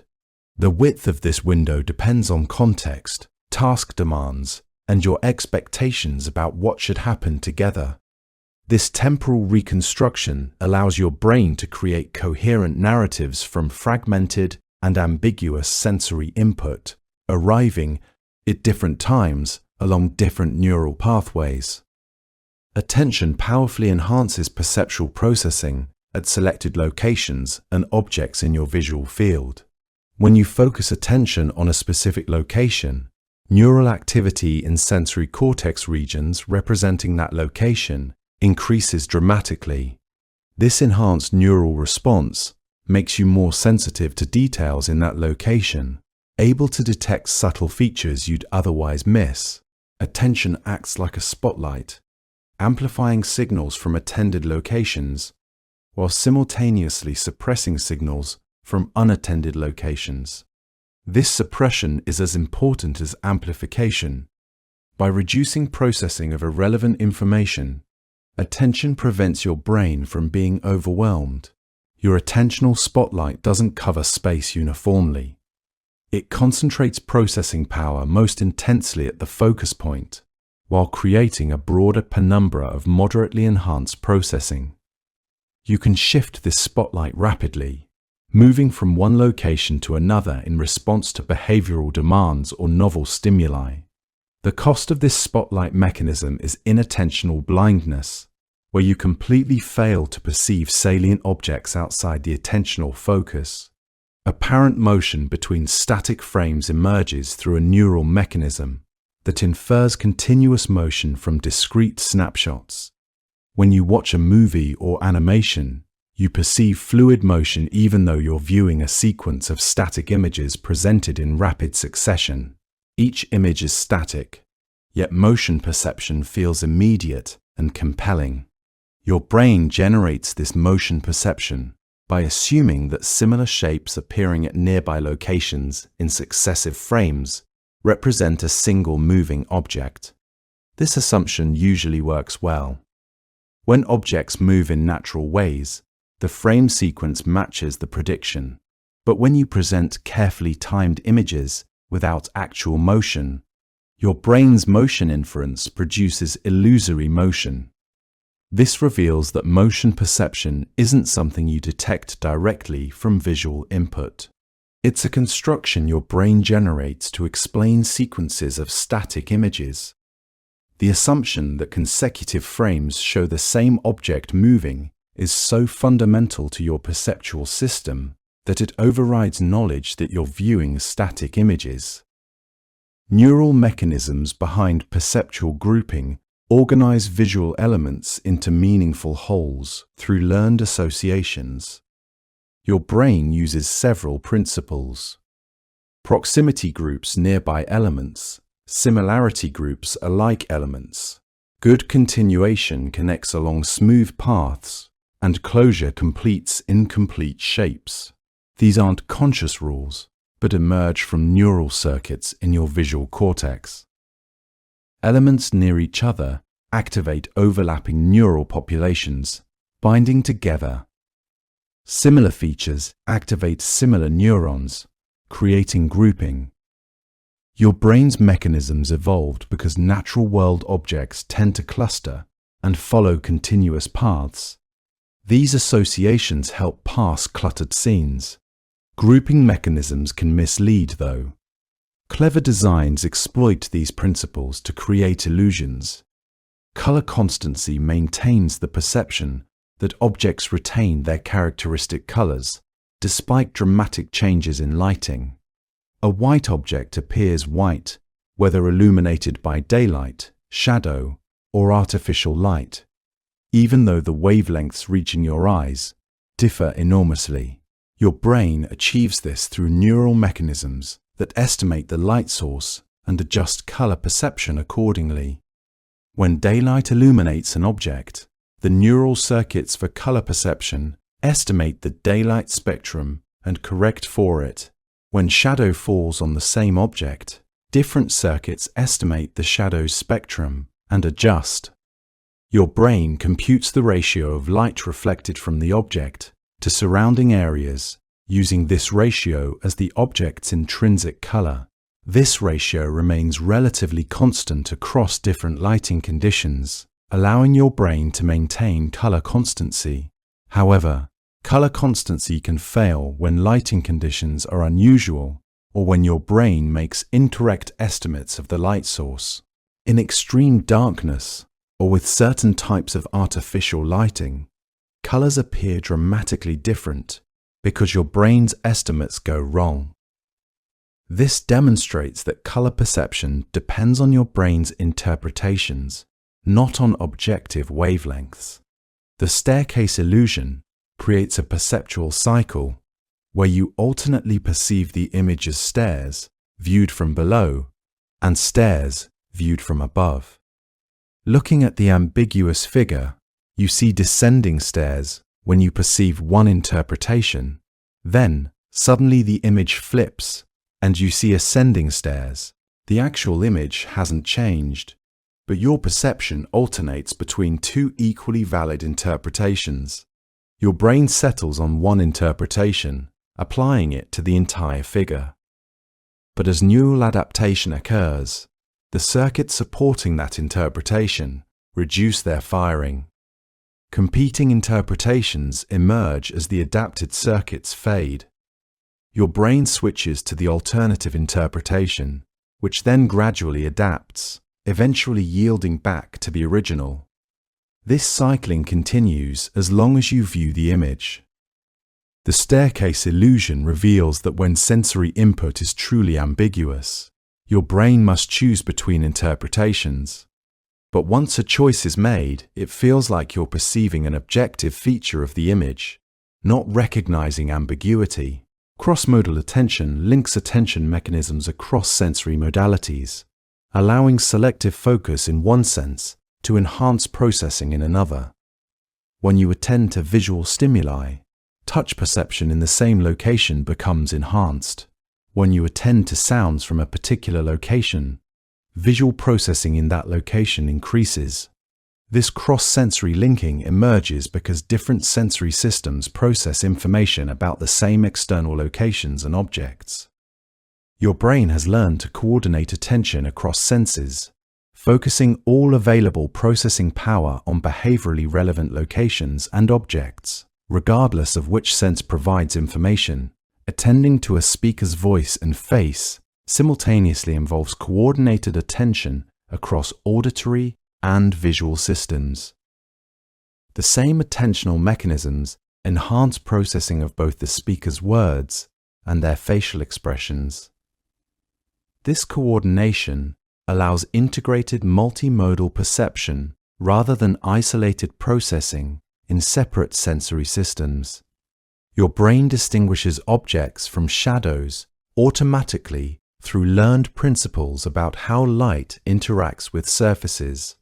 The width of this window depends on context, task demands, and your expectations about what should happen together. This temporal reconstruction allows your brain to create coherent narratives from fragmented and ambiguous sensory input, arriving at different times along different neural pathways. Attention powerfully enhances perceptual processing at selected locations and objects in your visual field. When you focus attention on a specific location, neural activity in sensory cortex regions representing that location increases dramatically. This enhanced neural response makes you more sensitive to details in that location, able to detect subtle features you'd otherwise miss. Attention acts like a spotlight, amplifying signals from attended locations while simultaneously suppressing signals from unattended locations. This suppression is as important as amplification. By reducing processing of irrelevant information, attention prevents your brain from being overwhelmed. Your attentional spotlight doesn't cover space uniformly. It concentrates processing power most intensely at the focus point, while creating a broader penumbra of moderately enhanced processing. You can shift this spotlight rapidly, moving from one location to another in response to behavioral demands or novel stimuli. The cost of this spotlight mechanism is inattentional blindness, where you completely fail to perceive salient objects outside the attentional focus. Apparent motion between static frames emerges through a neural mechanism that infers continuous motion from discrete snapshots. When you watch a movie or animation, you perceive fluid motion even though you're viewing a sequence of static images presented in rapid succession. Each image is static, yet motion perception feels immediate and compelling. Your brain generates this motion perception by assuming that similar shapes appearing at nearby locations in successive frames represent a single moving object. This assumption usually works well. When objects move in natural ways, the frame sequence matches the prediction. But when you present carefully timed images without actual motion, your brain's motion inference produces illusory motion. This reveals that motion perception isn't something you detect directly from visual input. It's a construction your brain generates to explain sequences of static images. The assumption that consecutive frames show the same object moving is so fundamental to your perceptual system that it overrides knowledge that you're viewing static images. Neural mechanisms behind perceptual grouping organize visual elements into meaningful wholes through learned associations. Your brain uses several principles. Proximity groups nearby elements, similarity groups alike elements. Good continuation connects along smooth paths, and closure completes incomplete shapes. These aren't conscious rules, but emerge from neural circuits in your visual cortex. Elements near each other activate overlapping neural populations, binding together. Similar features activate similar neurons, creating grouping. Your brain's mechanisms evolved because natural world objects tend to cluster and follow continuous paths. These associations help pass cluttered scenes. Grouping mechanisms can mislead, though. Clever designs exploit these principles to create illusions. Color constancy maintains the perception that objects retain their characteristic colors, despite dramatic changes in lighting. A white object appears white, whether illuminated by daylight, shadow, or artificial light, even though the wavelengths reaching your eyes differ enormously. Your brain achieves this through neural mechanisms that estimate the light source and adjust color perception accordingly. When daylight illuminates an object, the neural circuits for color perception estimate the daylight spectrum and correct for it. When shadow falls on the same object, different circuits estimate the shadow's spectrum and adjust. Your brain computes the ratio of light reflected from the object to surrounding areas, using this ratio as the object's intrinsic color. This ratio remains relatively constant across different lighting conditions, allowing your brain to maintain color constancy. However, color constancy can fail when lighting conditions are unusual or when your brain makes incorrect estimates of the light source. In extreme darkness, or with certain types of artificial lighting, colors appear dramatically different because your brain's estimates go wrong. This demonstrates that color perception depends on your brain's interpretations, not on objective wavelengths. The staircase illusion creates a perceptual cycle where you alternately perceive the image as stairs viewed from below and stairs viewed from above. Looking at the ambiguous figure, you see descending stairs when you perceive one interpretation. Then, suddenly the image flips and you see ascending stairs. The actual image hasn't changed, but your perception alternates between two equally valid interpretations. Your brain settles on one interpretation, applying it to the entire figure. But as neural adaptation occurs, the circuits supporting that interpretation reduce their firing. Competing interpretations emerge as the adapted circuits fade. Your brain switches to the alternative interpretation, which then gradually adapts, eventually yielding back to the original. This cycling continues as long as you view the image. The staircase illusion reveals that when sensory input is truly ambiguous, your brain must choose between interpretations. But once a choice is made, it feels like you're perceiving an objective feature of the image, not recognizing ambiguity. Cross-modal attention links attention mechanisms across sensory modalities, allowing selective focus in one sense to enhance processing in another. When you attend to visual stimuli, touch perception in the same location becomes enhanced. When you attend to sounds from a particular location, visual processing in that location increases. This cross-sensory linking emerges because different sensory systems process information about the same external locations and objects. Your brain has learned to coordinate attention across senses, focusing all available processing power on behaviorally relevant locations and objects, regardless of which sense provides information. Attending to a speaker's voice and face simultaneously involves coordinated attention across auditory and visual systems. The same attentional mechanisms enhance processing of both the speaker's words and their facial expressions. This coordination allows integrated multimodal perception rather than isolated processing in separate sensory systems. Your brain distinguishes objects from shadows automatically through learned principles about how light interacts with surfaces.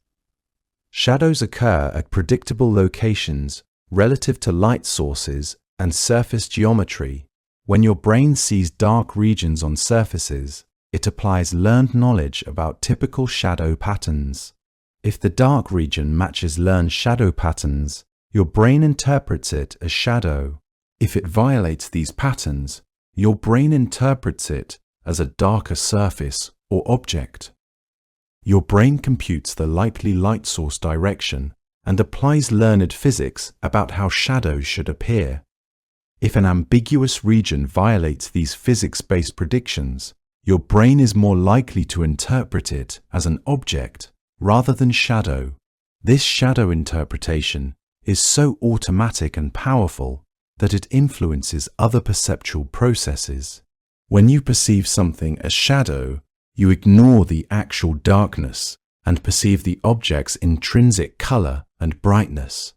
Shadows occur at predictable locations relative to light sources and surface geometry. When your brain sees dark regions on surfaces, it applies learned knowledge about typical shadow patterns. If the dark region matches learned shadow patterns, your brain interprets it as shadow. If it violates these patterns, your brain interprets it as a darker surface or object. Your brain computes the likely light source direction and applies learned physics about how shadows should appear. If an ambiguous region violates these physics-based predictions, your brain is more likely to interpret it as an object rather than shadow. This shadow interpretation is so automatic and powerful that it influences other perceptual processes. When you perceive something as shadow, you ignore the actual darkness and perceive the object's intrinsic color and brightness.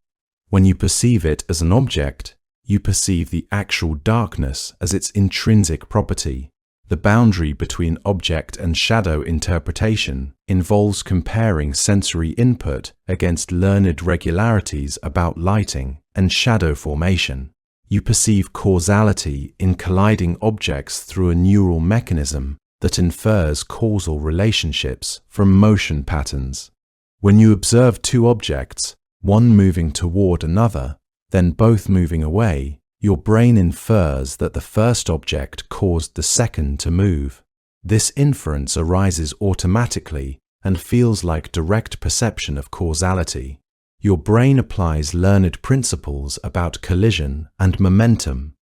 When you perceive it as an object, you perceive the actual darkness as its intrinsic property. The boundary between object and shadow interpretation involves comparing sensory input against learned regularities about lighting and shadow formation. You perceive causality in colliding objects through a neural mechanism that infers causal relationships from motion patterns. When you observe two objects, one moving toward another, then both moving away, your brain infers that the first object caused the second to move. This inference arises automatically and feels like direct perception of causality. Your brain applies learned principles about collision and momentum.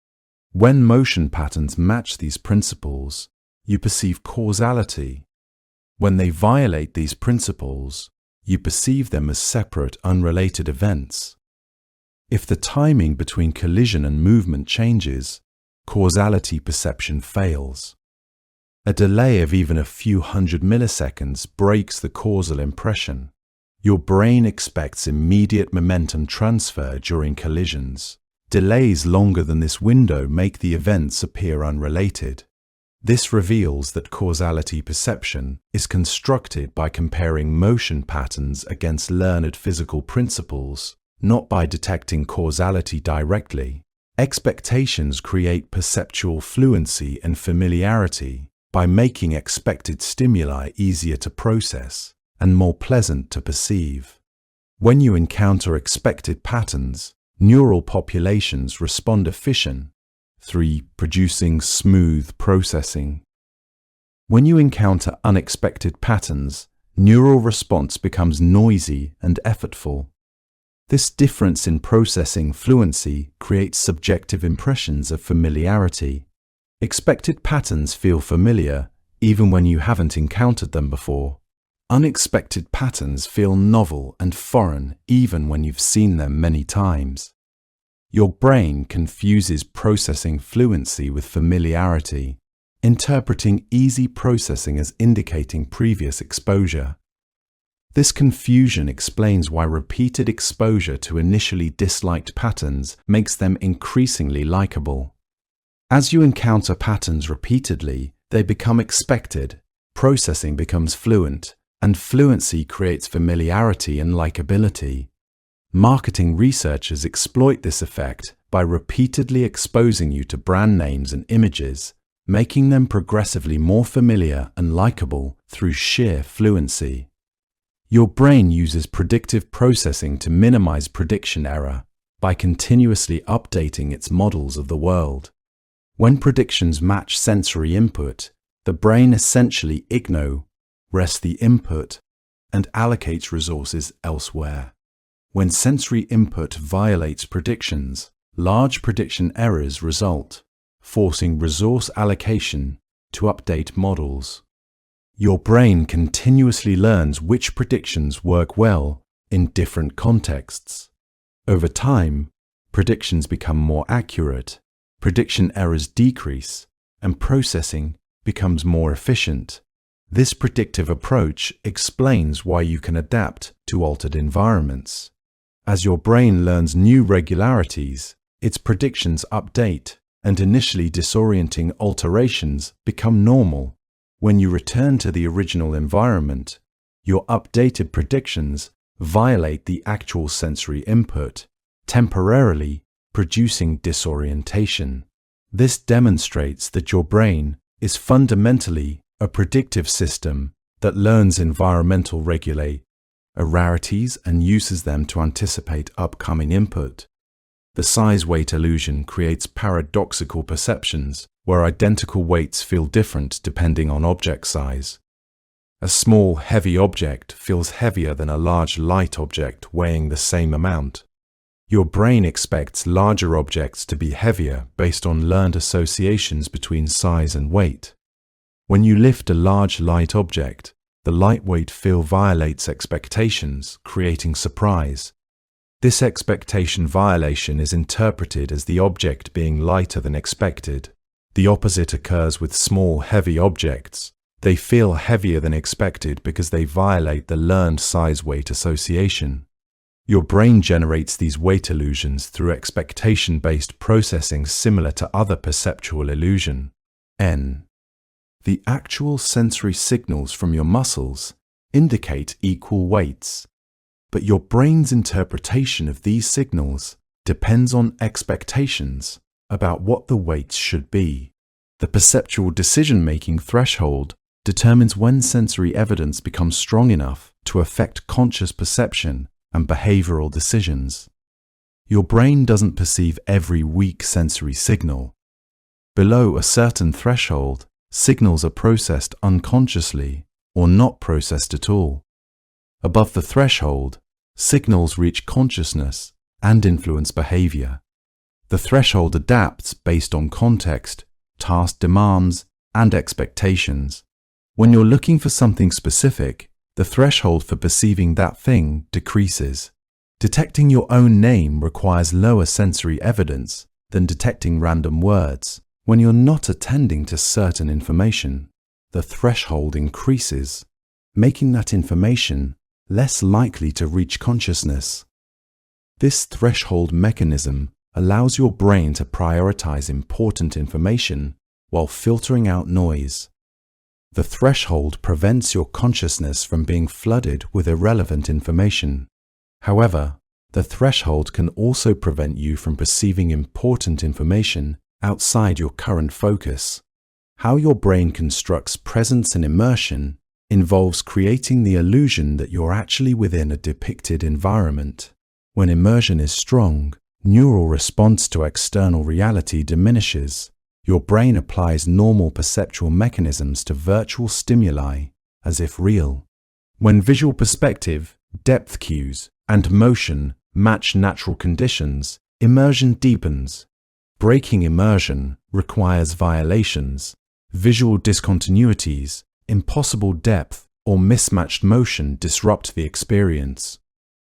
When motion patterns match these principles, you perceive causality. When they violate these principles, you perceive them as separate, unrelated events. If the timing between collision and movement changes, causality perception fails. A delay of even a few hundred milliseconds breaks the causal impression. Your brain expects immediate momentum transfer during collisions. Delays longer than this window make the events appear unrelated. This reveals that causality perception is constructed by comparing motion patterns against learned physical principles, not by detecting causality directly. Expectations create perceptual fluency and familiarity by making expected stimuli easier to process and more pleasant to perceive. When you encounter expected patterns, neural populations respond efficient, producing smooth processing. When you encounter unexpected patterns, neural response becomes noisy and effortful. This difference in processing fluency creates subjective impressions of familiarity. Expected patterns feel familiar even when you haven't encountered them before. Unexpected patterns feel novel and foreign even when you've seen them many times. Your brain confuses processing fluency with familiarity, interpreting easy processing as indicating previous exposure. This confusion explains why repeated exposure to initially disliked patterns makes them increasingly likable. As you encounter patterns repeatedly, they become expected, processing becomes fluent, and fluency creates familiarity and likability. Marketing researchers exploit this effect by repeatedly exposing you to brand names and images making them progressively more familiar and likable through sheer fluency. Your brain uses predictive processing to minimize prediction error by continuously updating its models of the world. When predictions match sensory input, the brain essentially rests the input and allocates resources elsewhere. When sensory input violates predictions, large prediction errors result, forcing resource allocation to update models. Your brain continuously learns which predictions work well in different contexts. Over time, predictions become more accurate, prediction errors decrease, and processing becomes more efficient. This predictive approach explains why you can adapt to altered environments. As your brain learns new regularities, its predictions update, and initially disorienting alterations become normal. When you return to the original environment, your updated predictions violate the actual sensory input, temporarily producing disorientation. This demonstrates that your brain is fundamentally a predictive system that learns environmental regularities and uses them to anticipate upcoming input. The size-weight illusion creates paradoxical perceptions where identical weights feel different depending on object size. A small, heavy object feels heavier than a large, light object weighing the same amount. Your brain expects larger objects to be heavier based on learned associations between size and weight. When you lift a large, light object, the lightweight feel violates expectations, creating surprise. This expectation violation is interpreted as the object being lighter than expected. The opposite occurs with small, heavy objects. They feel heavier than expected because they violate the learned size-weight association. Your brain generates these weight illusions through expectation-based processing similar to other perceptual illusion. N. The actual sensory signals from your muscles indicate equal weights, but your brain's interpretation of these signals depends on expectations about what the weights should be. The perceptual decision-making threshold determines when sensory evidence becomes strong enough to affect conscious perception and behavioral decisions. Your brain doesn't perceive every weak sensory signal. Below a certain threshold, signals are processed unconsciously or not processed at all. Above the threshold, signals reach consciousness and influence behavior. The threshold adapts based on context, task demands, and expectations. When you're looking for something specific, the threshold for perceiving that thing decreases. Detecting your own name requires lower sensory evidence than detecting random words. When you're not attending to certain information, the threshold increases, making that information less likely to reach consciousness. This threshold mechanism allows your brain to prioritize important information while filtering out noise. The threshold prevents your consciousness from being flooded with irrelevant information. However, the threshold can also prevent you from perceiving important information outside your current focus. How your brain constructs presence and immersion involves creating the illusion that you're actually within a depicted environment. When immersion is strong, neural response to external reality diminishes. Your brain applies normal perceptual mechanisms to virtual stimuli as if real. When visual perspective, depth cues, and motion match natural conditions, immersion deepens. Breaking immersion requires violations, visual discontinuities, impossible depth, or mismatched motion disrupt the experience.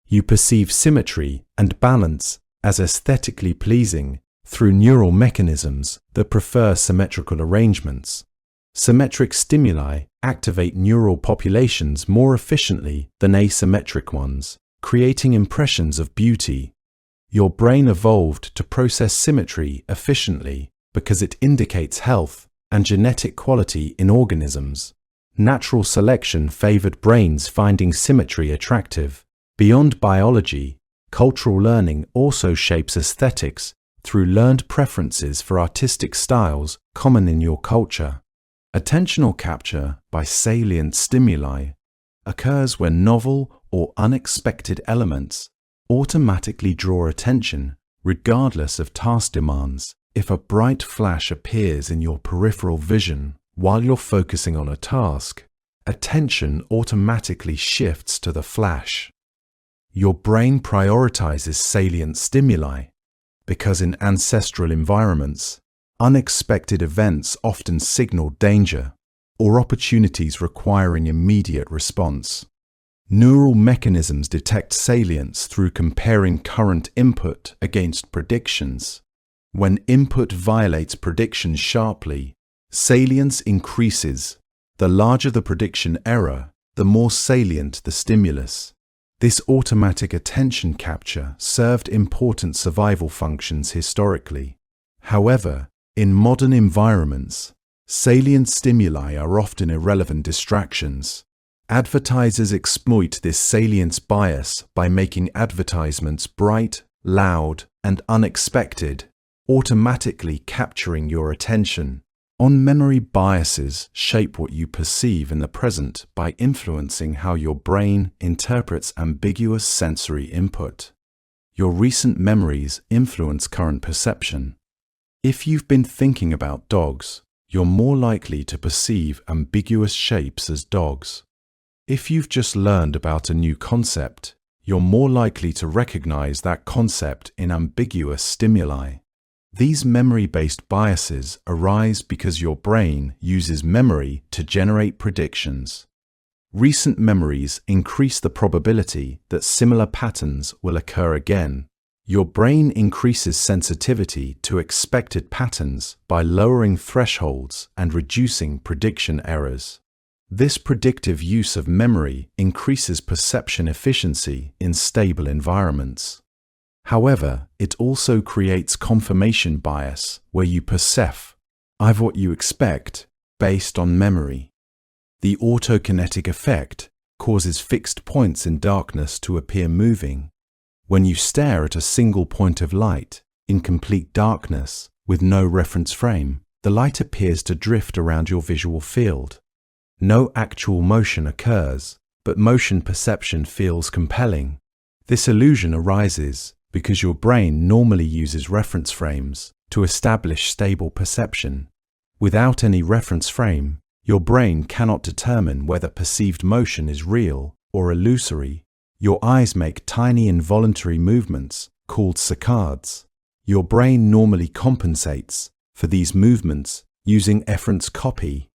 You perceive symmetry and balance as aesthetically pleasing through neural mechanisms that prefer symmetrical arrangements. Symmetric stimuli activate neural populations more efficiently than asymmetric ones, creating impressions of beauty. Your brain evolved to process symmetry efficiently because it indicates health and genetic quality in organisms. Natural selection favored brains finding symmetry attractive. Beyond biology, cultural learning also shapes aesthetics through learned preferences for artistic styles common in your culture. Attentional capture by salient stimuli occurs when novel or unexpected elements automatically draw attention regardless of task demands. If a bright flash appears in your peripheral vision while you're focusing on a task, attention automatically shifts to the flash. Your brain prioritizes salient stimuli because in ancestral environments, unexpected events often signal danger or opportunities requiring immediate response. Neural mechanisms detect salience through comparing current input against predictions. When input violates predictions sharply, salience increases. The larger the prediction error, the more salient the stimulus. This automatic attention capture served important survival functions historically. However, in modern environments, salient stimuli are often irrelevant distractions. Advertisers exploit this salience bias by making advertisements bright, loud, and unexpected, automatically capturing your attention. On-memory biases shape what you perceive in the present by influencing how your brain interprets ambiguous sensory input. Your recent memories influence current perception. If you've been thinking about dogs, you're more likely to perceive ambiguous shapes as dogs. If you've just learned about a new concept, you're more likely to recognize that concept in ambiguous stimuli. These memory-based biases arise because your brain uses memory to generate predictions. Recent memories increase the probability that similar patterns will occur again. Your brain increases sensitivity to expected patterns by lowering thresholds and reducing prediction errors. This predictive use of memory increases perception efficiency in stable environments. However, it also creates confirmation bias where you perceive what you expect based on memory. The autokinetic effect causes fixed points in darkness to appear moving. When you stare at a single point of light in complete darkness with no reference frame, the light appears to drift around your visual field. No actual motion occurs, but motion perception feels compelling. This illusion arises because your brain normally uses reference frames to establish stable perception. Without any reference frame, your brain cannot determine whether perceived motion is real or illusory. Your eyes make tiny involuntary movements called saccades. Your brain normally compensates for these movements using efference copy.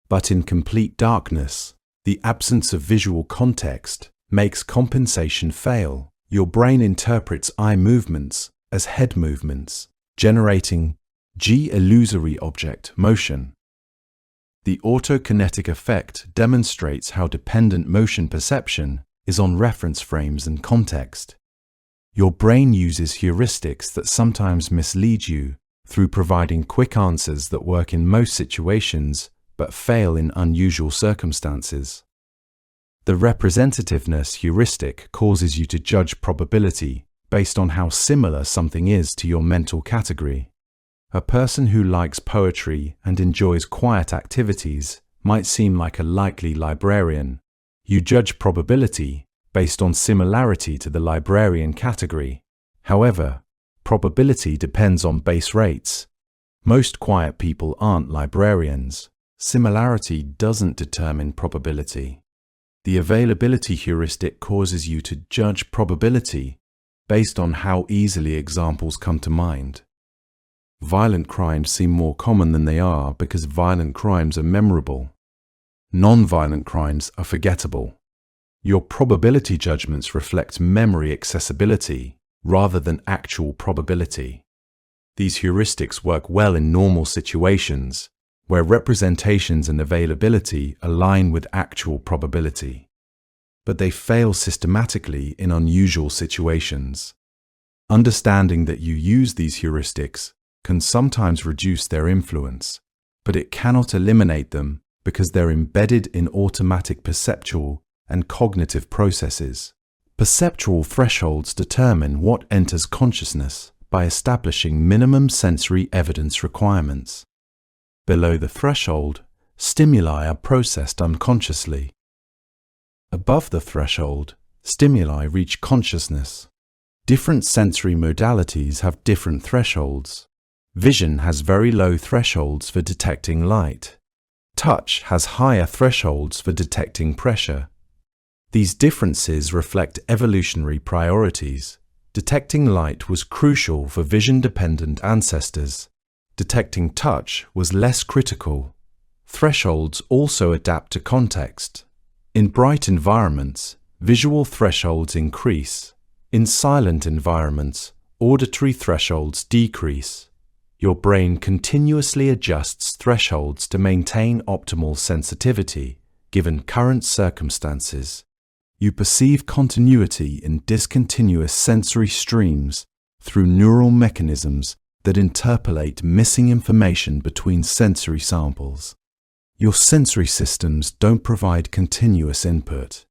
But in complete darkness, the absence of visual context makes compensation fail. Your brain interprets eye movements as head movements, generating illusory object motion. The autokinetic effect demonstrates how dependent motion perception is on reference frames and context. Your brain uses heuristics that sometimes mislead you through providing quick answers that work in most situations but fail in unusual circumstances. The representativeness heuristic causes you to judge probability based on how similar something is to your mental category. A person who likes poetry and enjoys quiet activities might seem like a likely librarian. You judge probability based on similarity to the librarian category. However, probability depends on base rates. Most quiet people aren't librarians. Similarity doesn't determine probability. The availability heuristic causes you to judge probability based on how easily examples come to mind. Violent crimes seem more common than they are because violent crimes are memorable. Non-violent crimes are forgettable. Your probability judgments reflect memory accessibility rather than actual probability. These heuristics work well in normal situations, where representations and availability align with actual probability. But they fail systematically in unusual situations. Understanding that you use these heuristics can sometimes reduce their influence, but it cannot eliminate them because they're embedded in automatic perceptual and cognitive processes. Perceptual thresholds determine what enters consciousness by establishing minimum sensory evidence requirements. Below the threshold, stimuli are processed unconsciously. Above the threshold, stimuli reach consciousness. Different sensory modalities have different thresholds. Vision has very low thresholds for detecting light. Touch has higher thresholds for detecting pressure. These differences reflect evolutionary priorities. Detecting light was crucial for vision-dependent ancestors. Detecting touch was less critical. Thresholds also adapt to context. In bright environments, visual thresholds increase. In silent environments, auditory thresholds decrease. Your brain continuously adjusts thresholds to maintain optimal sensitivity, given current circumstances. You perceive continuity in discontinuous sensory streams through neural mechanisms that interpolate missing information between sensory samples. Your sensory systems don't provide continuous input.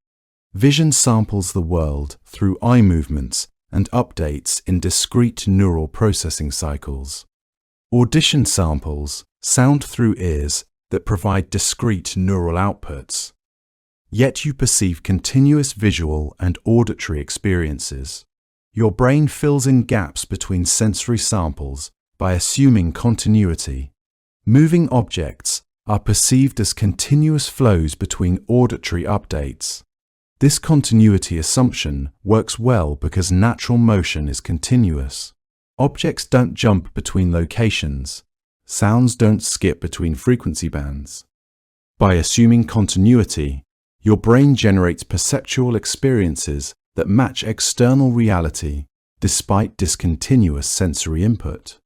Vision samples the world through eye movements and updates in discrete neural processing cycles. Audition samples sound through ears that provide discrete neural outputs. Yet you perceive continuous visual and auditory experiences. Your brain fills in gaps between sensory samples by assuming continuity. Moving objects are perceived as continuous flows between auditory updates. This continuity assumption works well because natural motion is continuous. Objects don't jump between locations. Sounds don't skip between frequency bands. By assuming continuity, your brain generates perceptual experiences that match external reality despite discontinuous sensory input.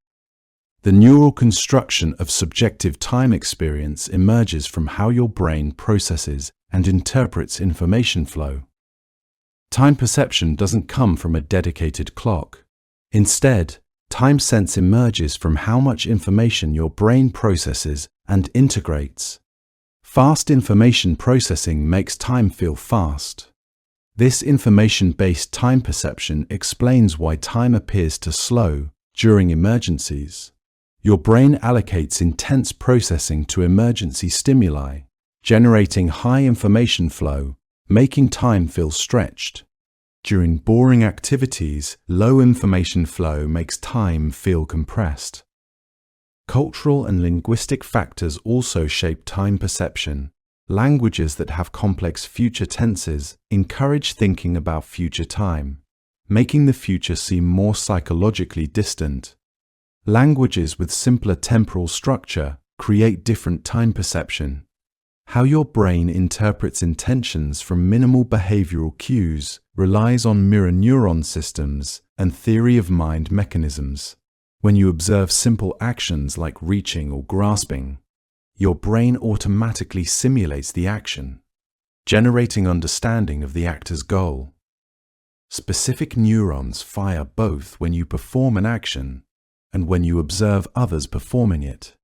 The neural construction of subjective time experience emerges from how your brain processes and interprets information flow. Time perception doesn't come from a dedicated clock. Instead, time sense emerges from how much information your brain processes and integrates. Fast information processing makes time feel fast. This information-based time perception explains why time appears to slow during emergencies. Your brain allocates intense processing to emergency stimuli, generating high information flow, making time feel stretched. During boring activities, low information flow makes time feel compressed. Cultural and linguistic factors also shape time perception. Languages that have complex future tenses encourage thinking about future time, making the future seem more psychologically distant. Languages with simpler temporal structure create different time perception. How your brain interprets intentions from minimal behavioral cues relies on mirror neuron systems and theory of mind mechanisms. When you observe simple actions like reaching or grasping, your brain automatically simulates the action, generating understanding of the actor's goal. Specific neurons fire both when you perform an action and when you observe others performing it.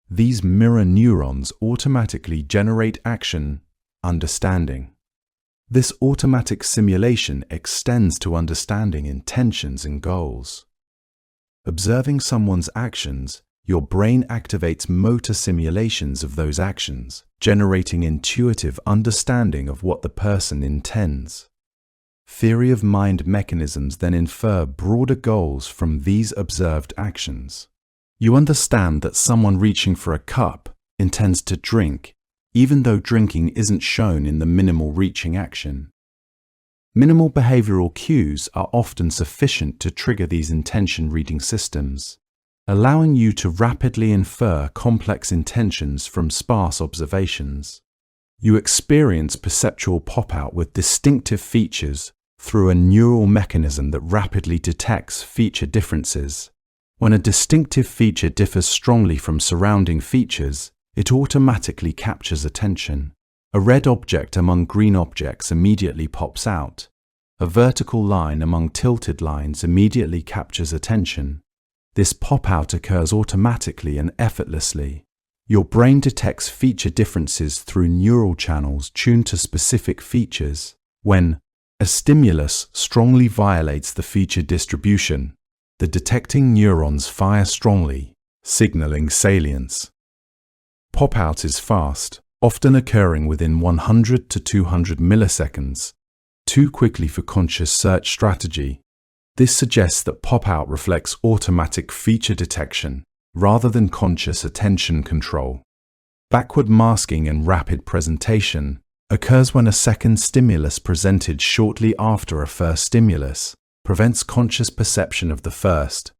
These mirror neurons automatically generate action, understanding. This automatic simulation extends to understanding intentions and goals. Observing someone's actions, your brain activates motor simulations of those actions, generating intuitive understanding of what the person intends. Theory of mind mechanisms then infer broader goals from these observed actions. You understand that someone reaching for a cup intends to drink, even though drinking isn't shown in the minimal reaching action. Minimal behavioral cues are often sufficient to trigger these intention-reading systems, allowing you to rapidly infer complex intentions from sparse observations. You experience perceptual pop-out with distinctive features through a neural mechanism that rapidly detects feature differences. When a distinctive feature differs strongly from surrounding features, it automatically captures attention. A red object among green objects immediately pops out. A vertical line among tilted lines immediately captures attention. This pop-out occurs automatically and effortlessly. Your brain detects feature differences through neural channels tuned to specific features. When a stimulus strongly violates the feature distribution, the detecting neurons fire strongly, signaling salience. Pop-out is fast, often occurring within 100 to 200 milliseconds, too quickly for conscious search strategy. This suggests that pop-out reflects automatic feature detection rather than conscious attention control. Backward masking and rapid presentation occurs when a second stimulus presented shortly after a first stimulus prevents conscious perception of the first.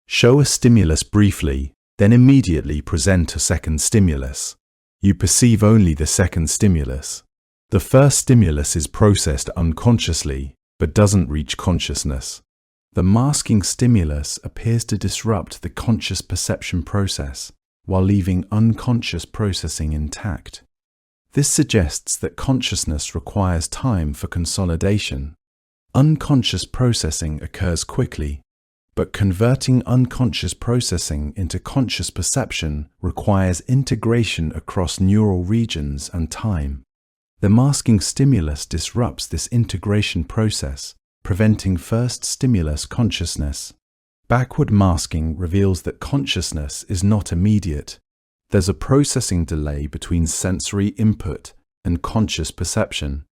Show a stimulus briefly, then immediately present a second stimulus. You perceive only the second stimulus. The first stimulus is processed unconsciously, but doesn't reach consciousness. The masking stimulus appears to disrupt the conscious perception process while leaving unconscious processing intact. This suggests that consciousness requires time for consolidation. Unconscious processing occurs quickly, but converting unconscious processing into conscious perception requires integration across neural regions and time. The masking stimulus disrupts this integration process, preventing first stimulus consciousness. Backward masking reveals that consciousness is not immediate. There's a processing delay between sensory input and conscious perception.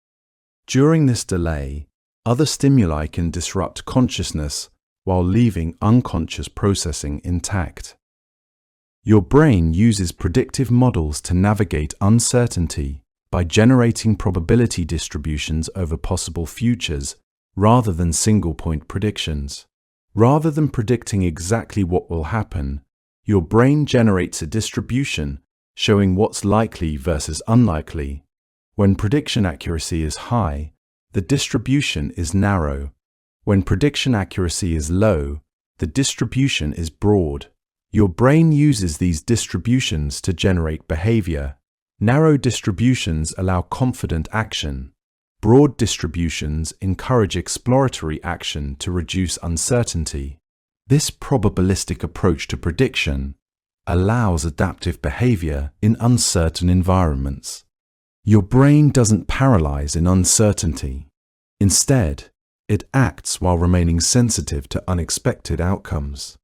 During this delay, other stimuli can disrupt consciousness while leaving unconscious processing intact. Your brain uses predictive models to navigate uncertainty by generating probability distributions over possible futures rather than single-point predictions. Rather than predicting exactly what will happen, your brain generates a distribution showing what's likely versus unlikely. When prediction accuracy is high, the distribution is narrow. When prediction accuracy is low, the distribution is broad. Your brain uses these distributions to generate behavior. Narrow distributions allow confident action. Broad distributions encourage exploratory action to reduce uncertainty. This probabilistic approach to prediction allows adaptive behavior in uncertain environments. Your brain doesn't paralyze in uncertainty. Instead, it acts while remaining sensitive to unexpected outcomes.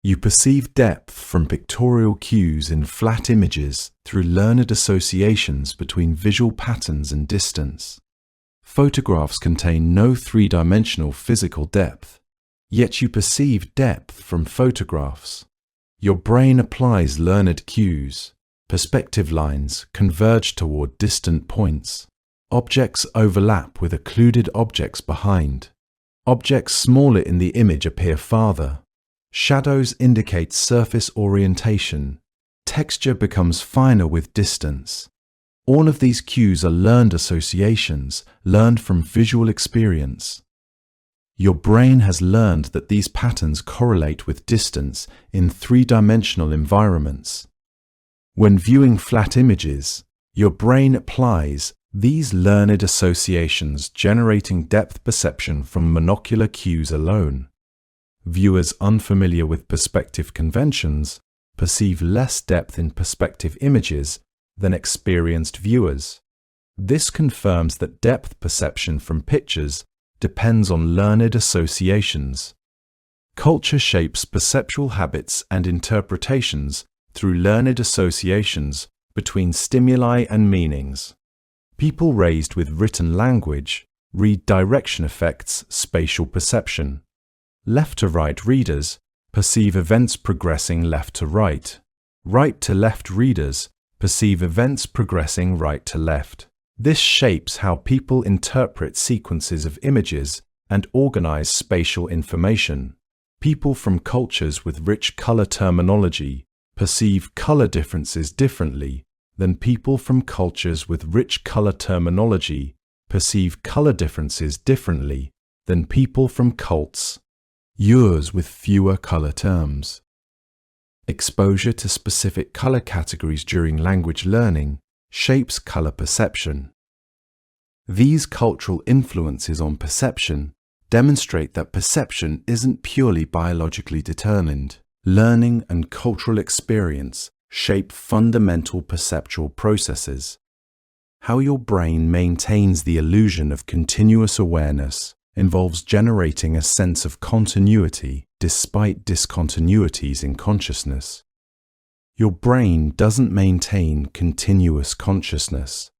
You perceive depth from pictorial cues in flat images through learned associations between visual patterns and distance. Photographs contain no three-dimensional physical depth, yet you perceive depth from photographs. Your brain applies learned cues. Perspective lines converge toward distant points. Objects overlap with occluded objects behind. Objects smaller in the image appear farther. Shadows indicate surface orientation. Texture becomes finer with distance. All of these cues are learned associations, learned from visual experience. Your brain has learned that these patterns correlate with distance in three-dimensional environments. When viewing flat images, your brain applies these learned associations, generating depth perception from monocular cues alone. Viewers unfamiliar with perspective conventions perceive less depth in perspective images than experienced viewers. This confirms that depth perception from pictures depends on learned associations. Culture shapes perceptual habits and interpretations through learned associations between stimuli and meanings. People raised with written language read direction affects spatial perception. Left to right readers perceive events progressing left to right. Right to left readers perceive events progressing right to left. This shapes how people interpret sequences of images and organize spatial information. People from cultures with rich color terminology perceive color differences differently than people from cultures with rich color terminology perceive color differences differently than people from cults. Yours with fewer color terms. Exposure to specific color categories during language learning shapes color perception. These cultural influences on perception demonstrate that perception isn't purely biologically determined. Learning and cultural experience shape fundamental perceptual processes. How your brain maintains the illusion of continuous awareness involves generating a sense of continuity despite discontinuities in consciousness. Your brain doesn't maintain continuous consciousness.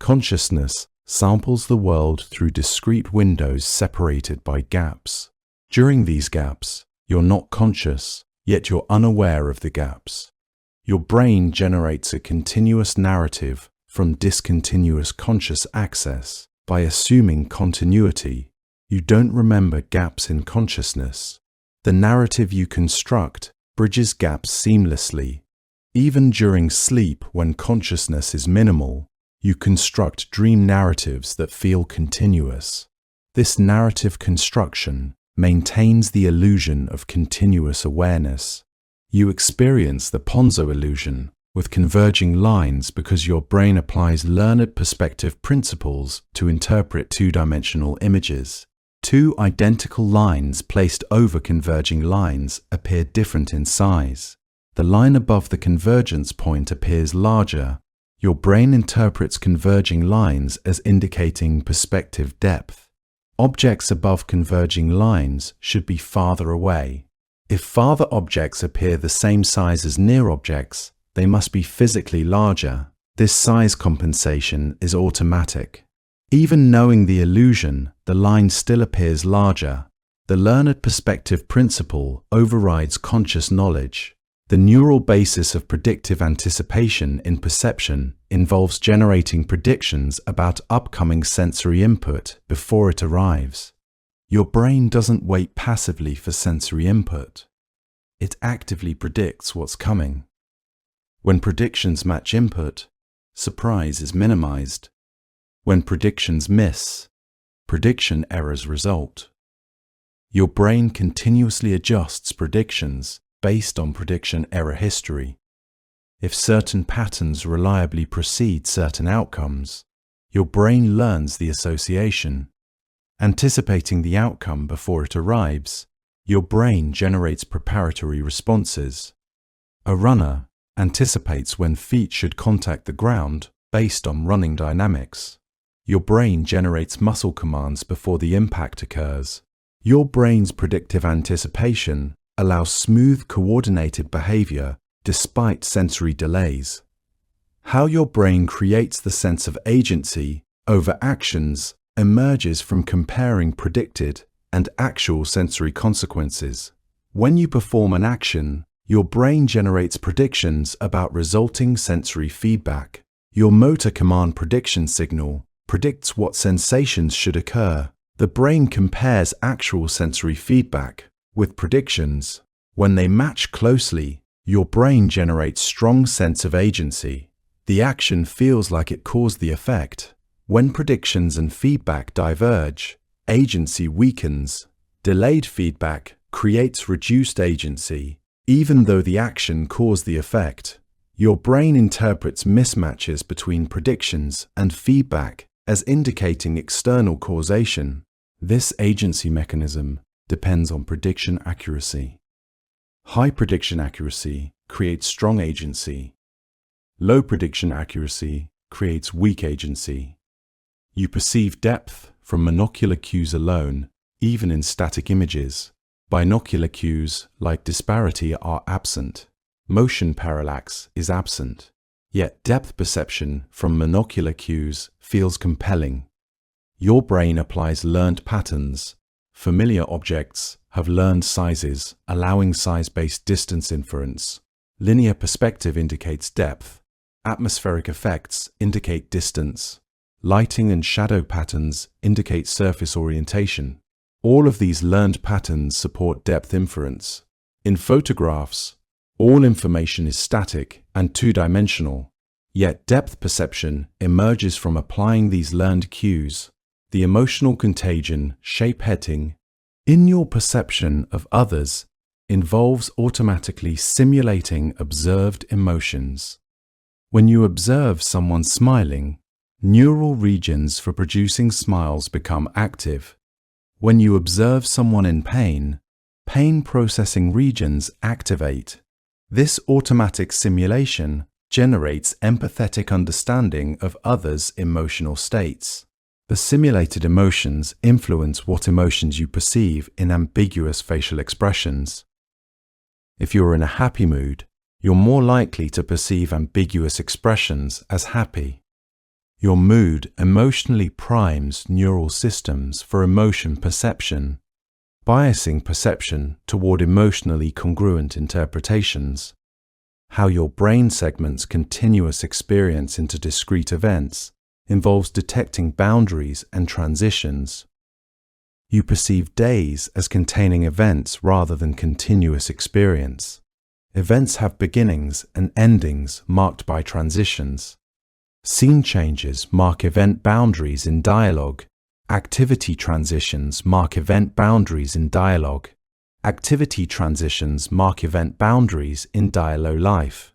Consciousness samples the world through discrete windows separated by gaps. During these gaps, you're not conscious, yet you're unaware of the gaps. Your brain generates a continuous narrative from discontinuous conscious access. By assuming continuity, you don't remember gaps in consciousness. The narrative you construct bridges gaps seamlessly. Even during sleep, when consciousness is minimal, you construct dream narratives that feel continuous. This narrative construction maintains the illusion of continuous awareness. You experience the Ponzo illusion with converging lines because your brain applies learned perspective principles to interpret two-dimensional images. Two identical lines placed over converging lines appear different in size. The line above the convergence point appears larger. Your brain interprets converging lines as indicating perspective depth. Objects above converging lines should be farther away. If farther objects appear the same size as near objects, they must be physically larger. This size compensation is automatic. Even knowing the illusion, the line still appears larger. The learned perspective principle overrides conscious knowledge. The neural basis of predictive anticipation in perception involves generating predictions about upcoming sensory input before it arrives. Your brain doesn't wait passively for sensory input. It actively predicts what's coming. When predictions match input, surprise is minimized. When predictions miss, prediction errors result. Your brain continuously adjusts predictions based on prediction error history. If certain patterns reliably precede certain outcomes, your brain learns the association. Anticipating the outcome before it arrives, your brain generates preparatory responses. A runner anticipates when feet should contact the ground based on running dynamics. Your brain generates muscle commands before the impact occurs. Your brain's predictive anticipation allows smooth, coordinated behavior despite sensory delays. How your brain creates the sense of agency over actions emerges from comparing predicted and actual sensory consequences. When you perform an action, your brain generates predictions about resulting sensory feedback. Your motor command prediction signal predicts what sensations should occur. The brain compares actual sensory feedback with predictions. When they match closely, your brain generates strong sense of agency. The action feels like it caused the effect. When predictions and feedback diverge, agency weakens. Delayed feedback creates reduced agency. Even though the action caused the effect, your brain interprets mismatches between predictions and feedback as indicating external causation. This agency mechanism depends on prediction accuracy. High prediction accuracy creates strong agency. Low prediction accuracy creates weak agency. You perceive depth from monocular cues alone, even in static images. Binocular cues, like disparity, are absent. Motion parallax is absent. Yet depth perception from monocular cues feels compelling. Your brain applies learned patterns. Familiar objects have learned sizes, allowing size-based distance inference. Linear perspective indicates depth. Atmospheric effects indicate distance. Lighting and shadow patterns indicate surface orientation. All of these learned patterns support depth inference. In photographs, all information is static and two-dimensional, yet depth perception emerges from applying these learned cues. The emotional contagion, shape-hetting, in your perception of others involves automatically simulating observed emotions. When you observe someone smiling, neural regions for producing smiles become active. When you observe someone in pain, pain processing regions activate. This automatic simulation generates empathetic understanding of others' emotional states. The simulated emotions influence what emotions you perceive in ambiguous facial expressions. If you're in a happy mood, you're more likely to perceive ambiguous expressions as happy. Your mood emotionally primes neural systems for emotion perception, biasing perception toward emotionally congruent interpretations. How your brain segments continuous experience into discrete events involves detecting boundaries and transitions. You perceive days as containing events rather than continuous experience. Events have beginnings and endings marked by transitions. Scene changes mark event boundaries in dialogue. Activity transitions mark event boundaries in dialogue. Activity transitions mark event boundaries in dialogue life.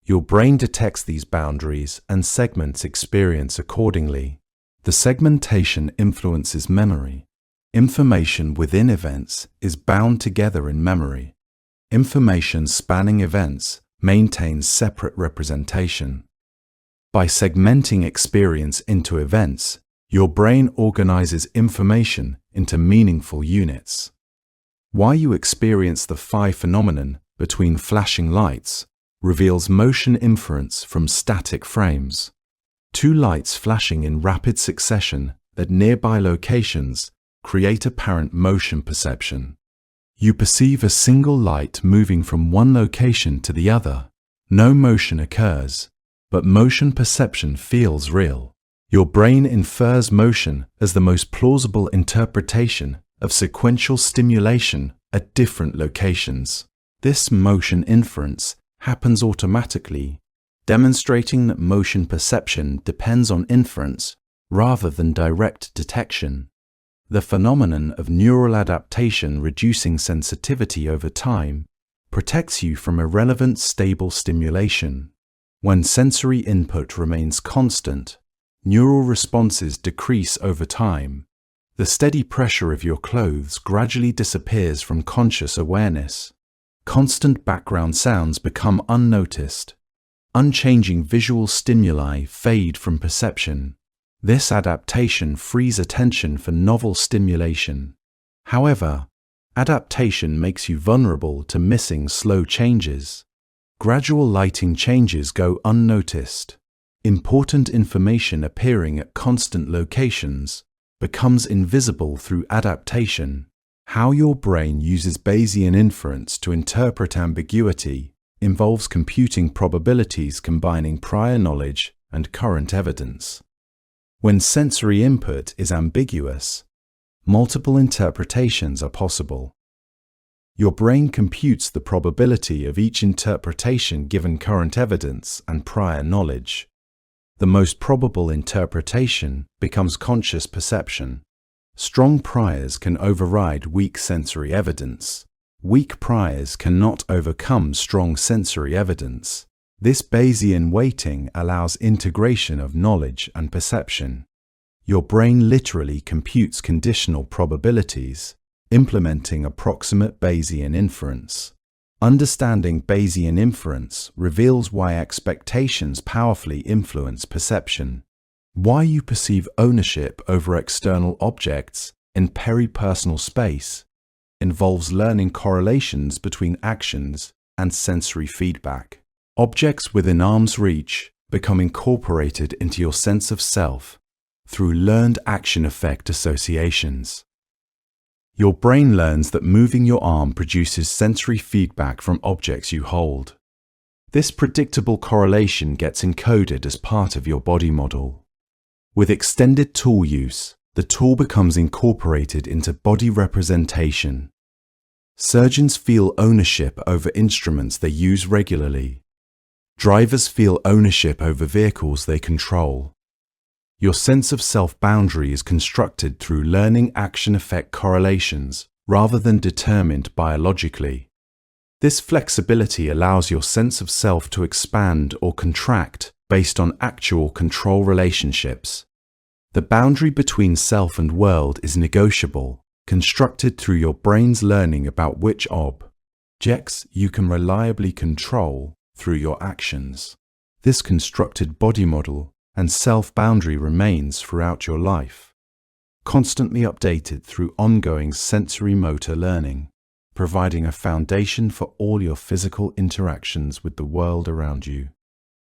Your brain detects these boundaries and segments experience accordingly. The segmentation influences memory. Information within events is bound together in memory. Information spanning events maintains separate representation. By segmenting experience into events, your brain organizes information into meaningful units. Why you experience the phi phenomenon between flashing lights reveals motion inference from static frames. Two lights flashing in rapid succession at nearby locations create apparent motion perception. You perceive a single light moving from one location to the other. No motion occurs, but motion perception feels real. Your brain infers motion as the most plausible interpretation of sequential stimulation at different locations. This motion inference happens automatically, demonstrating that motion perception depends on inference rather than direct detection. The phenomenon of neural adaptation reducing sensitivity over time protects you from irrelevant stable stimulation. When sensory input remains constant, neural responses decrease over time. The steady pressure of your clothes gradually disappears from conscious awareness. Constant background sounds become unnoticed. Unchanging visual stimuli fade from perception. This adaptation frees attention for novel stimulation. However, adaptation makes you vulnerable to missing slow changes. Gradual lighting changes go unnoticed. Important information appearing at constant locations becomes invisible through adaptation. How your brain uses Bayesian inference to interpret ambiguity involves computing probabilities combining prior knowledge and current evidence. When sensory input is ambiguous, multiple interpretations are possible. Your brain computes the probability of each interpretation given current evidence and prior knowledge. The most probable interpretation becomes conscious perception. Strong priors can override weak sensory evidence. Weak priors cannot overcome strong sensory evidence. This Bayesian weighting allows integration of knowledge and perception. Your brain literally computes conditional probabilities, implementing approximate Bayesian inference. Understanding Bayesian inference reveals why expectations powerfully influence perception. Why you perceive ownership over external objects in peripersonal space involves learning correlations between actions and sensory feedback. Objects within arm's reach become incorporated into your sense of self through learned action effect associations. Your brain learns that moving your arm produces sensory feedback from objects you hold. This predictable correlation gets encoded as part of your body model. With extended tool use, the tool becomes incorporated into body representation. Surgeons feel ownership over instruments they use regularly. Drivers feel ownership over vehicles they control. Your sense of self-boundary is constructed through learning action-effect correlations rather than determined biologically. This flexibility allows your sense of self to expand or contract based on actual control relationships. The boundary between self and world is negotiable, constructed through your brain's learning about which objects you can reliably control through your actions. This constructed body model and self-boundary remains throughout your life, constantly updated through ongoing sensory-motor learning, providing a foundation for all your physical interactions with the world around you.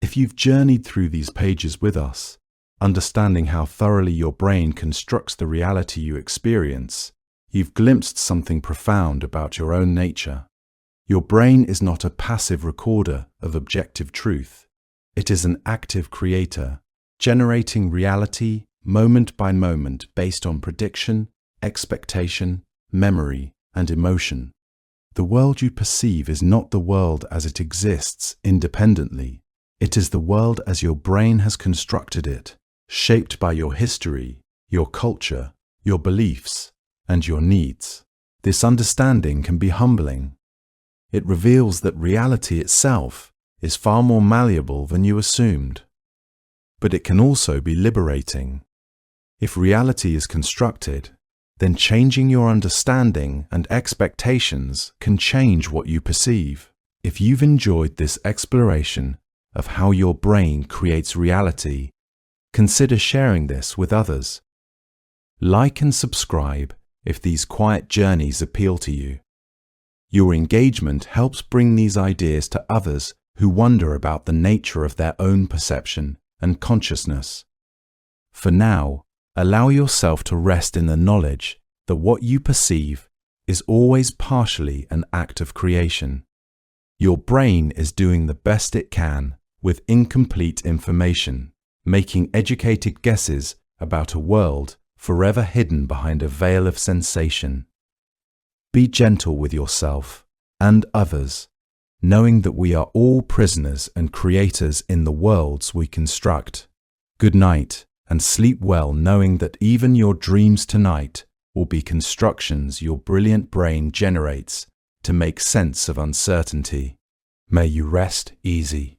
If you've journeyed through these pages with us, understanding how thoroughly your brain constructs the reality you experience, you've glimpsed something profound about your own nature. Your brain is not a passive recorder of objective truth. It is an active creator, generating reality moment by moment based on prediction, expectation, memory, and emotion. The world you perceive is not the world as it exists independently. It is the world as your brain has constructed it, shaped by your history, your culture, your beliefs, and your needs. This understanding can be humbling. It reveals that reality itself is far more malleable than you assumed. But it can also be liberating. If reality is constructed, then changing your understanding and expectations can change what you perceive. If you've enjoyed this exploration of how your brain creates reality, consider sharing this with others. Like and subscribe if these quiet journeys appeal to you. Your engagement helps bring these ideas to others who wonder about the nature of their own perception and consciousness. For now, allow yourself to rest in the knowledge that what you perceive is always partially an act of creation. Your brain is doing the best it can with incomplete information, making educated guesses about a world forever hidden behind a veil of sensation. Be gentle with yourself and others, knowing that we are all prisoners and creators in the worlds we construct. Good night, and sleep well knowing that even your dreams tonight will be constructions your brilliant brain generates to make sense of uncertainty. May you rest easy.